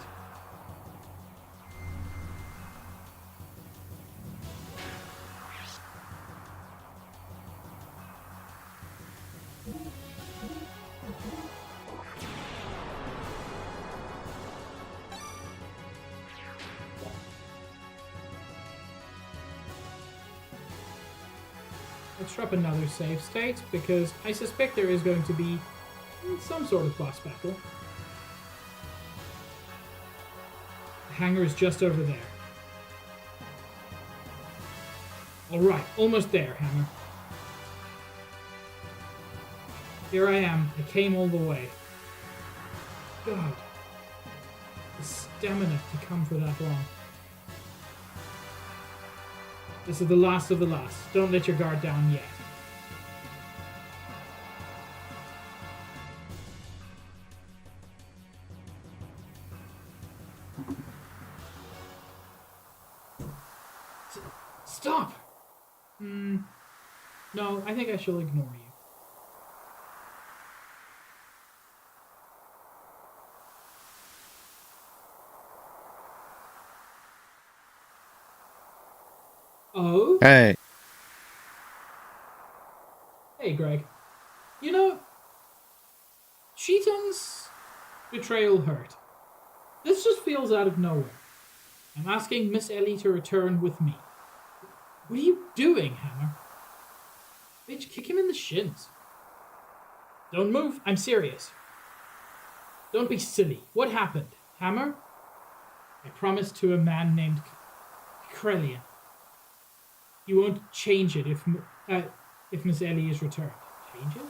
Let's drop another save state, because I suspect there is going to be some sort of boss battle. The hangar is just over there. Alright, almost there, Hammer. Here I am. I came all the way. God. The stamina to come for that long. This is the last of the last. Don't let your guard down yet. Stop! No, I think I shall ignore you. Oh? Hey. Hey, Greg. You know, Cheaton's betrayal hurt. This just feels out of nowhere. I'm asking Miss Ellie to return with me. What are you doing, Hammer? Bitch, kick him in the shins. Don't move. I'm serious. Don't be silly. What happened, Hammer? I promised to a man named Krellian. You won't change it if Miss Ellie is returned. Change it?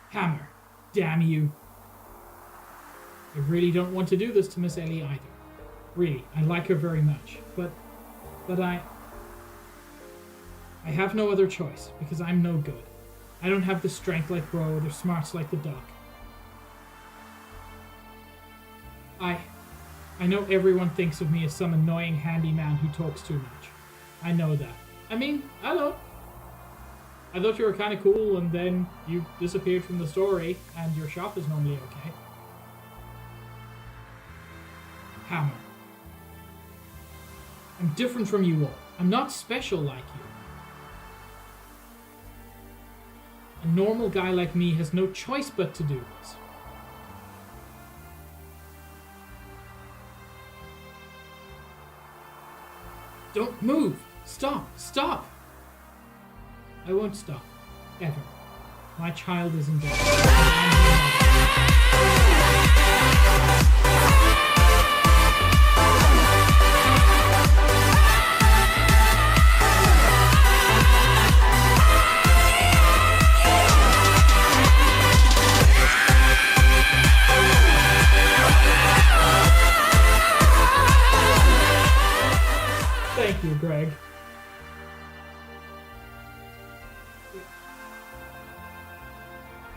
Hammer, damn you. I really don't want to do this to Miss Ellie either. Really, I like her very much. But I have no other choice, because I'm no good. I don't have the strength like Bro or the smarts like the Doc. I know everyone thinks of me as some annoying handyman who talks too much. I know that. I mean, I don't. I thought you were kind of cool, and then you disappeared from the story, and your shop is normally okay. Hammer. I'm different from you all. I'm not special like you. A normal guy like me has no choice but to do this. Don't move! Stop! Stop! I won't stop. Ever. My child is in danger. Thank you, Greg.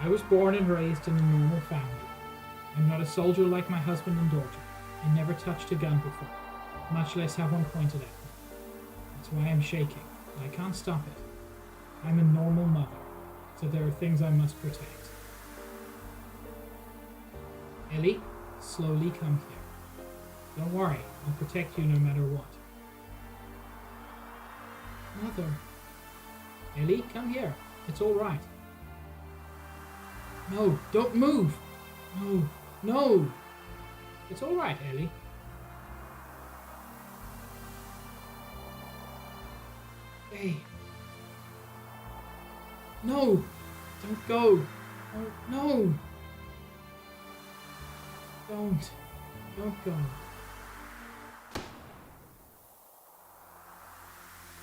I was born and raised in a normal family. I'm not a soldier like my husband and daughter. I never touched a gun before, much less have one pointed at me. That's why I'm shaking. I can't stop it. I'm a normal mother, so there are things I must protect. Ellie, slowly come here. Don't worry, I'll protect you no matter what. Mother. Ellie, come here. It's all right. No, don't move. No, no. It's all right, Ellie. Hey. No, don't go. Oh, no. Don't go.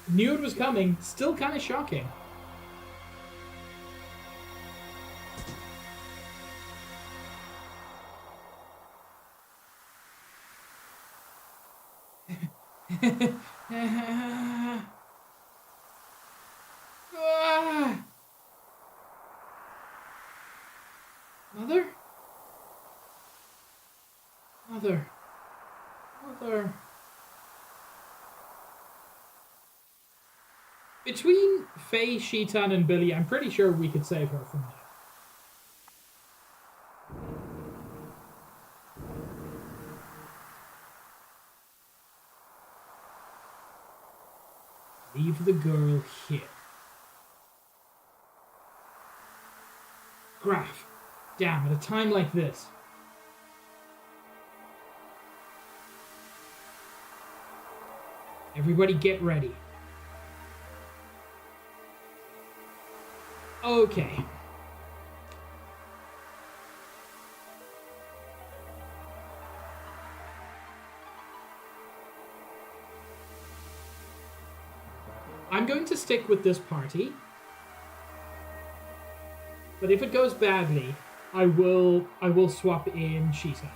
Knew it was coming. Still kind of shocking. Mother? Mother. Mother. Between Faye, Sheetan, and Billy, I'm pretty sure we could save her from that. Leave the girl here. Graf. Damn, at a time like this. Everybody get ready. Okay. I'm going to stick with this party. But if it goes badly, I will swap in Sheetan.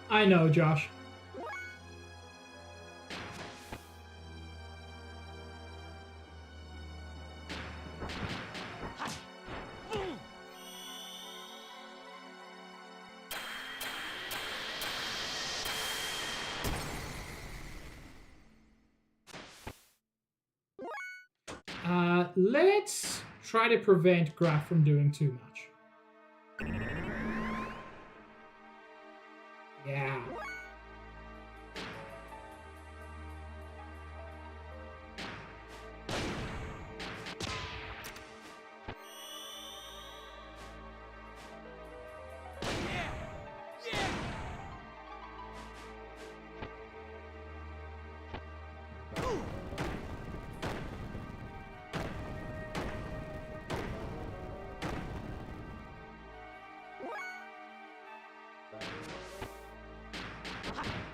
I know, Josh. Let's try to prevent Graf from doing too much. Yeah.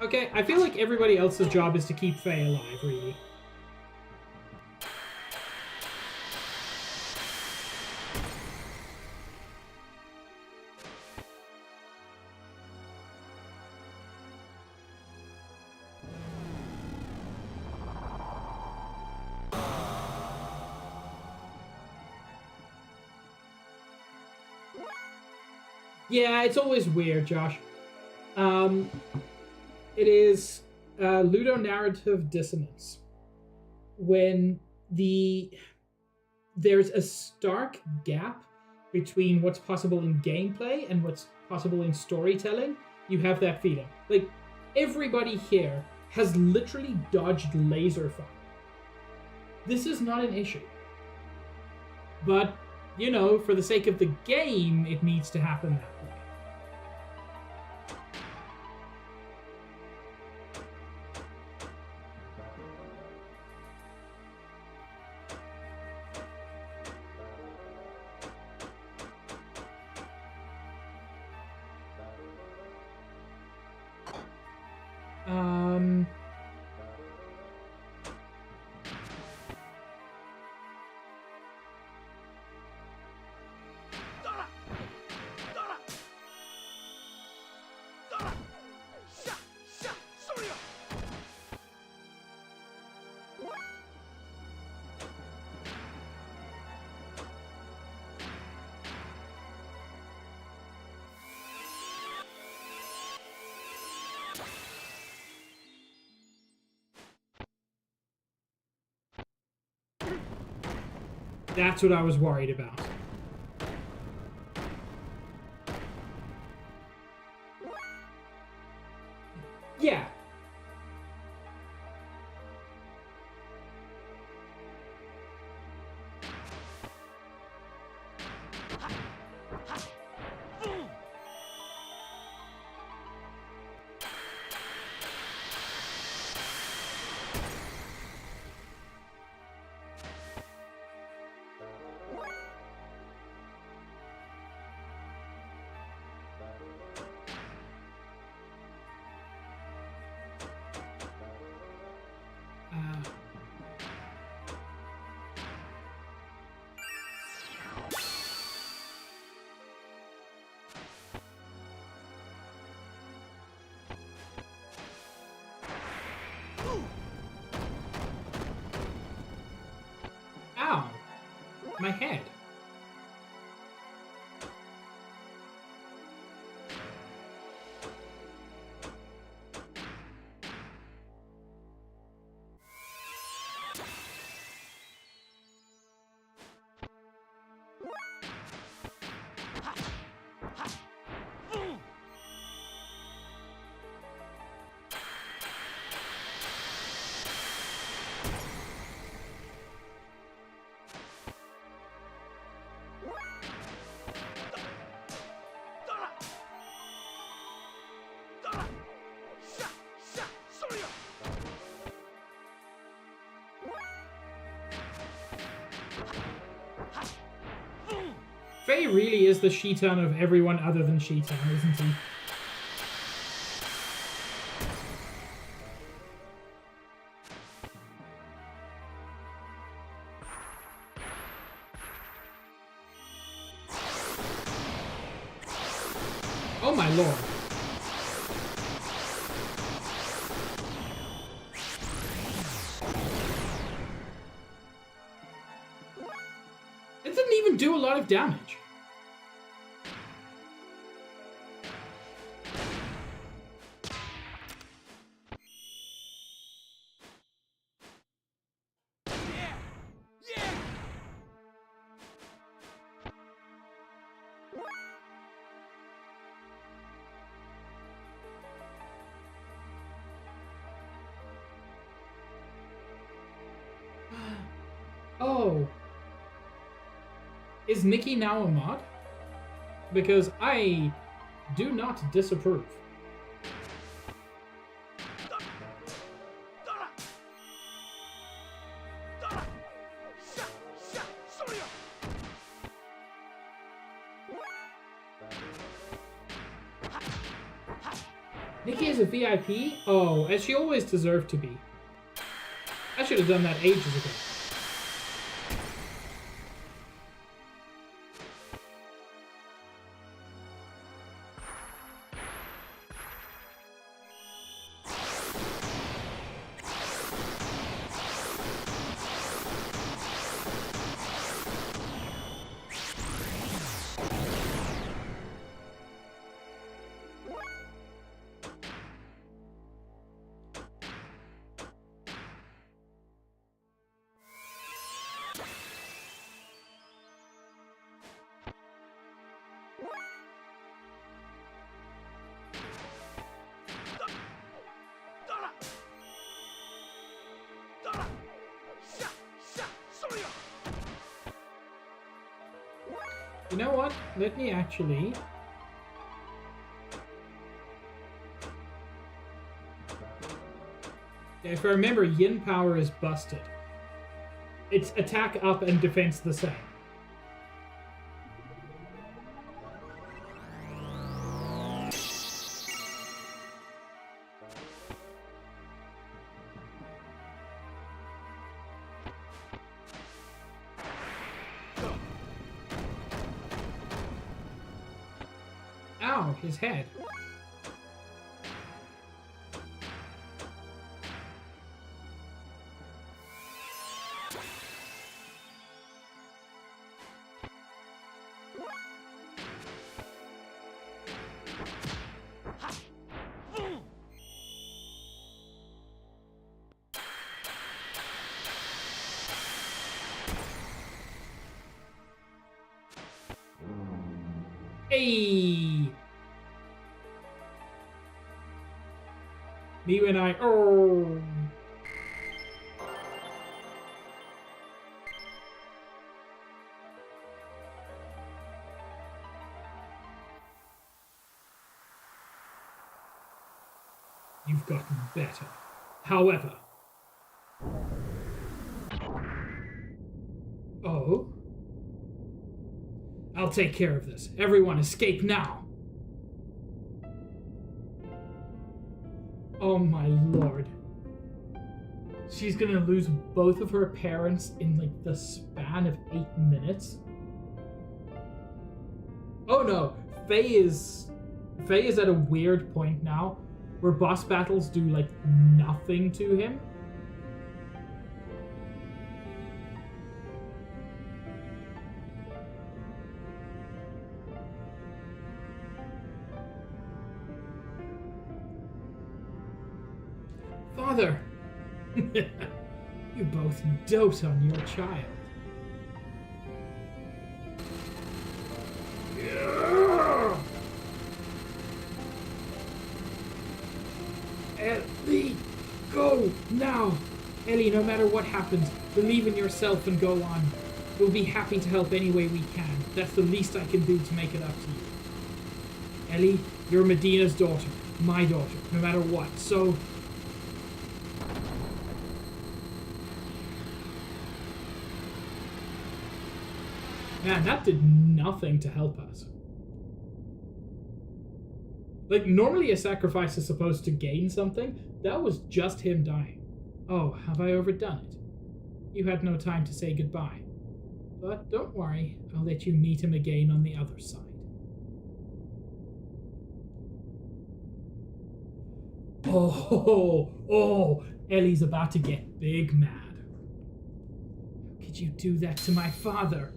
Okay, I feel like everybody else's job is to keep Faye alive, really. Yeah, it's always weird, Josh. It is ludonarrative dissonance when there's a stark gap between what's possible in gameplay and what's possible in storytelling. You have that feeling. Like, everybody here has literally dodged laser fire. This is not an issue. But, you know, for the sake of the game, it needs to happen that way. That's what I was worried about. Yeah. Ow! My head. Faye really is the Sheetan of everyone other than Sheetan, isn't he? Oh my lord. It didn't even do a lot of damage. Oh. Is Nikki now a mod? Because I do not disapprove. Nikki is a VIP? Oh, as she always deserved to be. I should have done that ages ago. You know what? Let me actually... If I remember, Yin power is busted. It's attack up and defense the same. Ow, his head. Hey! Me and I. Oh! You've gotten better. However... Oh? I'll take care of this. Everyone escape now! Oh my lord. She's gonna lose both of her parents in like the span of 8 minutes? Oh no! Faye is at a weird point now where boss battles do like nothing to him. Father! You both dote on your child. Ellie, go now! Ellie, no matter what happens, believe in yourself and go on. We'll be happy to help any way we can. That's the least I can do to make it up to you. Ellie, you're Medina's daughter, my daughter, no matter what, so... Man, that did nothing to help us. Like, normally a sacrifice is supposed to gain something. That was just him dying. Oh, have I overdone it? You had no time to say goodbye. But don't worry, I'll let you meet him again on the other side. Oh, Ellie's about to get big mad. How could you do that to my father?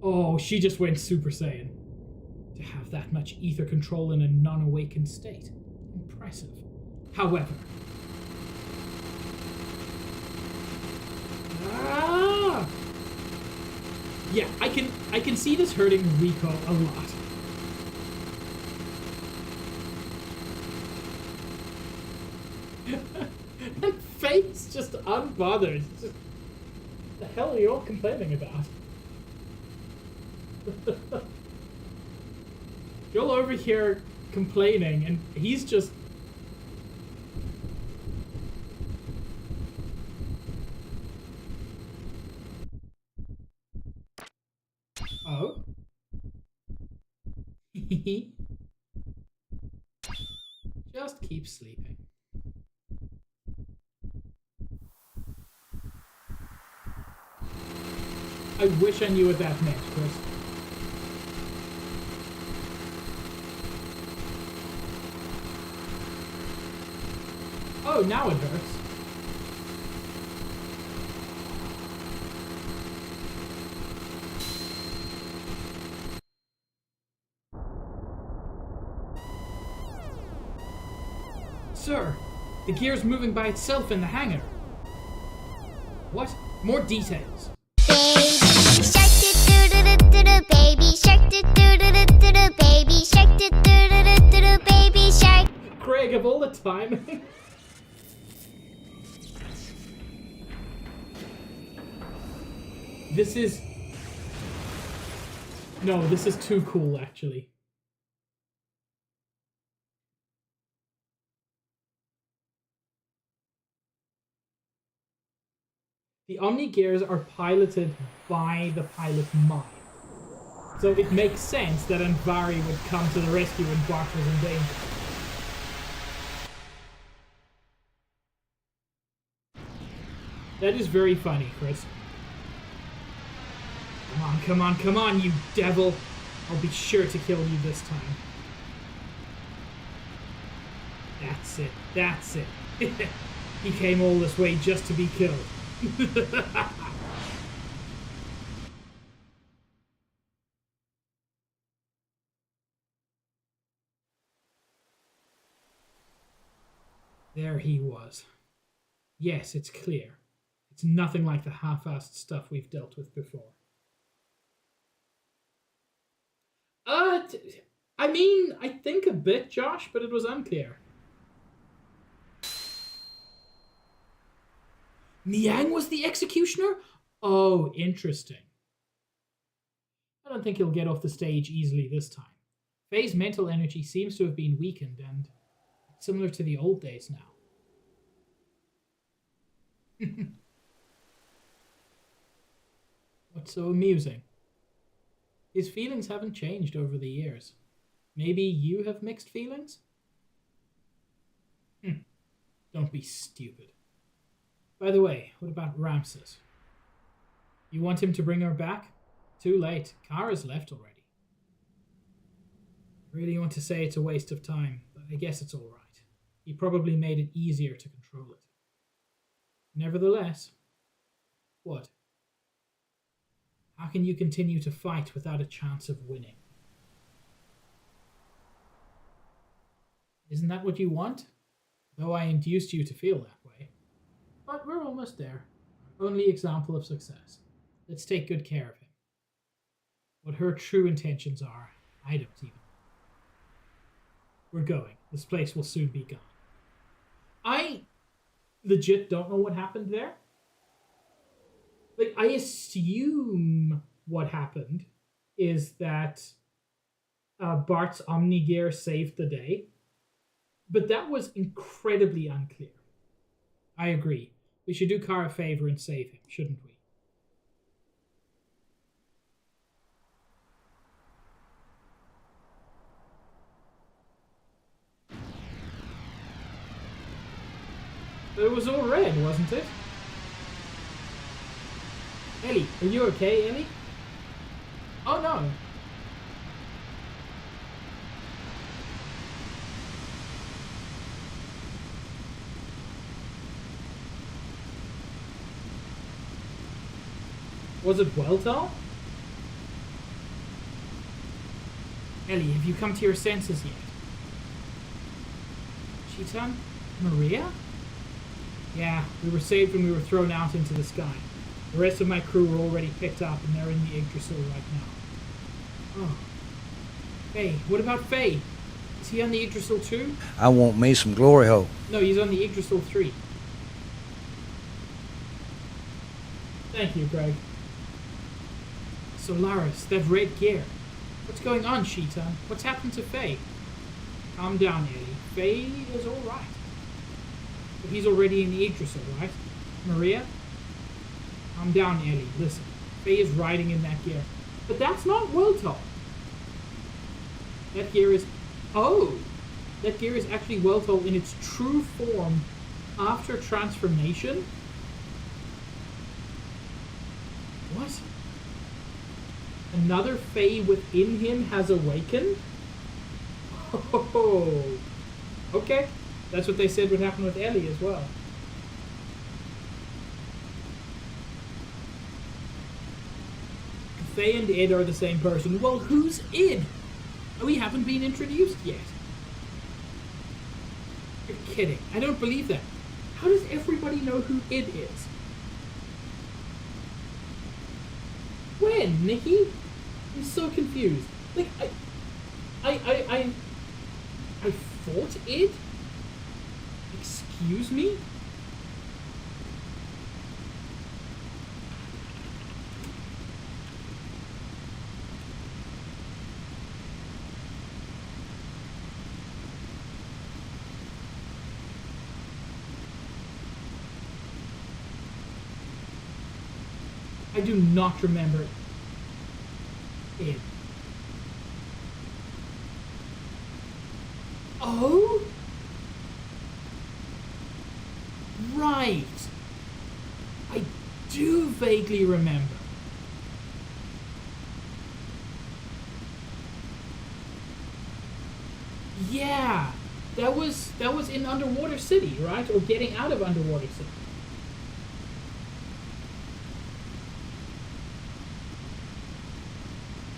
Oh, she just went Super Saiyan. To have that much ether control in a non-awakened state. Impressive. However... Ah! Yeah, I can see this hurting Rico a lot. And Fate's just unbothered. It's just, the hell are you all complaining about? You're over here complaining, and he's just... Oh? Just keep sleeping. I wish I knew what that meant, Chris. Oh, now it hurts. Sir, the gear's moving by itself in the hangar. What? More details. Baby shark do do do do do do baby shark do do do do do do baby shark. Craig, of all the time. This is... No, this is too cool, actually. The Omni-Gears are piloted by the pilot mind. So it makes sense that Anvari would come to the rescue when Bart was in danger. That is very funny, Chris. Come on, come on, come on, you devil! I'll be sure to kill you this time. That's it, that's it. He came all this way just to be killed. There he was. Yes, it's clear. It's nothing like the half-assed stuff we've dealt with before. What? I mean, I think a bit, Josh, but it was unclear. Niang was the executioner? Oh, interesting. I don't think he'll get off the stage easily this time. Faye's mental energy seems to have been weakened and similar to the old days now. What's so amusing? His feelings haven't changed over the years. Maybe you have mixed feelings? Don't be stupid. By the way, what about Ramses? You want him to bring her back? Too late. Kara's left already. I really want to say it's a waste of time, but I guess it's alright. He probably made it easier to control it. Nevertheless, what? How can you continue to fight without a chance of winning? Isn't that what you want? Though I induced you to feel that way. But we're almost there. Our only example of success. Let's take good care of him. What her true intentions are, I don't even know. We're going. This place will soon be gone. I legit don't know what happened there. Like, I assume what happened is that Bart's Omni-Gear saved the day. But that was incredibly unclear. I agree. We should do Kara a favor and save him, shouldn't we? But it was all red, wasn't it? Ellie, are you okay, Ellie? Oh no. Was it Weltal? Ellie, have you come to your senses yet? Cheetan? Maria? Yeah, we were saved when we were thrown out into the sky. The rest of my crew were already picked up and they're in the Yggdrasil right now. Oh. Faye, what about Faye? Is he on the Yggdrasil too? I want me some glory hole. No, he's on the Yggdrasil 3. Thank you, Greg. Solaris, that red gear. What's going on, Cheetan? What's happened to Faye? Calm down, Ellie. Faye is alright. But he's already in the Yggdrasil, right? Maria? Calm down, Ellie. Listen. Faye is riding in that gear. But that's not Weltal. That gear is... Oh! That gear is actually Weltal in its true form after transformation? What? Another Fae within him has awakened? Oh, okay. That's what they said would happen with Ellie as well. Faye and Id are the same person. Well, who's Id? We haven't been introduced yet. You're kidding. I don't believe that. How does everybody know who Id is? When, Nikki? I'm so confused. Like, I fought Id? Excuse me? I do not remember Id. Oh? Right. I do vaguely remember. Yeah. That was in Underwater City, right? Or getting out of Underwater City.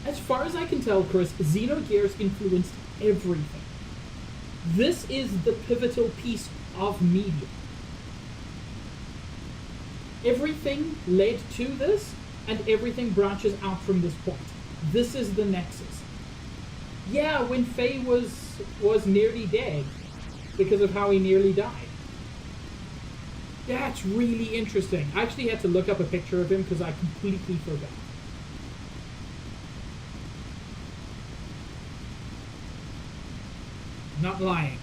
As far as I can tell, Chris, Xenogears influenced everything. This is the pivotal piece of media. Everything led to this, and everything branches out from this point. This is the nexus. Yeah, when Faye was nearly dead because of how he nearly died. That's really interesting. I actually had to look up a picture of him because I completely forgot. Not lying.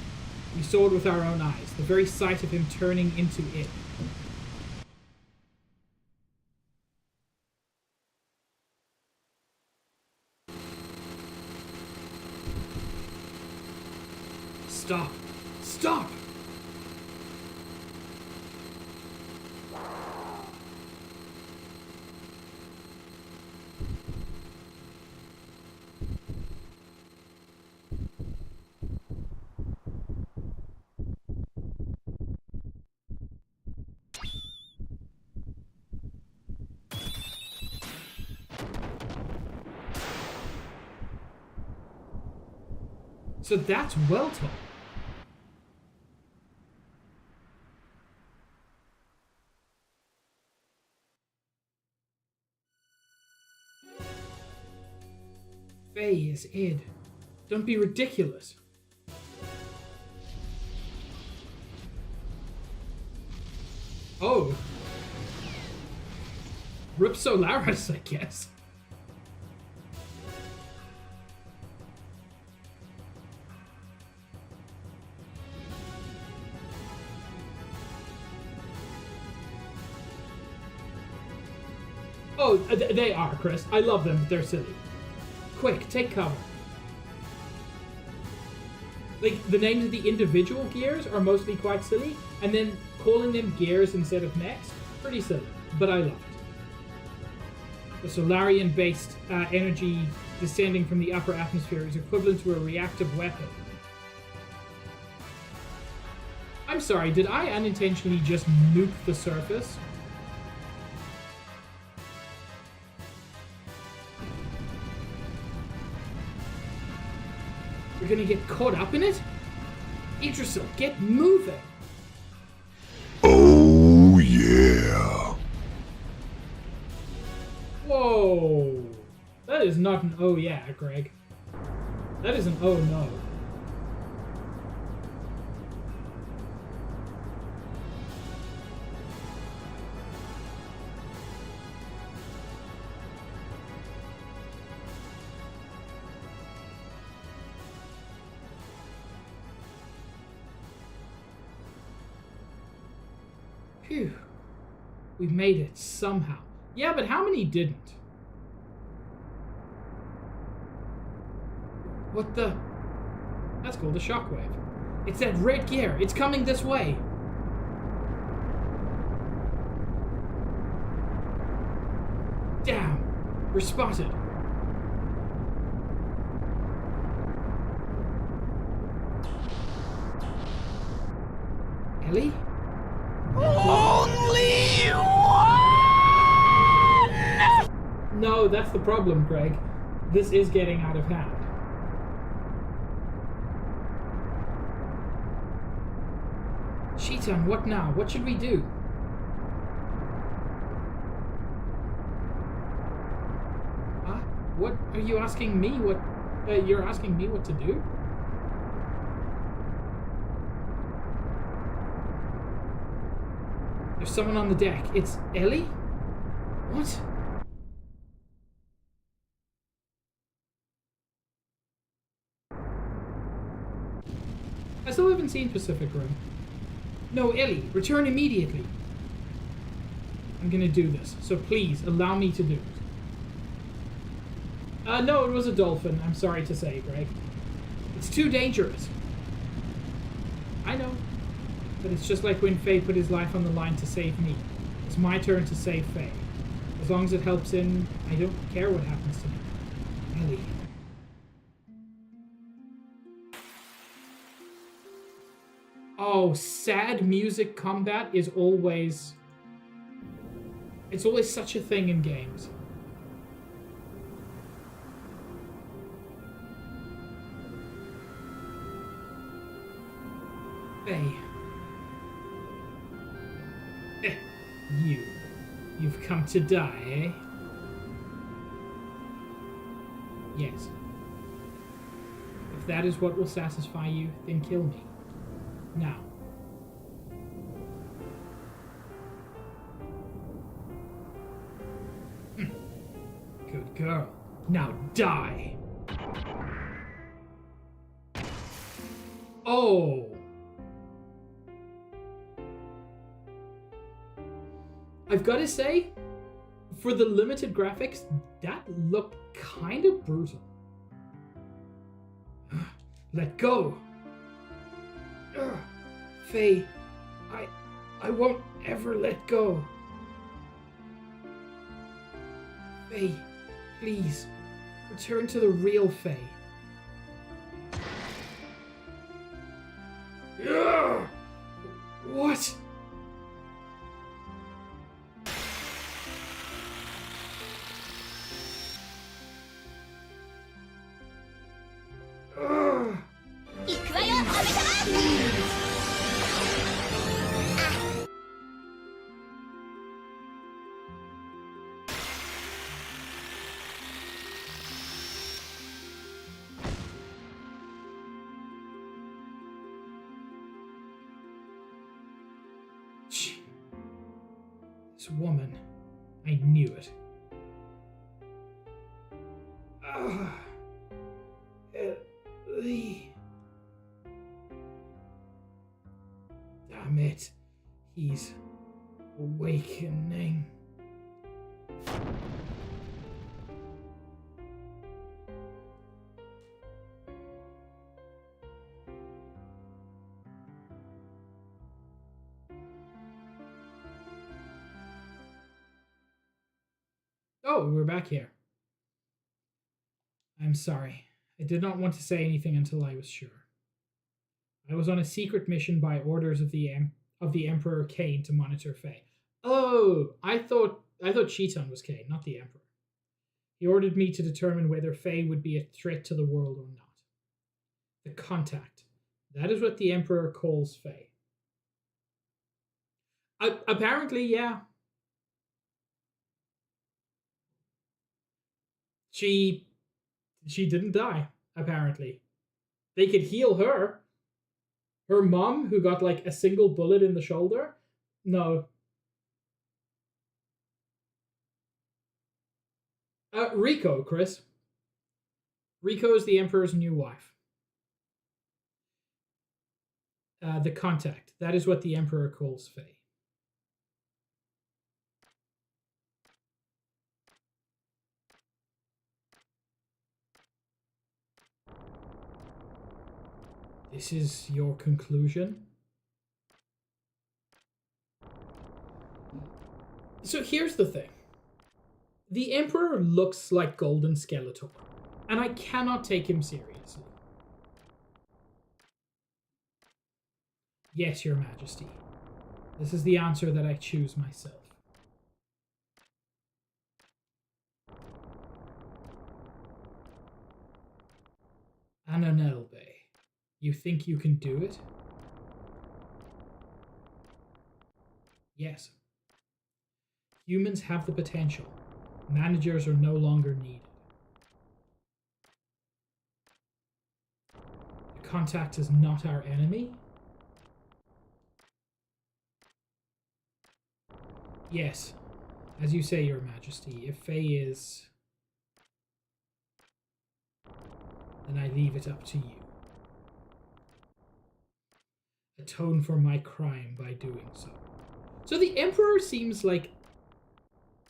We saw it with our own eyes. The very sight of him turning into it. Stop! Stop! So that's Welton. Faye is Id. Don't be ridiculous. Oh. Rip Solaris, I guess. Oh, they are, Chris. I love them, but they're silly. Quick, take cover. Like, the names of the individual gears are mostly quite silly, and then calling them gears instead of mechs, pretty silly, but I love it. The Solarian-based energy descending from the upper atmosphere is equivalent to a reactive weapon. I'm sorry, did I unintentionally just nuke the surface? We're gonna get caught up in it? Idrisil, get moving! Oh, yeah. Whoa! That is not an oh yeah, Greg. That is an oh no. Phew. We made it somehow. Yeah, but how many didn't? What the? That's called a shockwave. It's that red gear. It's coming this way. Damn. We're spotted. Ellie? Only one! No, that's the problem, Greg. This is getting out of hand. Sheetan, what now? What should we do? Huh? What are you asking me? What? You're asking me what to do? There's someone on the deck. It's Ellie? What? I still haven't seen Pacific Rim. No, Ellie, return immediately. I'm gonna do this, so please allow me to do it. No, it was a dolphin. I'm sorry to say, Greg. It's too dangerous. I know. But it's just like when Faye put his life on the line to save me. It's my turn to save Faye. As long as it helps him, I don't care what happens to me. Ellie. Oh, sad music combat is always... It's always such a thing in games. Faye. You've come to die, eh? Yes. If that is what will satisfy you, then kill me. Now. Good girl. Now die! Oh! I've got to say, for the limited graphics, that looked kind of brutal. Let go! Faye, I won't ever let go. Faye, please, return to the real Faye. What? This woman, I knew it. Damn it, he's awakening. Oh, we're back here. I'm sorry. I did not want to say anything until I was sure. I was on a secret mission by orders of the Emperor Kane to monitor Faye. Oh, I thought Cheeton was Kane, not the Emperor. He ordered me to determine whether Faye would be a threat to the world or not. The contact. That is what the Emperor calls Faye. Apparently, yeah. She didn't die, apparently. They could heal her. Her mom, who got like a single bullet in the shoulder? No. Rico, Chris. Rico is the Emperor's new wife. The contact. That is what the Emperor calls Faye. This is your conclusion? So here's the thing. The Emperor looks like Golden Skeletor, and I cannot take him seriously. Yes, Your Majesty. This is the answer that I choose myself. Ananelbe. You think you can do it? Yes. Humans have the potential. Managers are no longer needed. The contact is not our enemy? Yes. As you say, Your Majesty, if Faye is... then I leave it up to you. Atone for my crime by doing so. So the Emperor seems like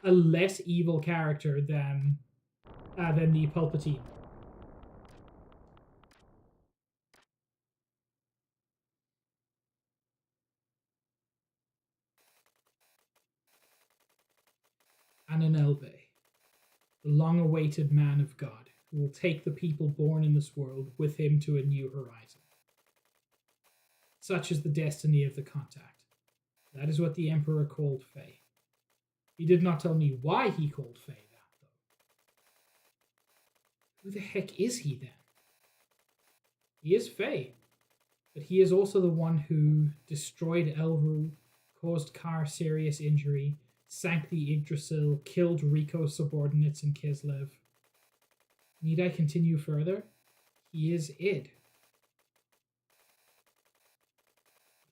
a less evil character than the Palpatine. Ananelbe, the long-awaited man of God, who will take the people born in this world with him to a new horizon. Such is the destiny of the contact. That is what the Emperor called Faye. He did not tell me why he called Faye that, though. Who the heck is he, then? He is Faye, but he is also the one who destroyed Elru, caused Kar serious injury, sank the Yggdrasil, killed Rico's subordinates in Kislev. Need I continue further? He is id.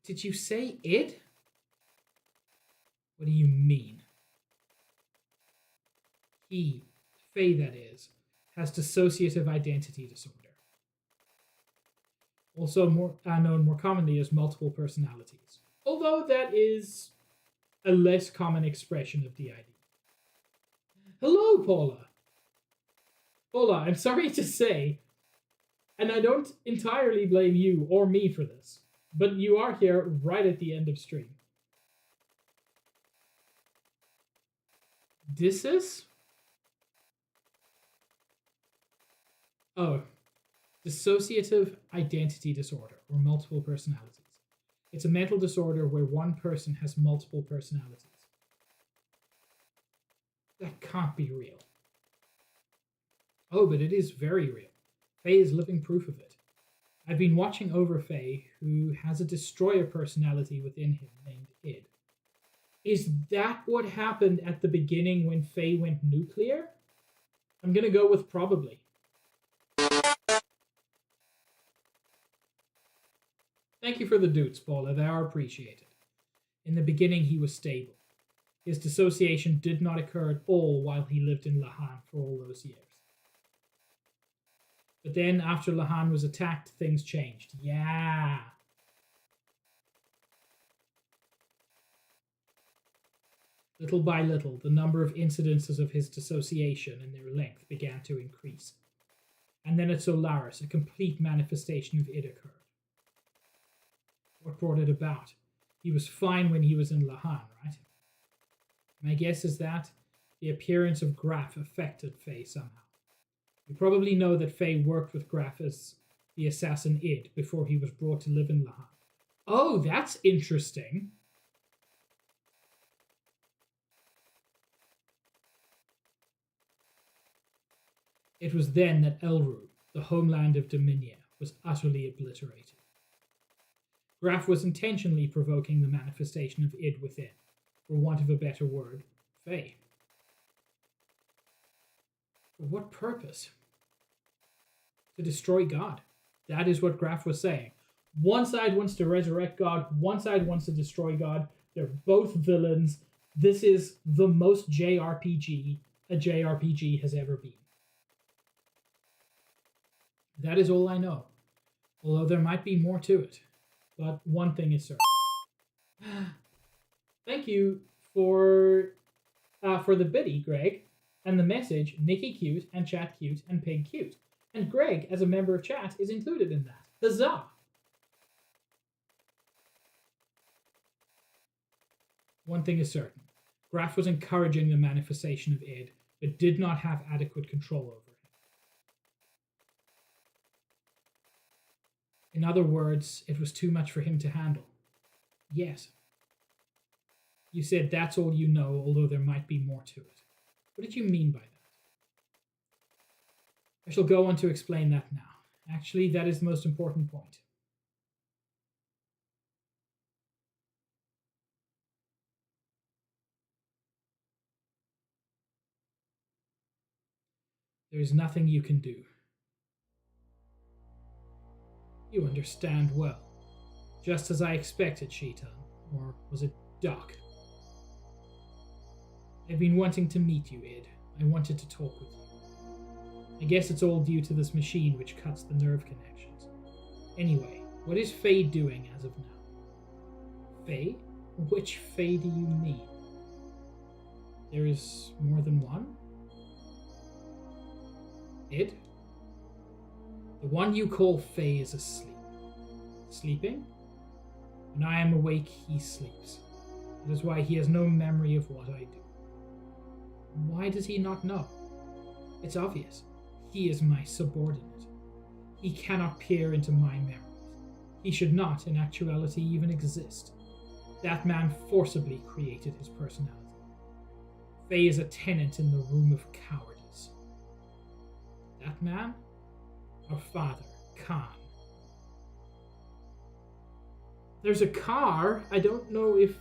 Did you say id? What do you mean? He, Faye that is, has dissociative identity disorder. Also known more commonly as multiple personalities. Although that is a less common expression of DID. Hello, Paula. Paula, I'm sorry to say, and I don't entirely blame you or me for this, but you are here right at the end of stream. This is? Oh, dissociative identity disorder, or multiple personalities. It's a mental disorder where one person has multiple personalities. That can't be real. Oh, but it is very real. Faye is living proof of it. I've been watching over Faye, who has a destroyer personality within him named id. Is that what happened at the beginning when Faye went nuclear? I'm gonna go with probably. Thank you for the dudes, Paula. They are appreciated. In the beginning, he was stable. His dissociation did not occur at all while he lived in Lahan for all those years. But then, after Lahan was attacked, things changed. Yeah. Little by little, the number of incidences of his dissociation and their length began to increase. And then at Solaris, a complete manifestation of id occurred. What brought it about? He was fine when he was in Lahan, right? My guess is that the appearance of Graf affected Faye somehow. You probably know that Faye worked with Graf as the assassin id before he was brought to live in Lahan. Oh, that's interesting. It was then that Elru, the homeland of Dominia, was utterly obliterated. Graf was intentionally provoking the manifestation of id within, for want of a better word, Faye. For what purpose? To destroy God. That is what Graf was saying. One side wants to resurrect God, one side wants to destroy God. They're both villains. This is the most JRPG a JRPG has ever been. That is all I know, although there might be more to it. But one thing is certain. Thank you for the biddy, Greg, and the message, Nikki Cute and Chat Cute and Pig Cute. And Greg, as a member of chat, is included in that. Huzzah! One thing is certain. Graf was encouraging the manifestation of id, but did not have adequate control over him. In other words, it was too much for him to handle. Yes. You said that's all you know, although there might be more to it. What did you mean by that? I shall go on to explain that now. Actually, that is the most important point. There is nothing you can do. You understand well. Just as I expected, Sheetan. Or was it Doc? I've been wanting to meet you, id. I wanted to talk with you. I guess it's all due to this machine which cuts the nerve connections. Anyway, what is Faye doing as of now? Faye? Which Faye do you mean? There is more than one? Id? The one you call Faye is asleep. Sleeping? When I am awake, he sleeps. That is why he has no memory of what I do. Why does he not know? It's obvious. He is my subordinate. He cannot peer into my memories. He should not, in actuality, even exist. That man forcibly created his personality. Faye is a tenant in the room of cowardice. That man? Our father, Khan. There's a car. I don't know if...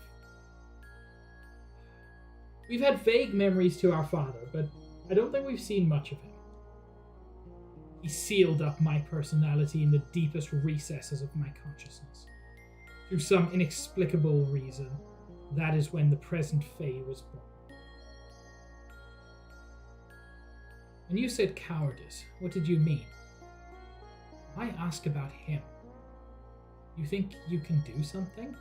We've had vague memories to our father, but I don't think we've seen much of him. He sealed up my personality in the deepest recesses of my consciousness. Through some inexplicable reason, that is when the present Faye was born. When you said cowardice, what did you mean? Why ask about him? You think you can do something?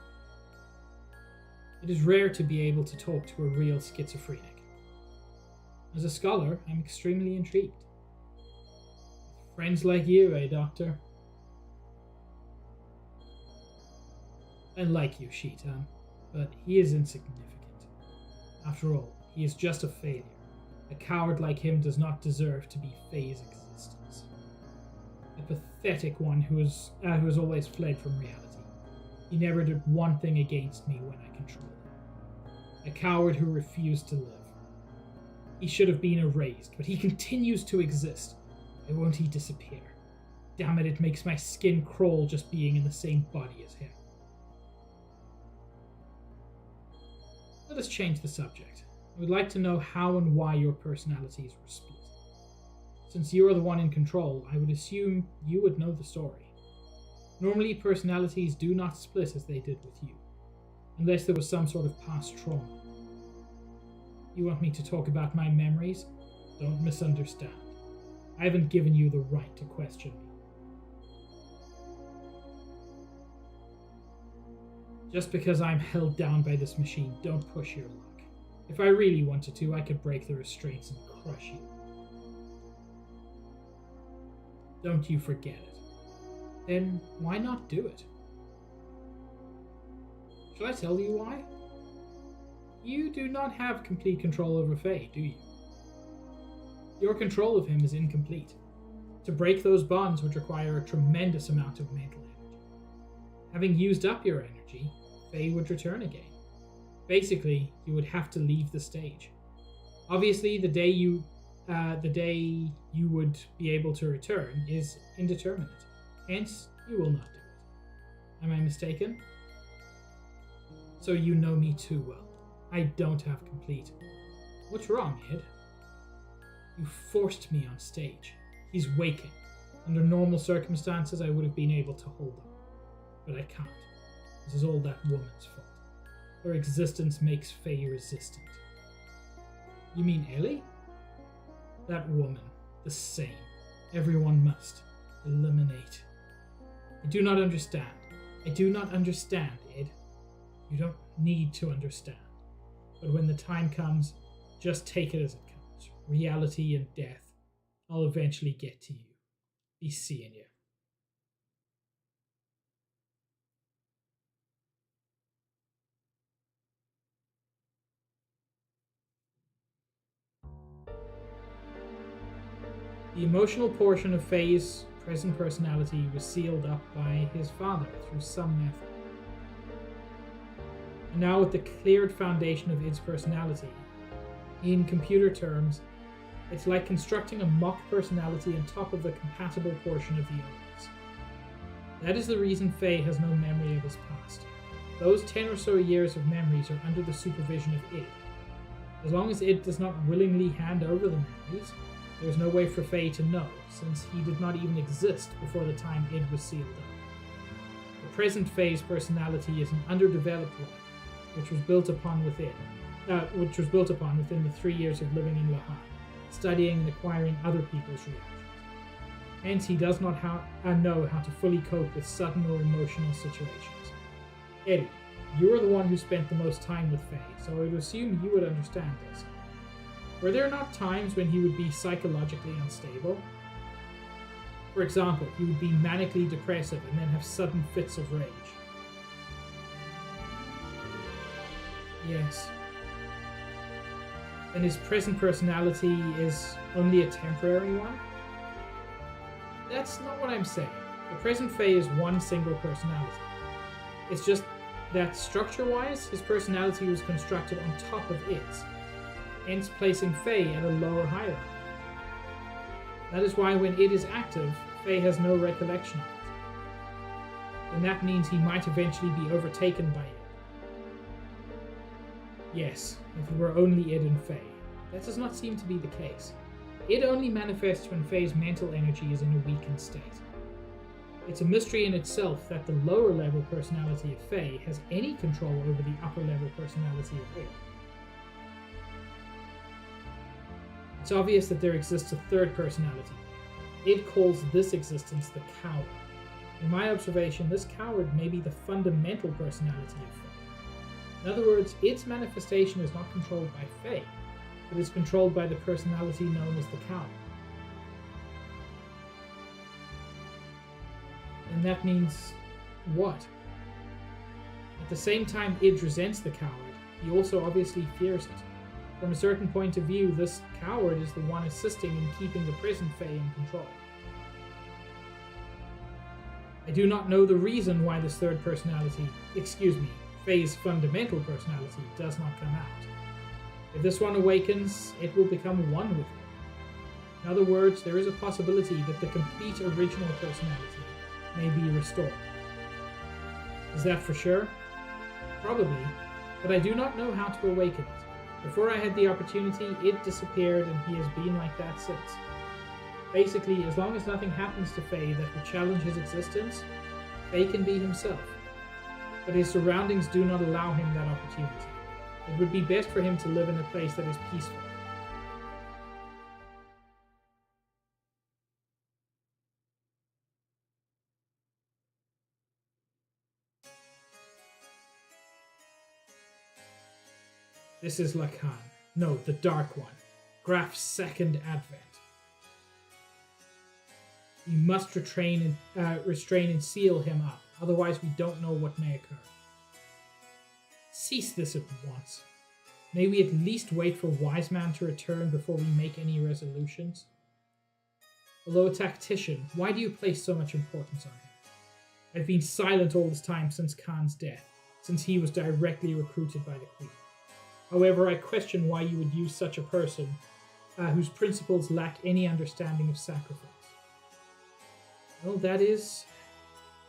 It is rare to be able to talk to a real schizophrenic. As a scholar, I'm extremely intrigued. Friends like you, eh, Doctor? I like you, Sheetan, but he is insignificant. After all, he is just a failure. A coward like him does not deserve to be Faye's existence. A pathetic one who has always fled from reality. He never did one thing against me when I controlled him. A coward who refused to live. He should have been erased, but he continues to exist. Why won't he disappear? Damn it, it makes my skin crawl just being in the same body as him. Let us change the subject. I would like to know how and why your personalities were split. Since you are the one in control, I would assume you would know the story. Normally, personalities do not split as they did with you, unless there was some sort of past trauma. You want me to talk about my memories? Don't misunderstand. I haven't given you the right to question me. Just because I'm held down by this machine, don't push your luck. If I really wanted to, I could break the restraints and crush you. Don't you forget it. Then why not do it? Shall I tell you why? You do not have complete control over Faye, do you? Your control of him is incomplete. To break those bonds would require a tremendous amount of mental energy. Having used up your energy, Faye would return again. Basically, you would have to leave the stage. Obviously, the day you would be able to return is indeterminate. Hence, you will not do it. Am I mistaken? So you know me too well. I don't have complete. What's wrong, Ed? You forced me on stage. He's waking. Under normal circumstances, I would have been able to hold him. But I can't. This is all that woman's fault. Her existence makes Faye resistant. You mean Ellie? That woman. The same. Everyone must. Eliminate. I do not understand. I do not understand, Ed. You don't need to understand. But when the time comes, just take it as it comes. Reality and death. I'll eventually get to you. Be seeing you. The emotional portion of Faye's present personality was sealed up by his father through some method. And now with the cleared foundation of its personality, in computer terms, it's like constructing a mock personality on top of the compatible portion of the others. That is the reason Faye has no memory of his past. Those 10 or so years of memories are under the supervision of id. As long as id does not willingly hand over the memories, there is no way for Faye to know, since he did not even exist before the time id was sealed up. The present Faye's personality is an underdeveloped one, which was built upon within the 3 years of living in Lahai, studying and acquiring other people's reactions. Hence, he does not know how to fully cope with sudden or emotional situations. Eddie, you are the one who spent the most time with Faye, so I would assume you would understand this. Were there not times when he would be psychologically unstable? For example, he would be manically depressive and then have sudden fits of rage. Yes. Then his present personality is only a temporary one? That's not what I'm saying. The present Faye is one single personality. It's just that structure-wise, his personality was constructed on top of its, hence placing Faye at a lower hierarchy. That is why when it is active, Faye has no recollection of it. And that means he might eventually be overtaken by it. Yes, if it were only id and Faye. That does not seem to be the case. It only manifests when Faye's mental energy is in a weakened state. It's a mystery in itself that the lower level personality of Faye has any control over the upper level personality of Id. It's obvious that there exists a third personality. Id calls this existence the coward. In my observation, this coward may be the fundamental personality of Faye. In other words, its manifestation is not controlled by Faye, but is controlled by the personality known as the coward. And that means what? At the same time Id resents the coward, he also obviously fears it. From a certain point of view, this coward is the one assisting in keeping the present Faye in control. I do not know the reason why this third personality, Faye's fundamental personality, does not come out. If this one awakens, it will become one with it. In other words, there is a possibility that the complete original personality may be restored. Is that for sure? Probably, but I do not know how to awaken it. Before I had the opportunity, it disappeared and he has been like that since. Basically, as long as nothing happens to Faye that would challenge his existence, Faye can be himself. But his surroundings do not allow him that opportunity. It would be best for him to live in a place that is peaceful. This is Lacan. No, the Dark One. Graf's second advent. We must restrain and seal him up, otherwise we don't know what may occur. Cease this at once. May we at least wait for Wise Man to return before we make any resolutions? Although a tactician, why do you place so much importance on him? I've been silent all this time since Khan's death, since he was directly recruited by the Queen. However, I question why you would use such a person whose principles lack any understanding of sacrifice. Well, that is,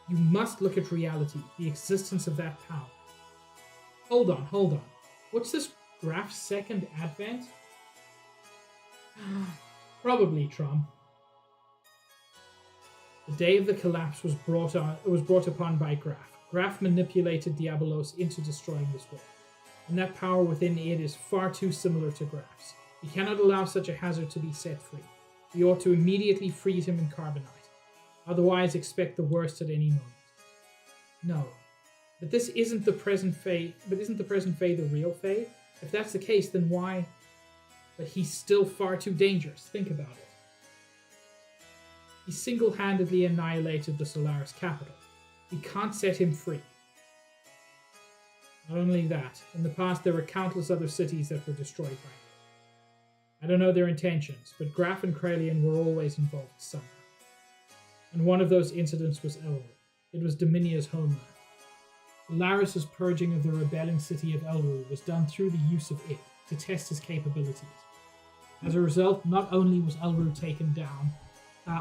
you must look at reality, the existence of that power. Hold on. What's this Graf's second advent? Probably Trom. The day of the collapse was brought upon by Graf. Graf manipulated Diabolos into destroying this world, and that power within it is far too similar to Graf's. We cannot allow such a hazard to be set free. We ought to immediately freeze him in carbonite. Otherwise, expect the worst at any moment. No. But this isn't the present Faye. But isn't the present Faye the real Faye? If that's the case, then why? But he's still far too dangerous. Think about it. He single-handedly annihilated the Solaris capital. We can't set him free. Not only that, in the past there were countless other cities that were destroyed by him. I don't know their intentions, but Graf and Krelian were always involved somehow. And one of those incidents was Elru. It was Dominia's homeland. Solaris' purging of the rebelling city of Elru was done through the use of it to test his capabilities. As a result, not only was Elru taken down,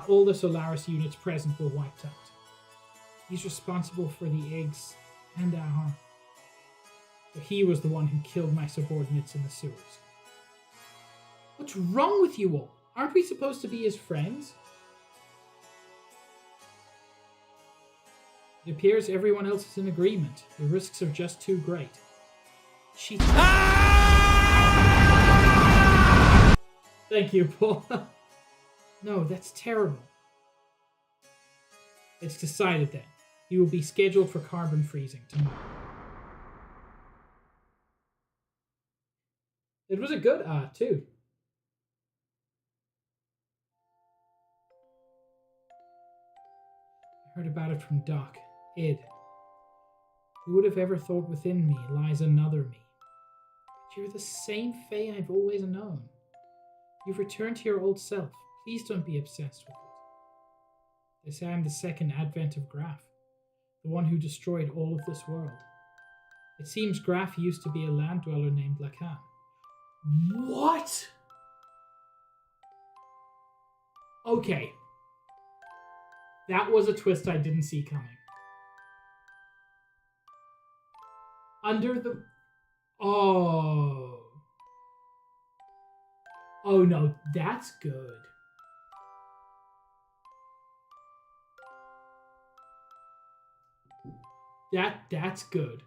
all the Solaris units present were wiped out. He's responsible for the eggs and our... But he was the one who killed my subordinates in the sewers. What's wrong with you all? Aren't we supposed to be his friends? It appears everyone else is in agreement. The risks are just too great. She... Thank you, Paul. No, that's terrible. It's decided then. He will be scheduled for carbon freezing tomorrow. It was a good too. I heard about it from Doc. Id. Who would have ever thought within me lies another me? But you're the same Faye I've always known. You've returned to your old self. Please don't be obsessed with it. They say I'm the second advent of Graf, the one who destroyed all of this world. It seems Graf used to be a land dweller named Lacan. What? Okay. That was a twist I didn't see coming. Under the... Oh. Oh no, that's good. That's good.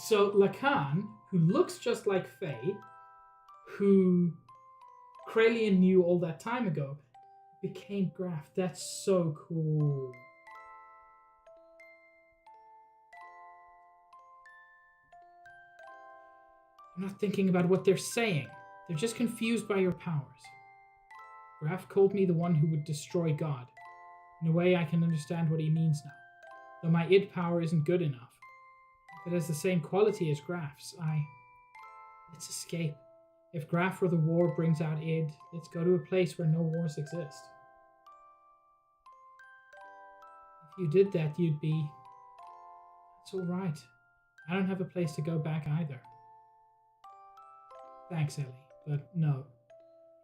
So Lacan, who looks just like Faye, who Kralian knew all that time ago, became Graf. That's so cool. I'm not thinking about what they're saying. They're just confused by your powers. Graf called me the one who would destroy God. In a way, I can understand what he means now. Though my id power isn't good enough. If it has the same quality as Graf's, let's escape. If Graf or the war brings out id, let's go to a place where no wars exist. If you did that, you'd be... That's alright. I don't have a place to go back either. Thanks, Ellie, but no.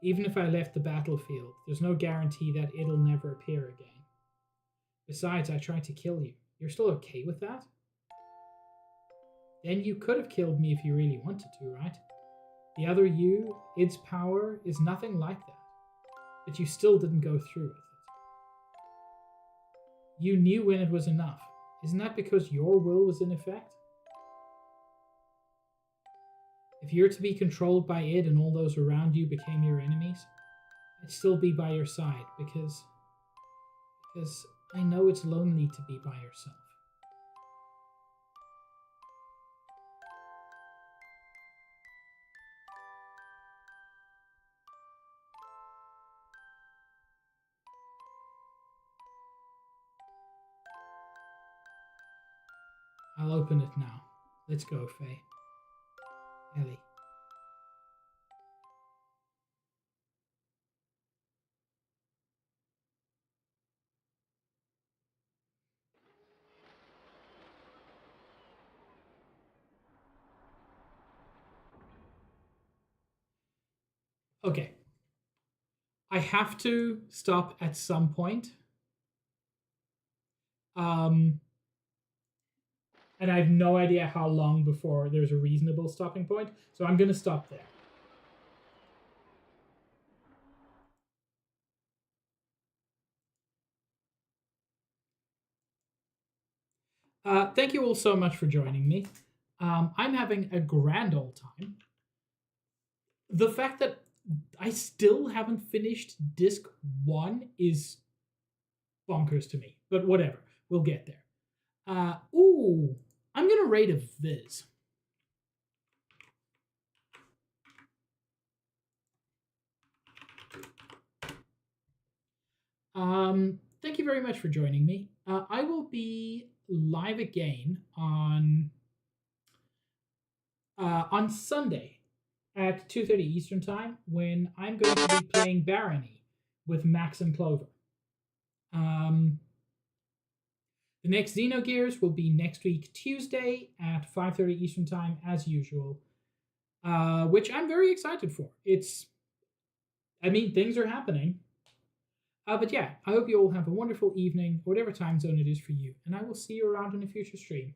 Even if I left the battlefield, there's no guarantee that it'll never appear again. Besides, I tried to kill you. You're still okay with that? Then you could have killed me if you really wanted to, right? The other you, id's power, is nothing like that. But you still didn't go through with it. You knew when it was enough. Isn't that because your will was in effect? If you're to be controlled by id and all those around you became your enemies, I'd still be by your side because I know it's lonely to be by yourself. I'll open it now. Let's go, Faye. Ellie. Okay. I have to stop at some point. And I have no idea how long before there's a reasonable stopping point, so I'm going to stop there. Thank you all so much for joining me. I'm having a grand old time. The fact that I still haven't finished disc 1 is bonkers to me, but whatever, we'll get there. I'm gonna rate a Viz. Thank you very much for joining me. I will be live again on Sunday at 2:30 Eastern Time when I'm going to be playing Barony with Max and Clover. The next Xenogears will be next week, Tuesday at 5:30 Eastern Time, as usual, which I'm very excited for. Things are happening. But yeah, I hope you all have a wonderful evening, whatever time zone it is for you, and I will see you around in a future stream.